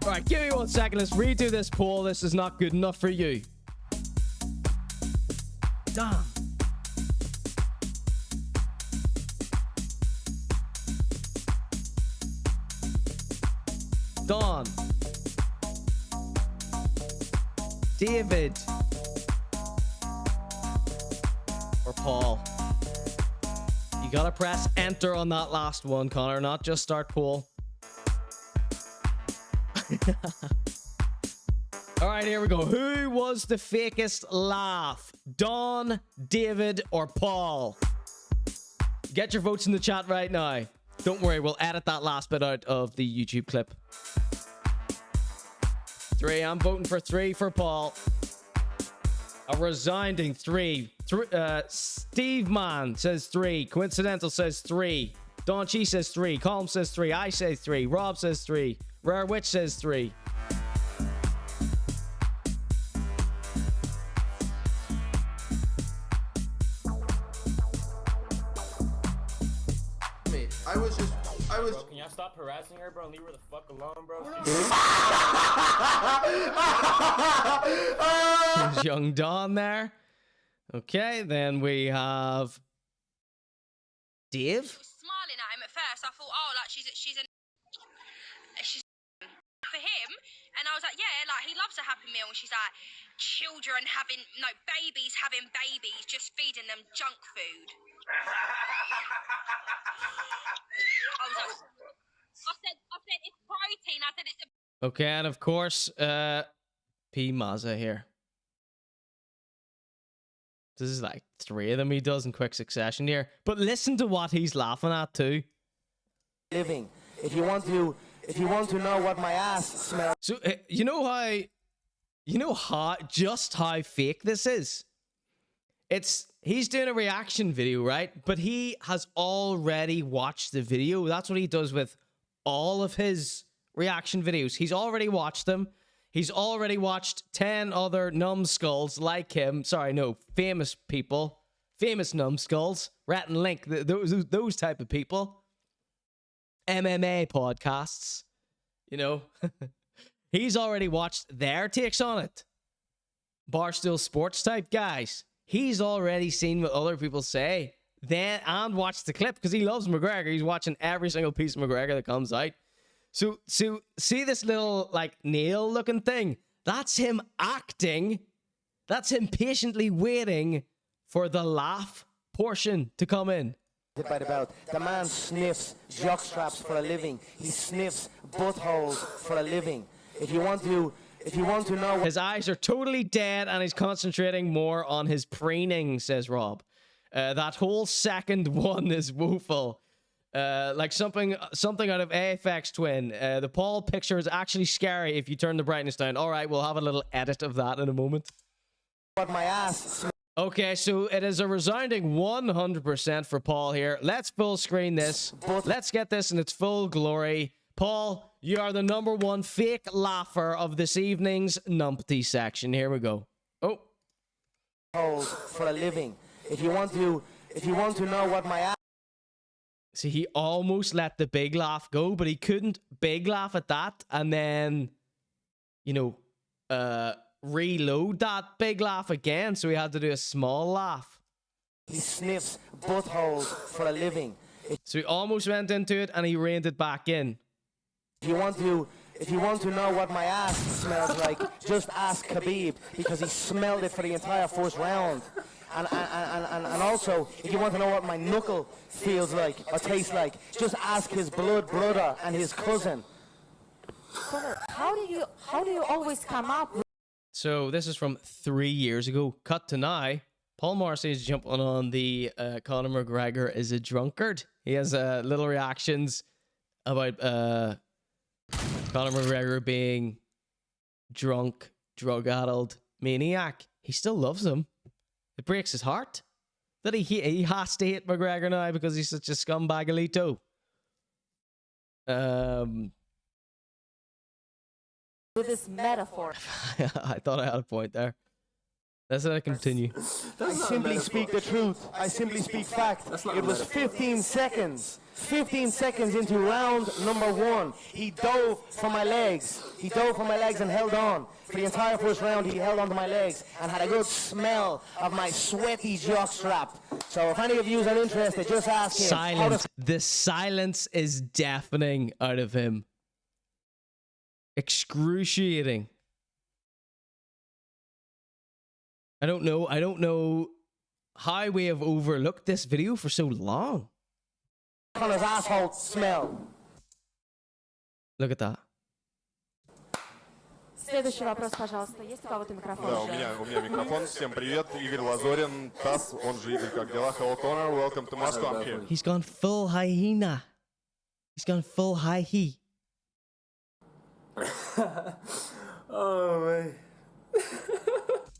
All right, give me 1 second. Let's redo this poll. This is not good enough for you. Damn. Don, David, or Paul. You gotta press enter on that last one, Conor, not just start poll. All right, here we go. Who was the fakest laugh? Don, David, or Paul? Get your votes in the chat right now. Don't worry, we'll edit that last bit out of the YouTube clip. 3. I'm voting for 3 for Paul. A resounding 3. Steve Man says 3. Coincidental says 3. Don Chi says 3. Colm says 3. I say 3. Rob says 3. Rare Witch says 3. I was. Bro, can y'all stop harassing her, bro, and leave her the fuck alone, bro? There's young Don there. Okay, then we have Dave. Smiling at him at first. I thought, oh, like she's for him, and I was like, yeah, like he loves a Happy Meal, and she's like, babies having babies, just feeding them junk food. I said it's protein. I said it's a. Okay, and of course, P-Mazza here. This is like 3 of them he does in quick succession here. But listen to what he's laughing at too. Living. If you want to if you want to know what my ass smells. So just how fake this is. He's doing a reaction video, right? But he has already watched the video. That's what he does with all of his reaction videos. He's already watched them. He's already watched 10 other numbskulls like him. Sorry, no, famous people. Famous numbskulls. Rat and Link, those type of people. MMA podcasts, you know. He's already watched their takes on it. Barstool Sports type guys. He's already seen what other people say. And watched the clip because he loves McGregor. He's watching every single piece of McGregor that comes out. So see this little like nail looking thing? That's him acting. That's him patiently waiting for the laugh portion to come in. By the belt. The man sniffs jockstraps for a living. He sniffs buttholes for a living. If you want to know, his eyes are totally dead and he's concentrating more on his preening, says Rob. That whole second one is woeful. Like something out of AFX Twin. The Paul picture is actually scary if you turn the brightness down. All right, we'll have a little edit of that in a moment. What my ass. Okay, so it is a resounding 100% for Paul here. Let's full screen this. Let's get this in its full glory. Paul, you are the #1 fake laugher of this evening's numpty section. Here we go. Oh. For a living. If you want to know what my ass. See, he almost let the big laugh go, but he couldn't big laugh at that and then, you know, reload that big laugh again, so he had to do a small laugh. He sniffs buttholes for a living. So he almost went into it and he reined it back in. If you want to know what my ass smells like, just ask Khabib because he smelled it for the entire first round. And also, if you want to know what my knuckle feels like or tastes like, just ask his blood brother and his cousin. Conor, how do you always come up with? So this is from 3 years ago. Cut to now. Paul Morrissey is jumping on the Conor McGregor is a drunkard. He has little reactions about Conor McGregor being drunk, drug-addled maniac. He still loves him. It breaks his heart that he has to hate McGregor now because he's such a scumbag-alito. With this metaphor. I thought I had a point there. Let's let it continue. I simply speak the truth. I simply speak fact. It was 15 seconds. 15 seconds into round #1. He dove for my legs. He dove for my legs and held on. For the entire first round, he held onto my legs and had a good smell of my sweaty jockstrap. So if any of you are interested, just ask him. Silence. The silence is deafening out of him. Excruciating. I don't know how we have overlooked this video for so long. Conor's asshole smell. Look at that. Следующий вопрос, пожалуйста. Есть у кого-то микрофон? Да, у меня микрофон. Всем привет. Игорь Лазорин, Тасс, он же Игорь, как дела? Hello, Conor. Welcome to Moscow. I'm here. He's gone full hyena. He's gone full high-he. Oh, man.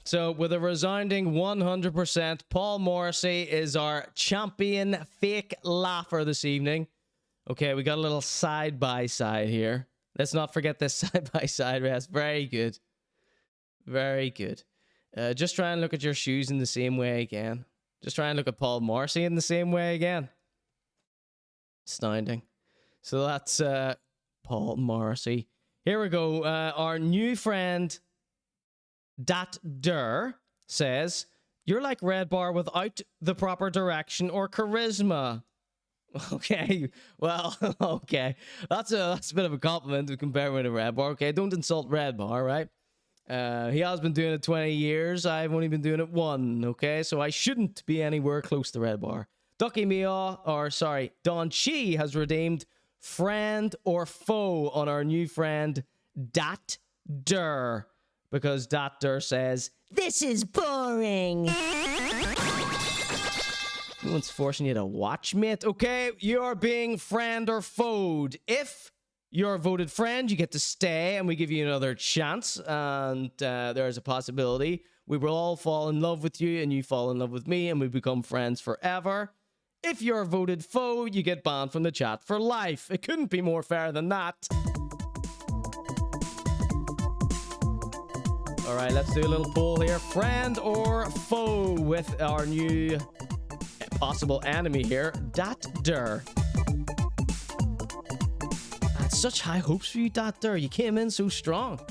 So, with a resounding 100%, Paul Morrissey is our champion fake laugher this evening. Okay, we got a little side-by-side here. Let's not forget this side-by-side rest. Very good. Very good. Just try and look at your shoes in the same way again. Just try and look at Paul Morrissey in the same way again. Astounding. So that's Paul Morrissey. Here we go. Our new friend, Dat Der, says, "You're like Red Bar without the proper direction or charisma." Okay, well, okay. That's a bit of a compliment to compare with a Red Bar. Okay, don't insult Red Bar, right? He has been doing it 20 years. I've only been doing it 1, okay? So I shouldn't be anywhere close to Red Bar. Ducky Mia, or sorry, Don Chi has redeemed friend or foe on our new friend, Dat Der. Because Dat Der says, "This is boring." No one's forcing you to watch, mate. Okay, you're being friend or foed. If you're a voted friend, you get to stay, and we give you another chance. And there's a possibility we will all fall in love with you, and you fall in love with me, and we become friends forever. If you're a voted foe, you get banned from the chat for life. It couldn't be more fair than that. All right, let's do a little poll here. Friend or foe with our new possible enemy here, Dat-Der. I had such high hopes for you, Dat-Der. You came in so strong.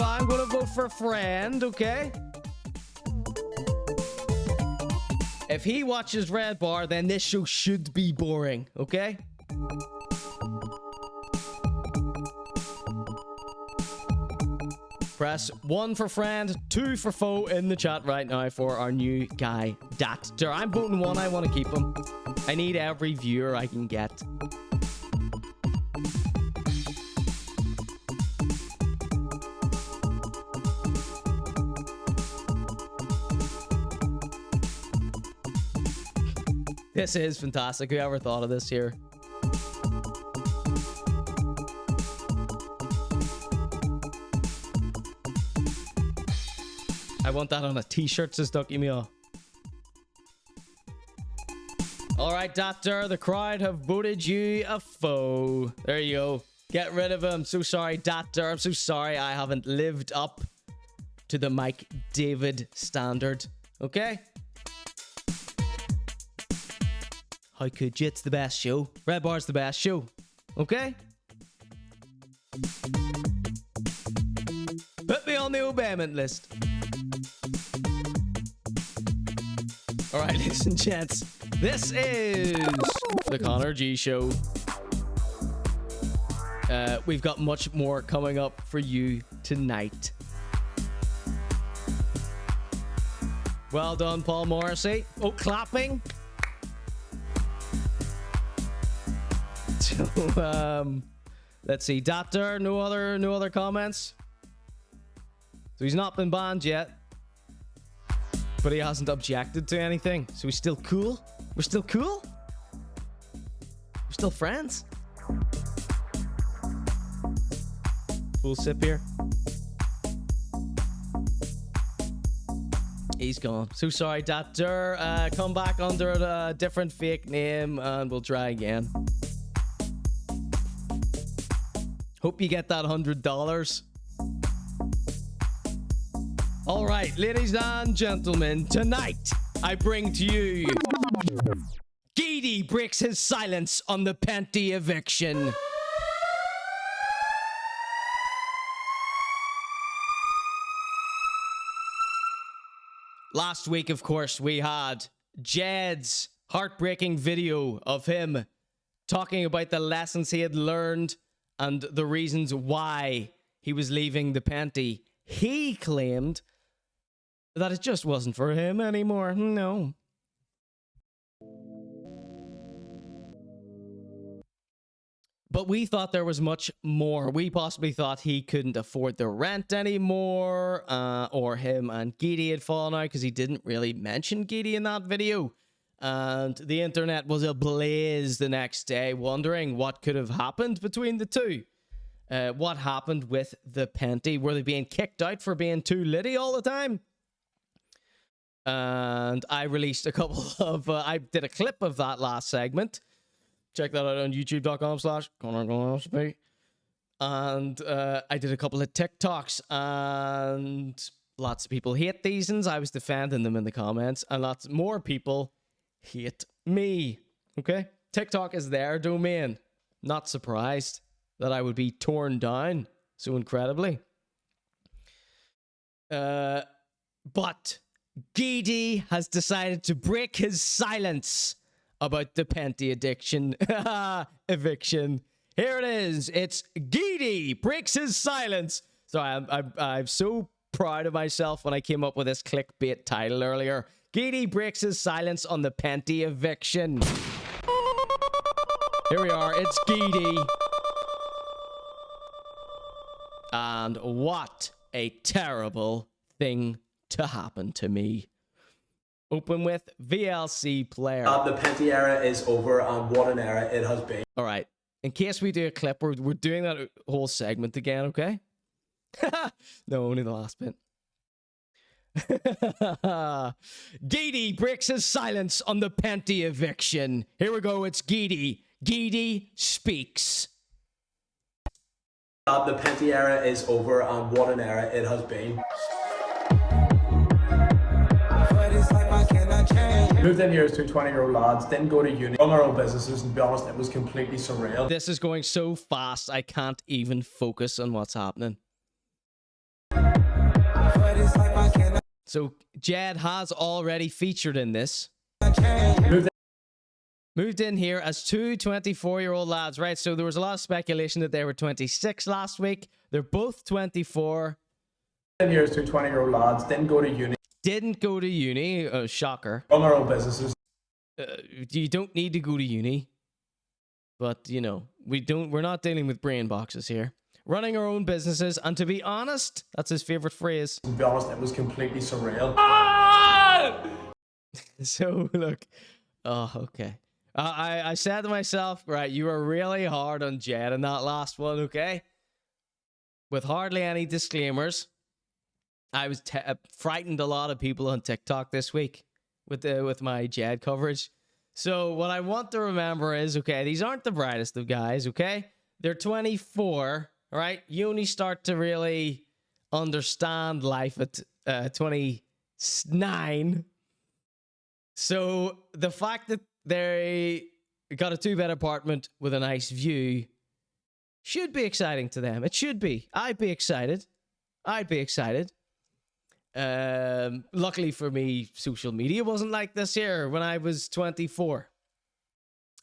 I'm gonna vote for friend, okay? If he watches Red Bar, then this show should be boring, okay? Press 1 for friend, 2 for foe in the chat right now for our new guy, Dat-Der. I'm voting 1, I want to keep him. I need every viewer I can get. This is fantastic. Whoever thought of this here? I want that on a t-shirt, says Ducky Meow. Alright, Dat-Der, the crowd have voted you a foe. There you go. Get rid of him. I'm so sorry, Dat-Der. I'm so sorry I haven't lived up to the Mike David standard. Okay? How could you? It's the best show. Red Bar's the best show. Okay? Put me on the obeyment list. Alright, ladies and gents. This is the ConorGShow. We've got much more coming up for you tonight. Well done, Paul Morrissey. Oh, clapping. So, let's see. Dat-Der, no other comments. So he's not been banned yet, but he hasn't objected to anything. So he's still cool. We're still cool. We're still friends. Full sip here. He's gone. So sorry, Dat-Der. Come back under a different fake name and we'll try again. Hope you get that $100. All right, ladies and gentlemen, tonight I bring to you Geady breaks his silence on the PENTY eviction. Last week, of course, we had Jed's heartbreaking video of him talking about the lessons he had learned and the reasons why he was leaving the PENTY. He claimed that it just wasn't for him anymore. No. But we thought there was much more. We possibly thought he couldn't afford the rent anymore, or him and Geady had fallen out because he didn't really mention Geady in that video. And the internet was ablaze the next day, wondering what could have happened between the two. What happened with the PENTY? Were they being kicked out for being too litty all the time? And I released a couple of... I did a clip of that last segment. Check that out on youtube.com/ConorGShow. And I did a couple of TikToks, and lots of people hate these, and I was defending them in the comments, and lots more people hate me. Okay? TikTok is their domain. Not surprised that I would be torn down so incredibly. But Geady has decided to break his silence about the PENTY eviction. Here it is. It's Geady breaks his silence. So I'm so proud of myself when I came up with this clickbait title earlier. Geady breaks his silence on the PENTY eviction. Here we are. It's Geady. And what a terrible thing to happen to me. Open with VLC player. The PENTY era is over, and what an era it has been. All right. In case we do a clip, we're doing that whole segment again, okay? No, only the last bit. Geady breaks his silence on the PENTY eviction. Here we go, it's Geady. Geady speaks. The PENTY era is over, and what an era it has been. Moved in here as two 20-year-old lads, didn't go to uni, run our own businesses, and to be honest, it was completely surreal. This is going so fast, I can't even focus on what's happening. So, Jed has already featured in this. Moved in here as two 24-year-old lads, right? So there was a lot of speculation that they were 26 last week. They're both 24. In here as two 20-year-old lads, didn't go to uni. Didn't go to uni. Shocker. Run our own businesses. You don't need to go to uni. But, you know, we're not dealing with brain boxes here. Running our own businesses, and to be honest, that's his favorite phrase. To be honest, it was completely surreal. So, look. Oh, okay. I said to myself, right, you were really hard on Jed in that last one, okay? With hardly any disclaimers. I was frightened a lot of people on TikTok this week with my Jed coverage. So what I want to remember is, okay, these aren't the brightest of guys, okay? They're 24, right? You only start to really understand life at 29. So the fact that they got a 2-bed apartment with a nice view should be exciting to them. It should be. I'd be excited. Luckily for me, social media wasn't like this here when I was 24.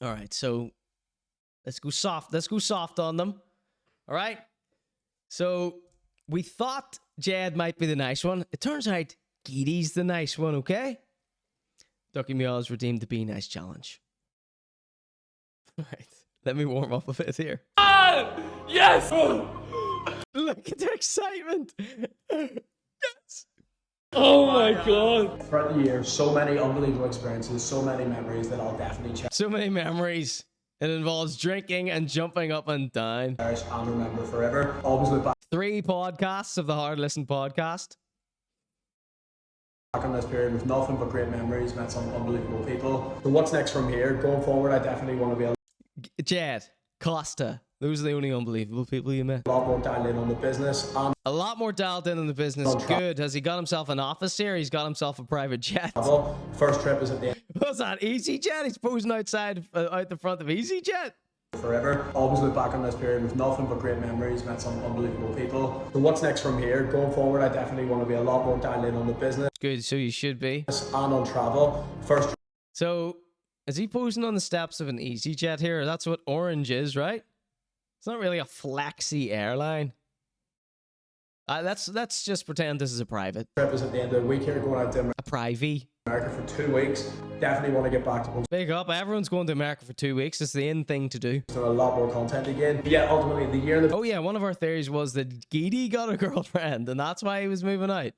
All right, so let's go soft. Let's go soft on them. All right. So we thought Jed might be the nice one. It turns out Geady's the nice one, okay? Ducky Meows redeemed the Be Nice challenge. All right, let me warm up a bit here. Yes! Look at the excitement. Yes. Oh my god. Throughout the year, so many unbelievable experiences, so many memories that I'll definitely check. So many memories. It involves drinking and jumping up and down. And remember forever. Always look back 3 podcasts of the Hard Listen podcast. on this period with nothing but great memories, met some unbelievable people. So what's next from here? Going forward, I definitely want to be Jed, Costa. Those are the only unbelievable people you met. a lot more dialed in on the business. A lot more dialed in on the business. Good. Has he got himself an office here? He's got himself a private jet. First trip is at the end. What's that? EasyJet? He's posing outside, out the front of EasyJet. Forever. Always look back on this period with nothing but great memories, met some unbelievable people. So what's next from here? Going forward, I definitely want to be a lot more dialed in on the business. Good, so you should be. And on travel. First. So, is he posing on the steps of an EasyJet here? That's what Orange is, right? It's not really a flexi airline. Let's just pretend this is a private. Trip is at the end of the week here, going out to a private. America for 2 weeks. Definitely want to get back to big up. Everyone's going to America for 2 weeks. It's the in thing to do. So a lot more content again. Yeah, ultimately the year. Oh yeah, one of our theories was that Geady got a girlfriend, and that's why he was moving out.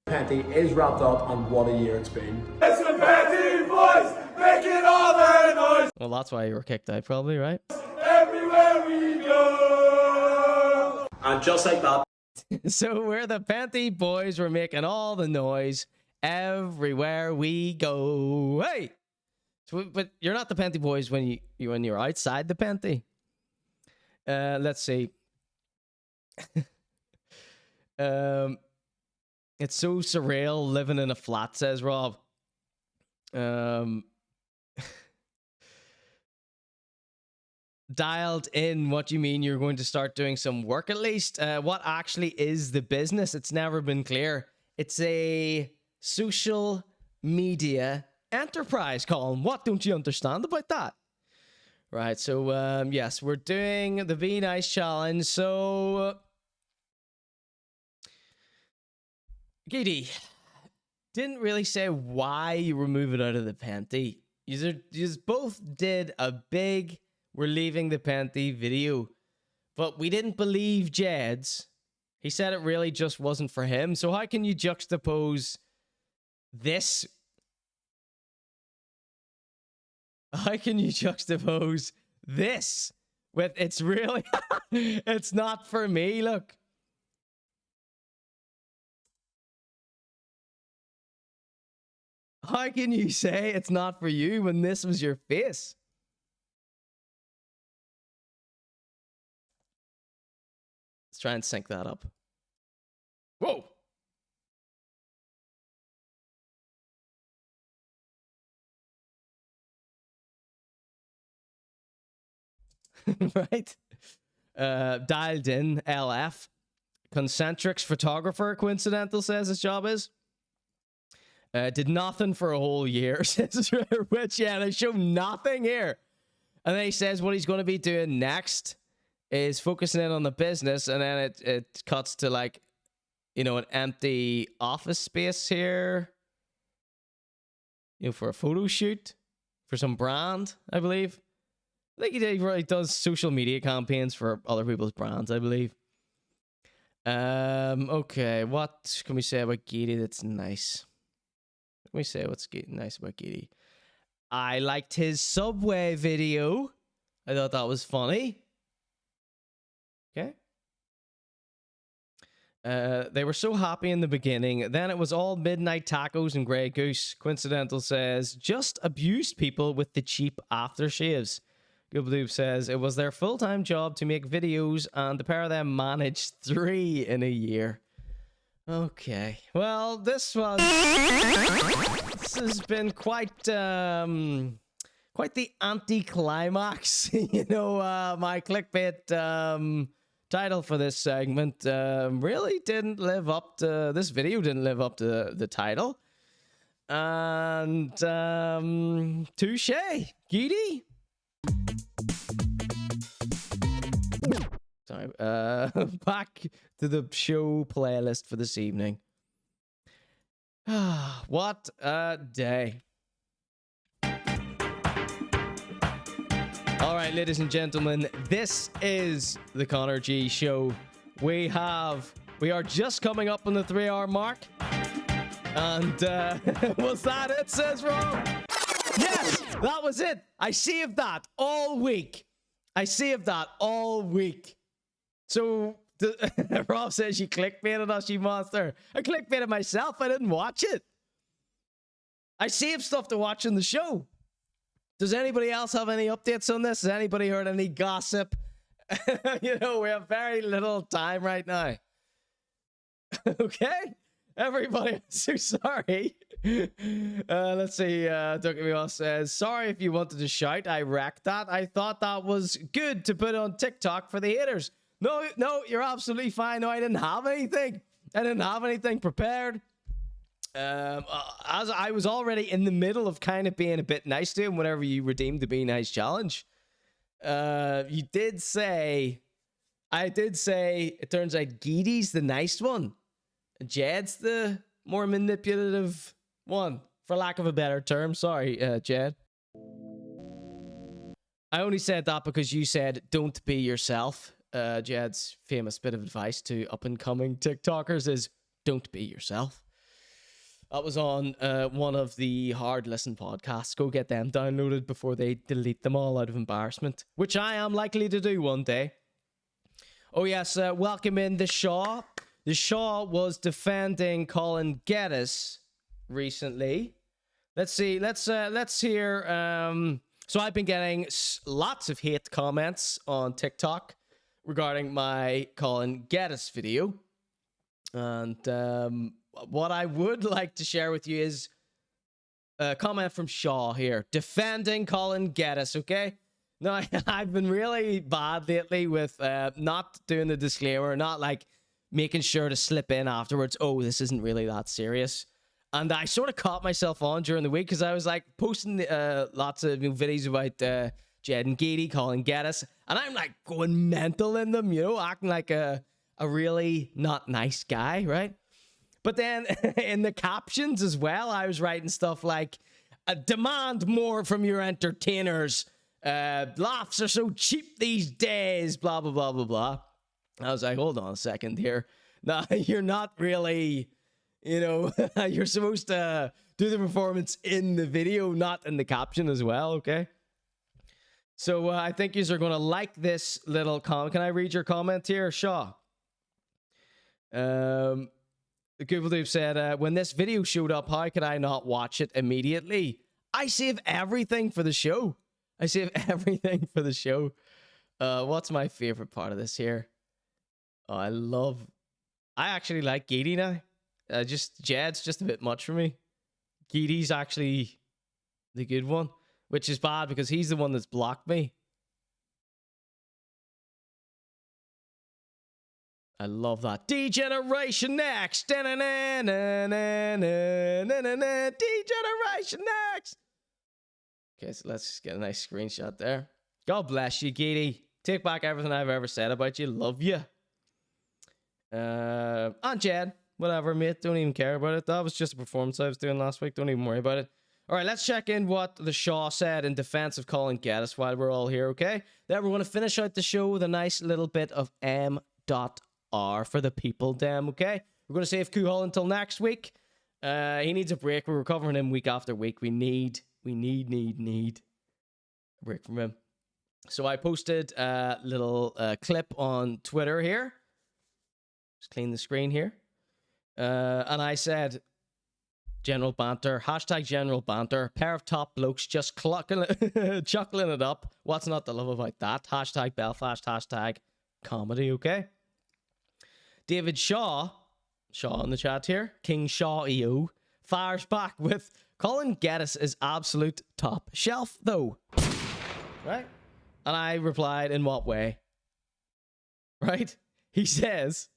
PENTY is wrapped up, and what a year it's been. It's the PENTY boys making all their noise. Well, that's why you were kicked out, probably, right? Everywhere we go. And just like that. So we're the PENTY boys. We're making all the noise everywhere we go. Hey, so, but you're not the PENTY boys when you're outside the PENTY. Let's see. It's so surreal living in a flat, says Rob. Dialed in. What do you mean? You're going to start doing some work at least? What actually is the business? It's never been clear. It's a social media enterprise, Colin. What don't you understand about that? Right, so yes, we're doing the Be Nice challenge. So Geady, didn't really say why you were moving out of the PENTY. You both did a big "we're leaving the PENTY" video, but we didn't believe Jed's He said it really just wasn't for him. So how can you juxtapose this? How can you juxtapose this with it's really it's not for me? Look. How can you say it's not for you when this was your face? Let's try and sync that up. Whoa. Right? Dialed in LF. Concentrics photographer, coincidental says his job is. Did nothing for a whole year, says Rich. Yeah, they show nothing here. And then he says what he's going to be doing next is focusing in on the business, and then it cuts to, like, you know, an empty office space here, you know, for a photo shoot for some brand, I believe. I think he really does social media campaigns for other people's brands, I believe. Okay, what can we say about Geady that's nice? What can we say what's nice about Geady? I liked his Subway video. I thought that was funny. Okay. They were so happy in the beginning. Then it was all midnight tacos and Grey Goose. Coincidental says, just abused people with the cheap aftershaves. Goobaloob says, it was their full-time job to make videos, and the pair of them managed 3 in a year. Okay. Well, this has been quite the anti-climax. You know, my clickbait title for this segment really didn't live up to, this video didn't live up to the title. And touche, Geady. Sorry, back to the show playlist for this evening. What a day. All right, ladies and gentlemen, this is the Conor G Show. We are just coming up on the 3-hour mark. And was that it, says Rob? Yes, that was it. I saved that all week. So Rob says you clickbaited us, you monster. I clickbaited myself. I didn't watch it. I saved stuff to watch in the show. Does anybody else have any updates on this? Has anybody heard any gossip? You know, we have very little time right now. Okay? Everybody, I'm so sorry. Let's see. Don't get me off says, sorry if you wanted to shout. I wrecked that. I thought that was good to put on TikTok for the haters. No, you're absolutely fine. No, I didn't have anything. I didn't have anything prepared. As I was already in the middle of kind of being a bit nice to him whenever you redeemed the Be Nice challenge. I did say, it turns out Geady's the nice one. Jed's the more manipulative one, for lack of a better term. Sorry, Jed. I only said that because you said, don't be yourself. Jed's famous bit of advice to up-and-coming TikTokers is, don't be yourself. That was on one of the Hard Listen podcasts. Go get them downloaded before they delete them all out of embarrassment, which I am likely to do one day. Oh yes, welcome in the Shaw. The Shaw was defending Colin Geddis recently. Let's see. Let's hear. So I've been getting lots of hate comments on TikTok regarding my Colin Geddis video, and what I would like to share with you is a comment from Shaw here defending Colin Geddis. Okay. Now I've been really bad lately with not doing the disclaimer, not like making sure to slip in afterwards, oh, this isn't really that serious. And I sort of caught myself on during the week because I was like posting lots of videos about Jed and Geady, Colin Geddis, and I'm like going mental in them, you know, acting like a really not nice guy, right? But then in the captions as well, I was writing stuff like, demand more from your entertainers. Laughs are so cheap these days, blah, blah, blah, blah, blah. I was like, hold on a second here. Nah, you're not really, you know, you're supposed to do the performance in the video, not in the caption as well, okay? So I think you are going to like this little comment. Can I read your comment here, Shaw? The Google Dude said, when this video showed up, how could I not watch it immediately? I save everything for the show. I save everything for the show. What's my favorite part of this here? Oh, I actually like Geady now. Jed's just a bit much for me. Geady's actually the good one, which is bad because he's the one that's blocked me. I love that. Degeneration next. Degeneration next. Okay, so let's just get a nice screenshot there. God bless you, Geady. Take back everything I've ever said about you. Love you. And Jed, whatever, mate. Don't even care about it. That was just a performance I was doing last week. Don't even worry about it. All right, let's check in what the Shaw said in defense of Colin Geddis while we're all here, okay? Then we're going to finish out the show with a nice little bit of M.R for the people, damn, okay? We're going to save Kuhal until next week. He needs a break. We're recovering him week after week. We need a break from him. So I posted a little clip on Twitter here. Just clean the screen here. And I said, general banter, hashtag general banter, pair of top blokes just chuckling it up. What's not to love about that? Hashtag Belfast, hashtag comedy, okay? David Shaw in the chat here, King Shaw EO, fires back with, Colin Geddis is absolute top shelf, though. Right? And I replied, in what way? Right? He says,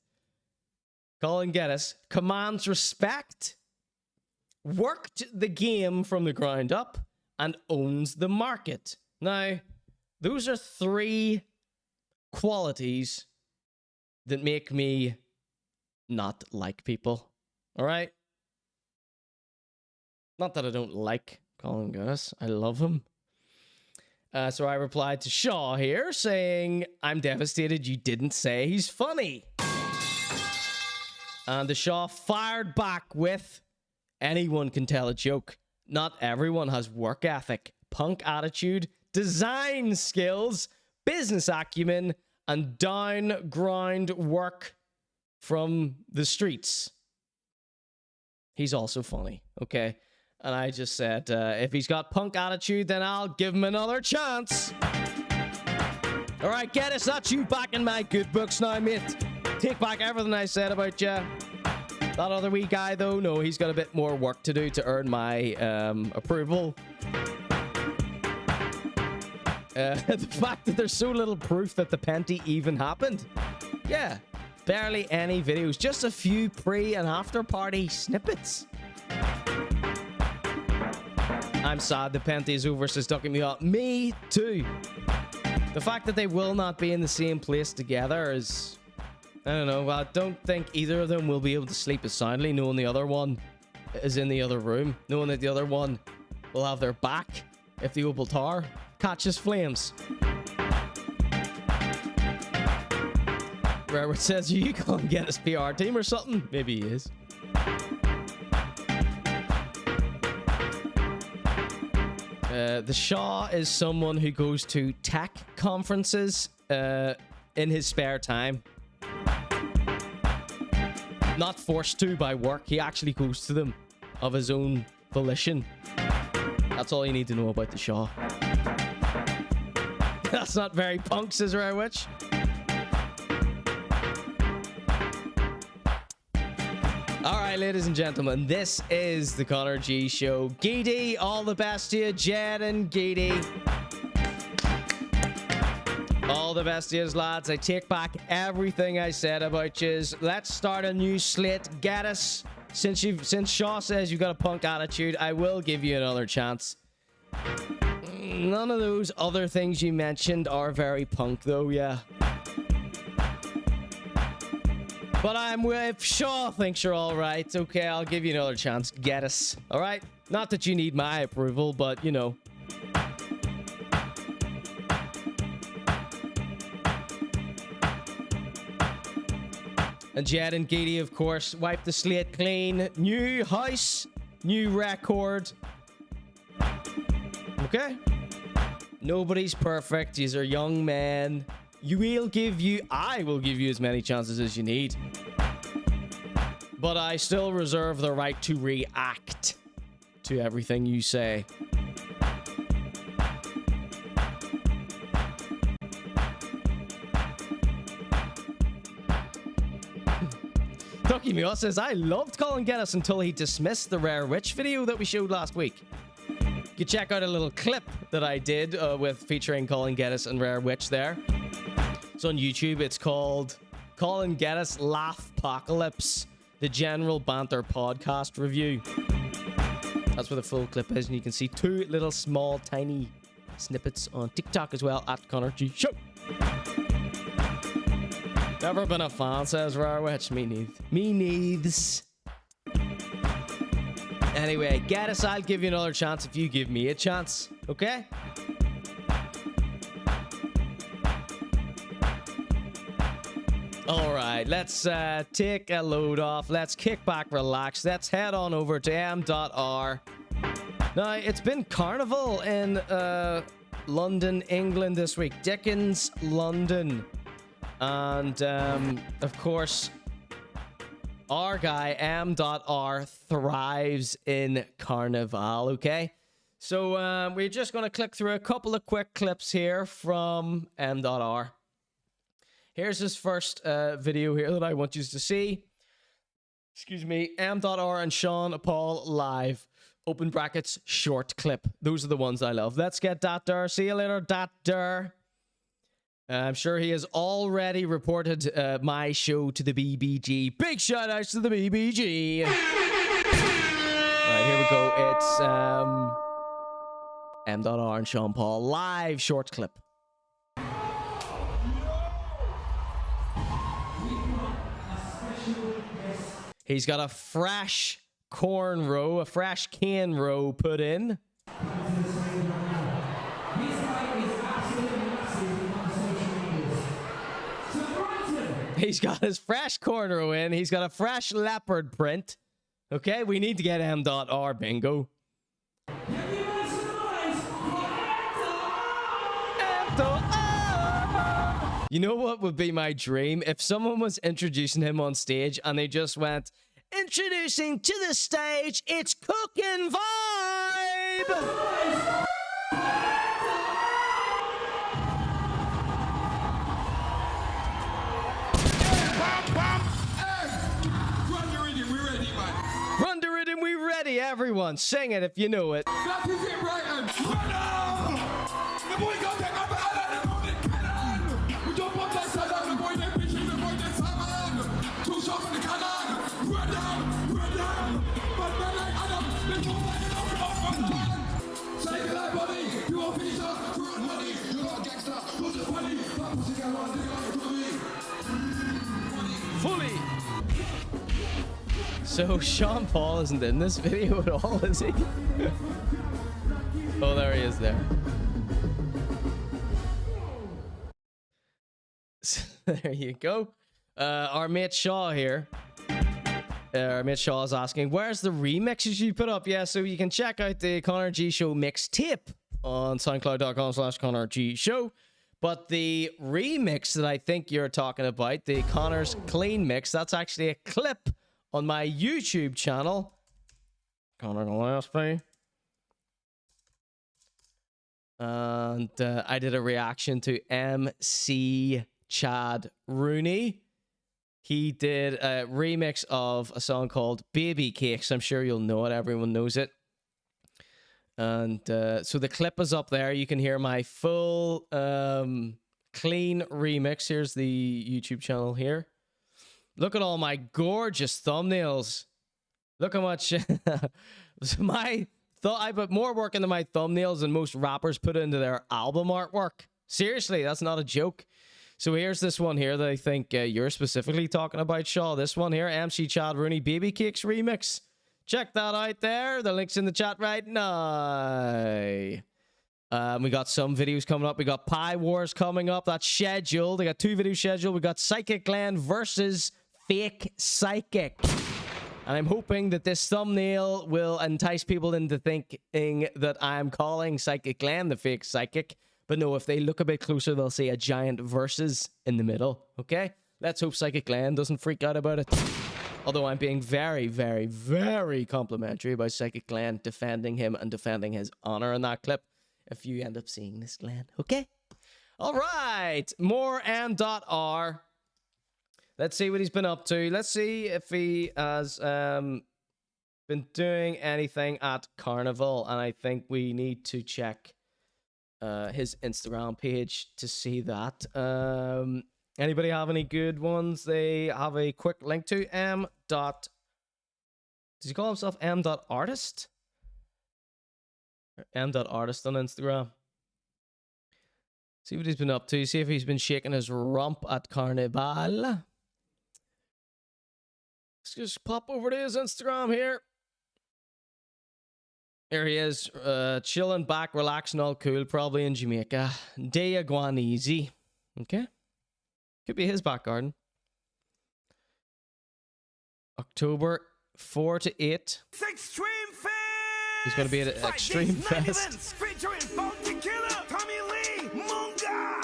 Colin Geddis commands respect, worked the game from the ground up, and owns the market. Now, those are 3 qualities that make me not like people. All right? Not that I don't like Colin Geddis. I love him. So I replied to Shaw here saying, I'm devastated you didn't say he's funny. And the Shaw fired back with, anyone can tell a joke. Not everyone has work ethic, punk attitude, design skills, business acumen, and down ground work from the streets. He's also funny, okay? And I just said, if he's got punk attitude, then I'll give him another chance. All right, Geddis, that's you back in my good books now, mate. Take back everything I said about you. That other wee guy, though, no, he's got a bit more work to do to earn my approval. The fact that there's so little proof that the PENTY even happened. Yeah, barely any videos, just a few pre and after party snippets. I'm sad the PENTY is over, says Ducking Me Up. Me too. The fact that they will not be in the same place together is, I don't know. I don't think either of them will be able to sleep as soundly knowing the other one is in the other room, knowing that the other one will have their back if the Opal Tower catches flames. Rarewood says, you can't get his PR team or something. Maybe he is. The Shaw is someone who goes to tech conferences in his spare time. Not forced to by work. He actually goes to them of his own volition. That's all you need to know about the Shaw. That's not very punk, says Rarewitch. Alright, ladies and gentlemen, this is the ConorGShow. Geady, all the best to you. Jed and Geady. All the best to you, lads. I take back everything I said about yous. Let's start a new slate. Geddis, since Shaw says you've got a punk attitude, I will give you another chance. None of those other things you mentioned are very punk, though, yeah. But if Shaw thinks you're all right, okay, I'll give you another chance. Geddis, all right? Not that you need my approval, but, you know. And Jed and Geady, of course, wipe the slate clean. New house, new record. Okay? Nobody's perfect. These are young men. I will give you as many chances as you need. But I still reserve the right to react to everything you say. Ducky Meow says, I loved Colin Geddis until he dismissed the Rare Witch video that we showed last week. You can check out a little clip that I did with featuring Colin Geddis and Rare Witch there. It's on YouTube. It's called Colin Geddis Laughpocalypse, the General Banter Podcast Review. That's where the full clip is, and you can see 2 little small tiny snippets on TikTok as well at ConorGShow. Never been a fan, says Rare Witch. Me neither. Me neiths. Anyway, Geddis, I'll give you another chance if you give me a chance. Okay? Alright, let's take a load off. Let's kick back, relax. Let's head on over to M.R. Now, it's been Carnival in London, England this week. Dickens, London. And, of course, our guy, M.R, thrives in Carnival, okay? So, we're just going to click through a couple of quick clips here from M.R. Here's his first video here that I want you to see. Excuse me, M.R and Sean Paul live. Open brackets, short clip. Those are the ones I love. Let's get that there. See you later, that there. I'm sure he has already reported my show to the BBG. Big shout outs to the BBG. Alright, here we go. It's M.R and Sean Paul live short clip. He's got a fresh corn row, a fresh cane row put in. He's got his fresh corn row in. He's got a fresh leopard print. Okay, we need to get M.R bingo. You know what would be my dream? If someone was introducing him on stage and they just went, introducing to the stage, it's Cookin' Vibe! Run the rhythm, we ready, everyone. Sing it if you know it. That is it, Brighton. The boy got that up and the morning cannon. We don't want that side of the boy, they're pitching the boy, they're salmon. 2 shots in the cannon. Run down. But then like Adam, they don't let it off the gun. Say goodnight, buddy. You won't finish us. Run, money. You're not a gangster. Who's the funny? That pussy guy wants to go to me. Fully. So Sean Paul isn't in this video at all, is he? Oh, there he is there. So, there you go. Our mate Shaw here. Our mate Shaw is asking, where's the remixes you put up? Yeah, so you can check out the ConorGShow mixtape on soundcloud.com/ConorGShow. But the remix that I think you're talking about, the Conor's Clean Mix, that's actually a clip on my YouTube channel, Conor Gillespie. And I did a reaction to MC Chad Rooney. He did a remix of a song called Baby Cakes. I'm sure you'll know it. Everyone knows it. And so the clip is up there. You can hear my full clean remix. Here's the YouTube channel here. Look at all my gorgeous thumbnails. Look how much I put more work into my thumbnails than most rappers put into their album artwork. Seriously, that's not a joke. So here's this one here that I think you're specifically talking about, Shaw. This one here, MC Chad Rooney Baby Cakes remix. Check that out there. The link's in the chat right now. We got some videos coming up. We got Pie Wars coming up. That's scheduled. We got 2 videos scheduled. We got Psychic Glenn versus fake psychic. And I'm hoping that this thumbnail will entice people into thinking that I'm calling Psychic Glenn the fake psychic. But no, if they look a bit closer, they'll see a giant versus in the middle. Okay? Let's hope Psychic Glenn doesn't freak out about it. Although I'm being very, very, very complimentary about Psychic Glenn defending him and defending his honor in that clip. If you end up seeing this, Glenn. Okay? All right. More M.R. Let's see what he's been up to. Let's see if he has been doing anything at Carnival. And I think we need to check his Instagram page to see that. Anybody have any good ones they have a quick link to? Does he call himself M.Artist? Or M.Artist on Instagram. See what he's been up to. See if he's been shaking his rump at Carnival. Let's just pop over to his Instagram here. Here he is, chilling back, relaxing, all cool, probably in Jamaica. Day going easy. Okay. Could be his back garden. October 4 to 8. He's going to be at Extreme Fest. Featuring Bounty Killer, Tommy Lee, Munga,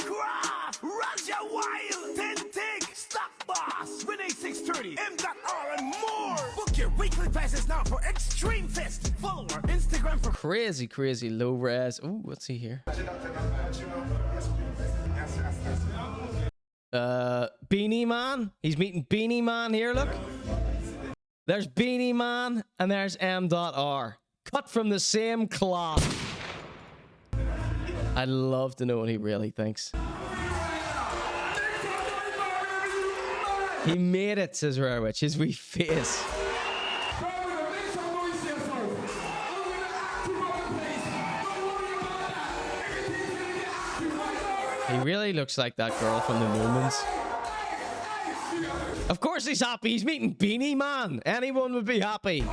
Raja Wild, Tentic, Stock Boss, Renee 630, M.R. and more. Book your weekly passes now for Extreme Fest. Follow our Instagram for crazy, crazy low res. Ooh, what's he here? Beanie Man. He's meeting Beanie Man here, look. There's Beanie Man and there's M.R. Cut from the same cloth. I'd love to know what he really thinks. He made it, says Rare Witch, his wee face. He really looks like that girl from the Newmans. Of course he's happy. He's meeting Beanie Man. Anyone would be happy.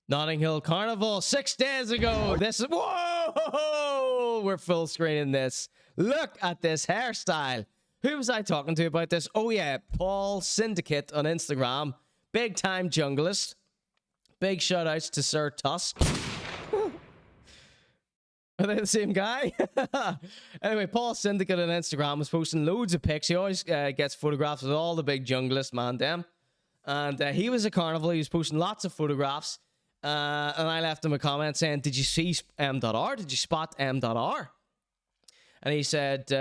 Notting Hill Carnival 6 days ago. This is... Whoa! We're full screening this. Look at this hairstyle. Who was I talking to about this? Oh, yeah. Paul Syndicate on Instagram. Big time junglist. Big shout outs to Sir Tusk. Are they the same guy? Anyway, Paul Syndicate on Instagram was posting loads of pics. He always gets photographs with all the big junglist man them. And he was at Carnival. He was posting lots of photographs. And I left him a comment saying, did you see M.R? Did you spot M.R? And he said,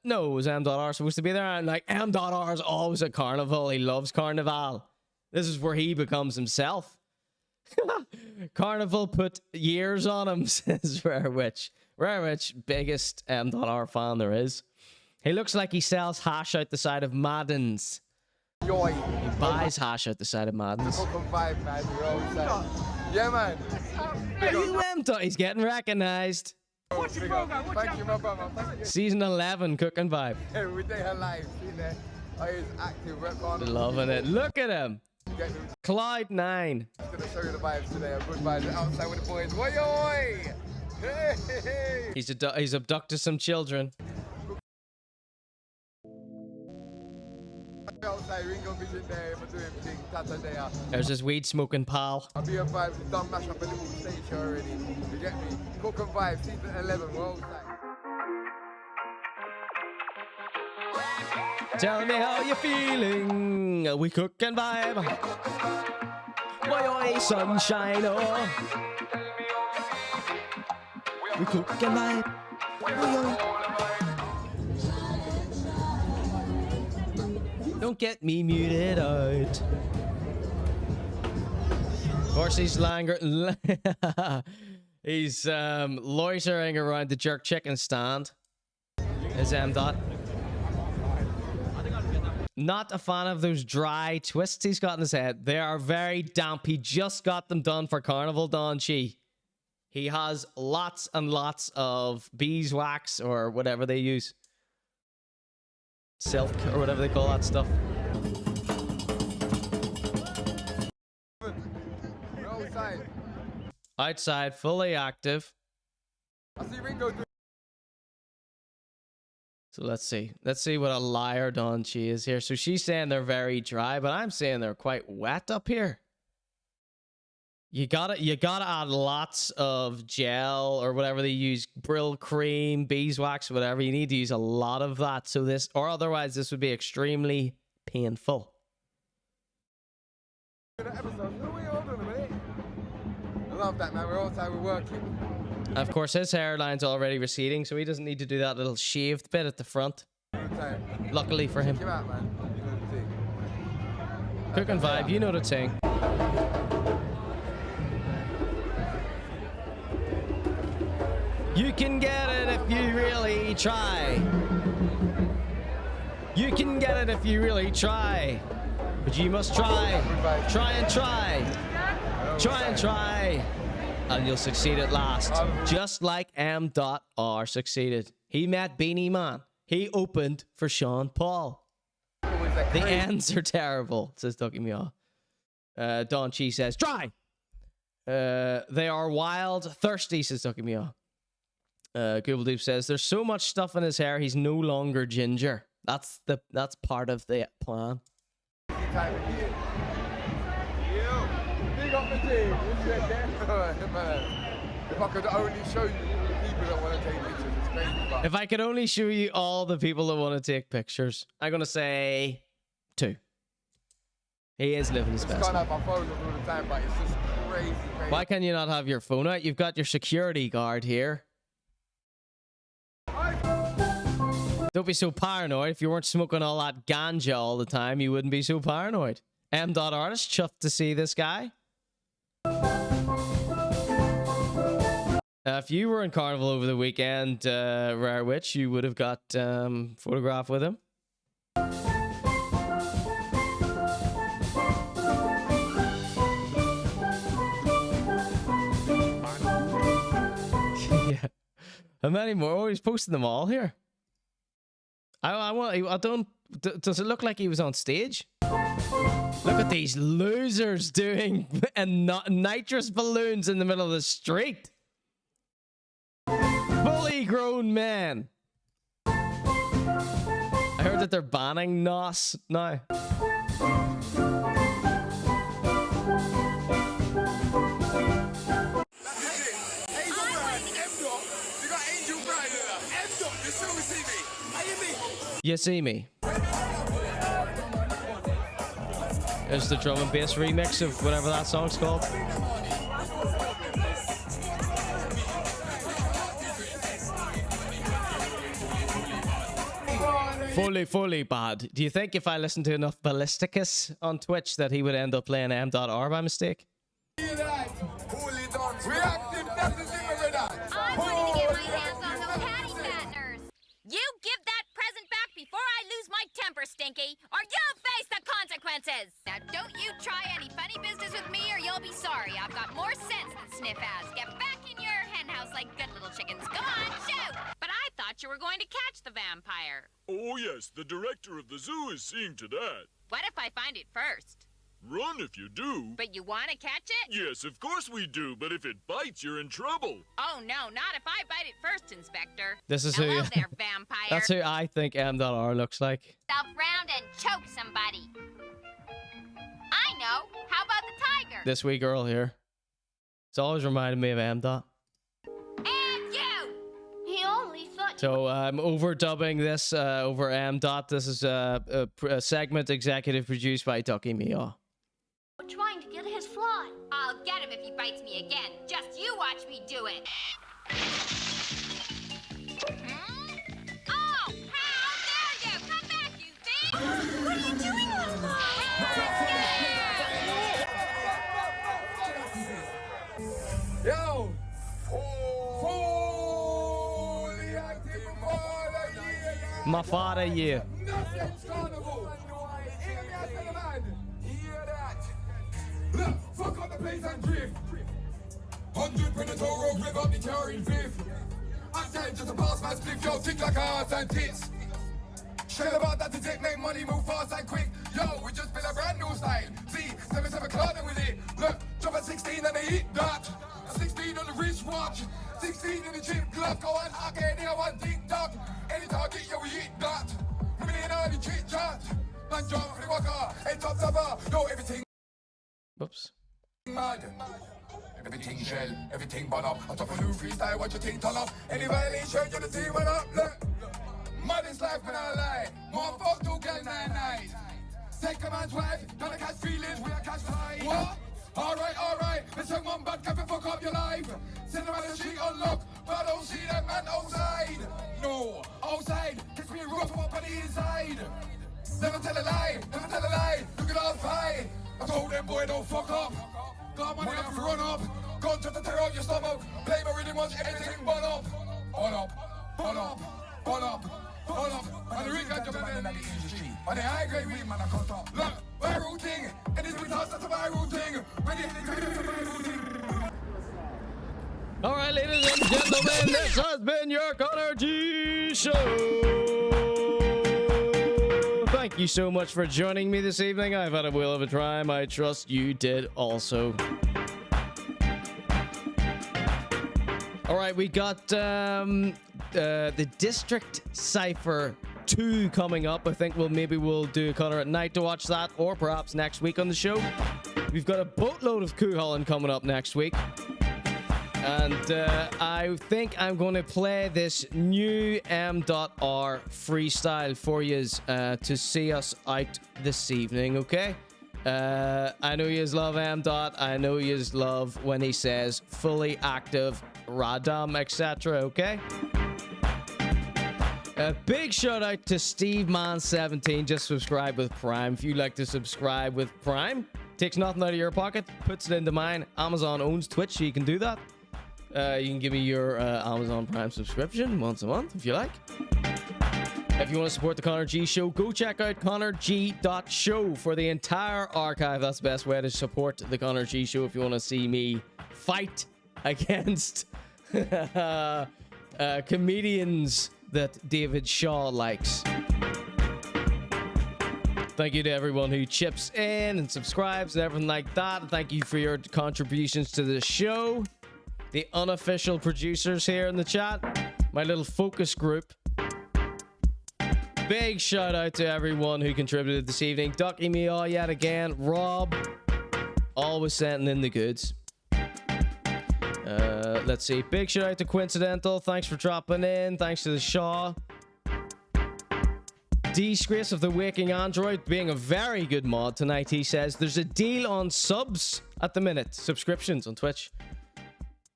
no, was M.R supposed to be there? And like, M.R is always at Carnival. He loves Carnival. This is where he becomes himself. Carnival put years on him, says Rare Witch. Rare Witch, biggest M.R fan there is. He looks like he sells hash out the side of Madden's. He buys hash out the side of Madden's. Yeah, man. Are you M.? He's getting recognized. What's your program? Thank you, my brother. Thank you. Season 11, Cooking Vibe. Every day alive, see there. I is active, rep on. Loving it. Look at him. Cloud 9. I'm gonna show you the vibes today. A good vibes outside with the boys. Oi, oi! Hey, hey, hey. He's abducted some children. Outside, Ringo Vision there, I'm doing things, Tata there. There's his weed smoking pal. I'll be a vibe, we've done mash up a little stage here already. You get me? Cook and vibe, season 11, we're outside. Tell me how you're feeling. We cook and vibe. Oi, oi, sunshine, oh. We cook and vibe. Oi, oi. Don't get me muted out. Of course, he's he's loitering around the jerk chicken stand. Is M. Not a fan of those dry twists he's got in his head. They are very damp. He just got them done for Carnival, Don Chi. He has lots and lots of beeswax or whatever they use. silk or whatever they call that stuff. We're outside. Outside, fully active. I see Ringo do. So let's see. Let's see what a liar Don she is here. So she's saying they're very dry, but I'm saying they're quite wet up here. You gotta add lots of gel or whatever they use, Brill cream, beeswax, whatever. You need to use a lot of that. So this, or otherwise this would be extremely painful. I love that, man. We're outside, we're working. Of course, his hairline's already receding, so he doesn't need to do that little shaved bit at the front. Luckily for him. Check him out, man. You know the thing. Cooking vibe, you know the thing. You can get it if you really try. You can get it if you really try. But you must try. Try and try. Try and try. And you'll succeed at last. Just like M.R. succeeded. He met Beanie Man. He opened for Sean Paul. The ends are terrible, says Ducky Meow. Don Chi says, try. They are wild, thirsty, says Ducky Meow. Google Doop says, there's so much stuff in his hair, he's no longer ginger. That's part of the plan. Big up the team. If I could only show you people that want to take pictures, it's crazy. But If I could only show you all the people that want to take pictures, I'm going to say 2. He is living his I best. can't have my phone on all the time, but it's just crazy. Why can you not have your phone out? You've got your security guard here. Don't be so paranoid. If you weren't smoking all that ganja all the time, you wouldn't be so paranoid. M.Artist, chuffed to see this guy. If you were in Carnival over the weekend, Rare Witch, you would have got photographed with him. Yeah. How many more? Oh, he's posting them all here. Does it look like he was on stage? Look at these losers doing nitrous balloons in the middle of the street. Fully grown men. I heard that they're banning NOS now. You see me. There's the drum and bass remix of whatever that song's called. Fully bad. Do you think if I listened to enough Ballisticus on Twitch that he would end up playing M.R by mistake? I wanted to get my hands on those patty fatteners. You give that present back before I lose my temper, Stinky, or you'll face the consequences. Now, don't you try any funny business with me or you'll be sorry. I've got more sense than Sniff has. Get back in your henhouse like good little chickens. Go on, shoot! But I thought you were going to catch the vampire. Oh, yes, the director of the zoo is seeing to that. What if I find it first? Run if you do. But you want to catch it? Yes, of course we do, but if it bites, you're in trouble. Oh, no, not if I bite it first, Inspector. This is Hello who. there, vampire. That's who I think M.R looks like. Self round and choke somebody. I know. How about the tiger? This wee girl here. It's always reminded me of M. And you! He only thought. So I'm overdubbing this over M. This is a segment executive produced by Ducky Meow. Trying to get his fly. I'll get him if he bites me again. Just you watch me do it. Oh, how dare you! Come back, you thief! What are you doing, Lola? Yo! My father, yeah. Look, fuck up the place and drift. 100 Predator road, rev up the car in fifth. I'm telling just a pass my split, yo, tick like a ass and tits. Still about that to take, make money, move fast and quick. Yo, we just built a brand new style. See, 7 clothing with it. Look, drop at 16 and they eat that. 16 on the wristwatch. 16 in the gym glove. Go on, okay, they want TikTok. Any target, yo, we eat that. Women in all the chit chat. Man, jump for the walker. Hey, top topper. No, everything. Whoops. Mad. Everything shell, everything bun up. On top of new freestyle, what you think turn up? Any violation, you the team went up. Look, mad is life, but I lie. More fuck to get 9 nights. Take a man's wife, gotta catch feelings, we are catch flies. What? Alright, let's take one bad cap and fuck up your life. Send them on the street unlock, but I don't see that man outside. No, outside, catch me rough up on the inside. Never tell a lie, look at all fight. I told them, boy, don't fuck up. Got money have to run up. Gun to tear out your stomach. Play my rhythm once everything bun up. Bun up. And the ring got your man in the industry. On the high grade weed, man, I cut up. Look, viral thing. And this we toss, that's a viral thing. Ready, that's a viral thing. All right, ladies and gentlemen, this has been your Conor G Show. Thank you so much for joining me this evening. I've had a whale of a time. I trust you did also. All right, we got the District Cypher 2 coming up. I think we'll do a Conor at night to watch that, or perhaps next week on the show. We've got a boatload of Coup Holland coming up next week. And I think I'm going to play this new M.R freestyle for you to see us out this evening, okay? I know you love M. I know you love when he says fully active, radam, etc., okay? A big shout out to SteveMan17, just subscribe with Prime. If you'd like to subscribe with Prime, takes nothing out of your pocket, puts it into mine. Amazon owns Twitch, so you can do that. You can give me your Amazon Prime subscription once a month if you like. If you want to support the Conor G Show, go check out ConorG.show for the entire archive. That's the best way to support the Conor G Show if you want to see me fight against comedians that David Shaw likes. Thank you to everyone who chips in and subscribes and everything like that. Thank you for your contributions to the show. The unofficial producers here in the chat, my little focus group. Big shout out to everyone who contributed this evening. Ducky me all yet again. Rob, always sending in the goods. Let's see. Big shout out to Coincidental. Thanks for dropping in. Thanks to the Shaw. Disgrace of the Waking Android being a very good mod tonight. He says there's a deal on subs at the minute. Subscriptions on Twitch.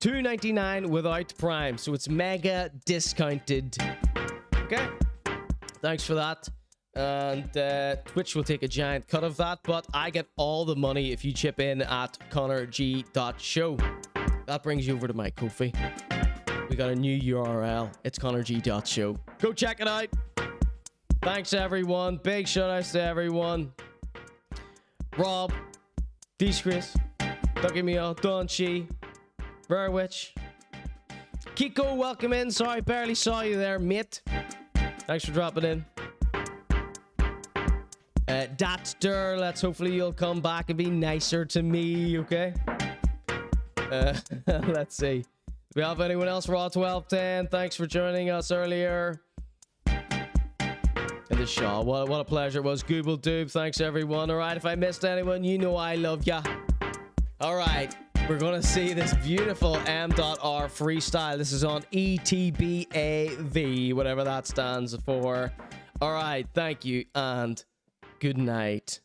$2.99 without Prime, so it's mega discounted. Okay, thanks for that. And Twitch will take a giant cut of that, but I get all the money if you chip in at ConorG.show. That brings you over to my Ko-fi. We got a new URL. It's ConorG.show. Go check it out. Thanks everyone. Big shout outs to everyone. Rob, Disgrace, Ducky Meow, Don Chi, Verwitch, Kiko, welcome in. Sorry, barely saw you there, mate. Thanks for dropping in. Datster, hopefully you'll come back and be nicer to me, okay? Let's see. Do we have anyone else? Raw 1210, thanks for joining us earlier. And the Shaw, what a pleasure it was. Google Doob, thanks everyone. All right, if I missed anyone, you know I love ya. All right. We're going to see this beautiful M.R freestyle. This is on ETBAV, whatever that stands for. All right, thank you, and good night.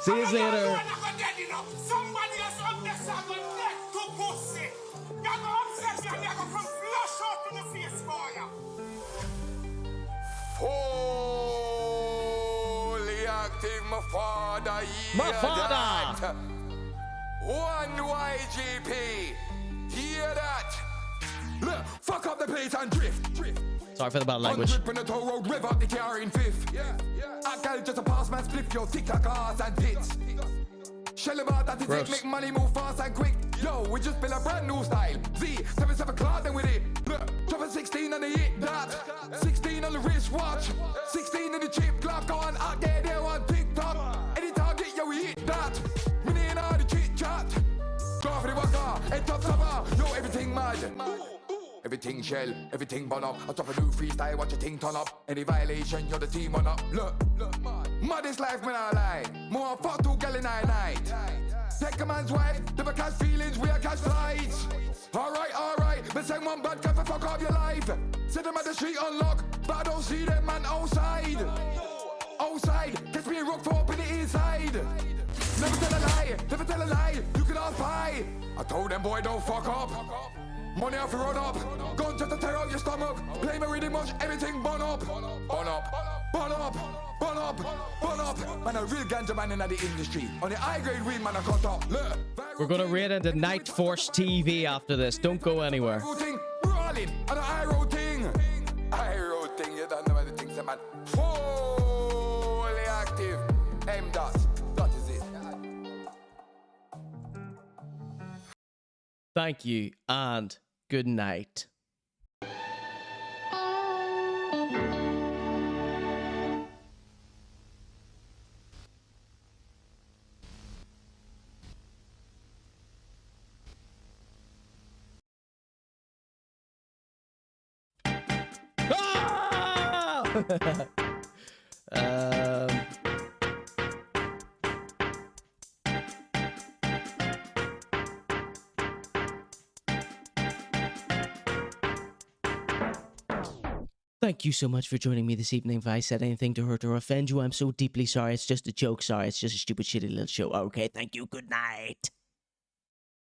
See you later. My father. One YGP. Hear that? Look, fuck up the place and drift. Sorry for the bad language. On the toll road, rev up the car in fifth. I got just a pass man, split your TikTok cars and tits. Shell about that Gross. it make money move fast and quick. Yo, we just built a brand new style. Z, 77 Clout then with it. Look, drop a 16 and they hit that. 16 on the wristwatch. 16 in the chip clock. Go on out there on TikTok. Any target, yo, we hit that. We need all the chit chat. Go for the waka, head top summer. Yo, everything mad. Everything shell, everything burn up. I drop a new freestyle, watch your thing turn up. Any violation, you're the team on up. Look, maddest life, man, I lie. More fuck two gal in night. Take a man's wife, never catch feelings, we are catch flights. Alright, but send one bad guy for fuck up your life. Set them at the street unlock, but I don't see them man outside. Outside, catch me in rock for up in the inside. Never tell a lie, you can all spy. I told them boy don't fuck up. Money off the road up, gun just to tear out your stomach. Play me really much, everything burn up. Burn up, burn up, burn up, burn up. Man, a real ganja man in the industry. On the high grade weed, man, I cut up. Look. We're gonna raid into Night Force TV after this. Don't go anywhere. Rolling on the high road thing. High road thing, you don't know what the things that man. Fully active. M dot. That is it. Thank you and good night. Thank you so much for joining me this evening. If I said anything to hurt or offend you, I'm so deeply sorry. It's just a joke. Sorry, it's just a stupid, shitty little show. Okay, thank you. Good night.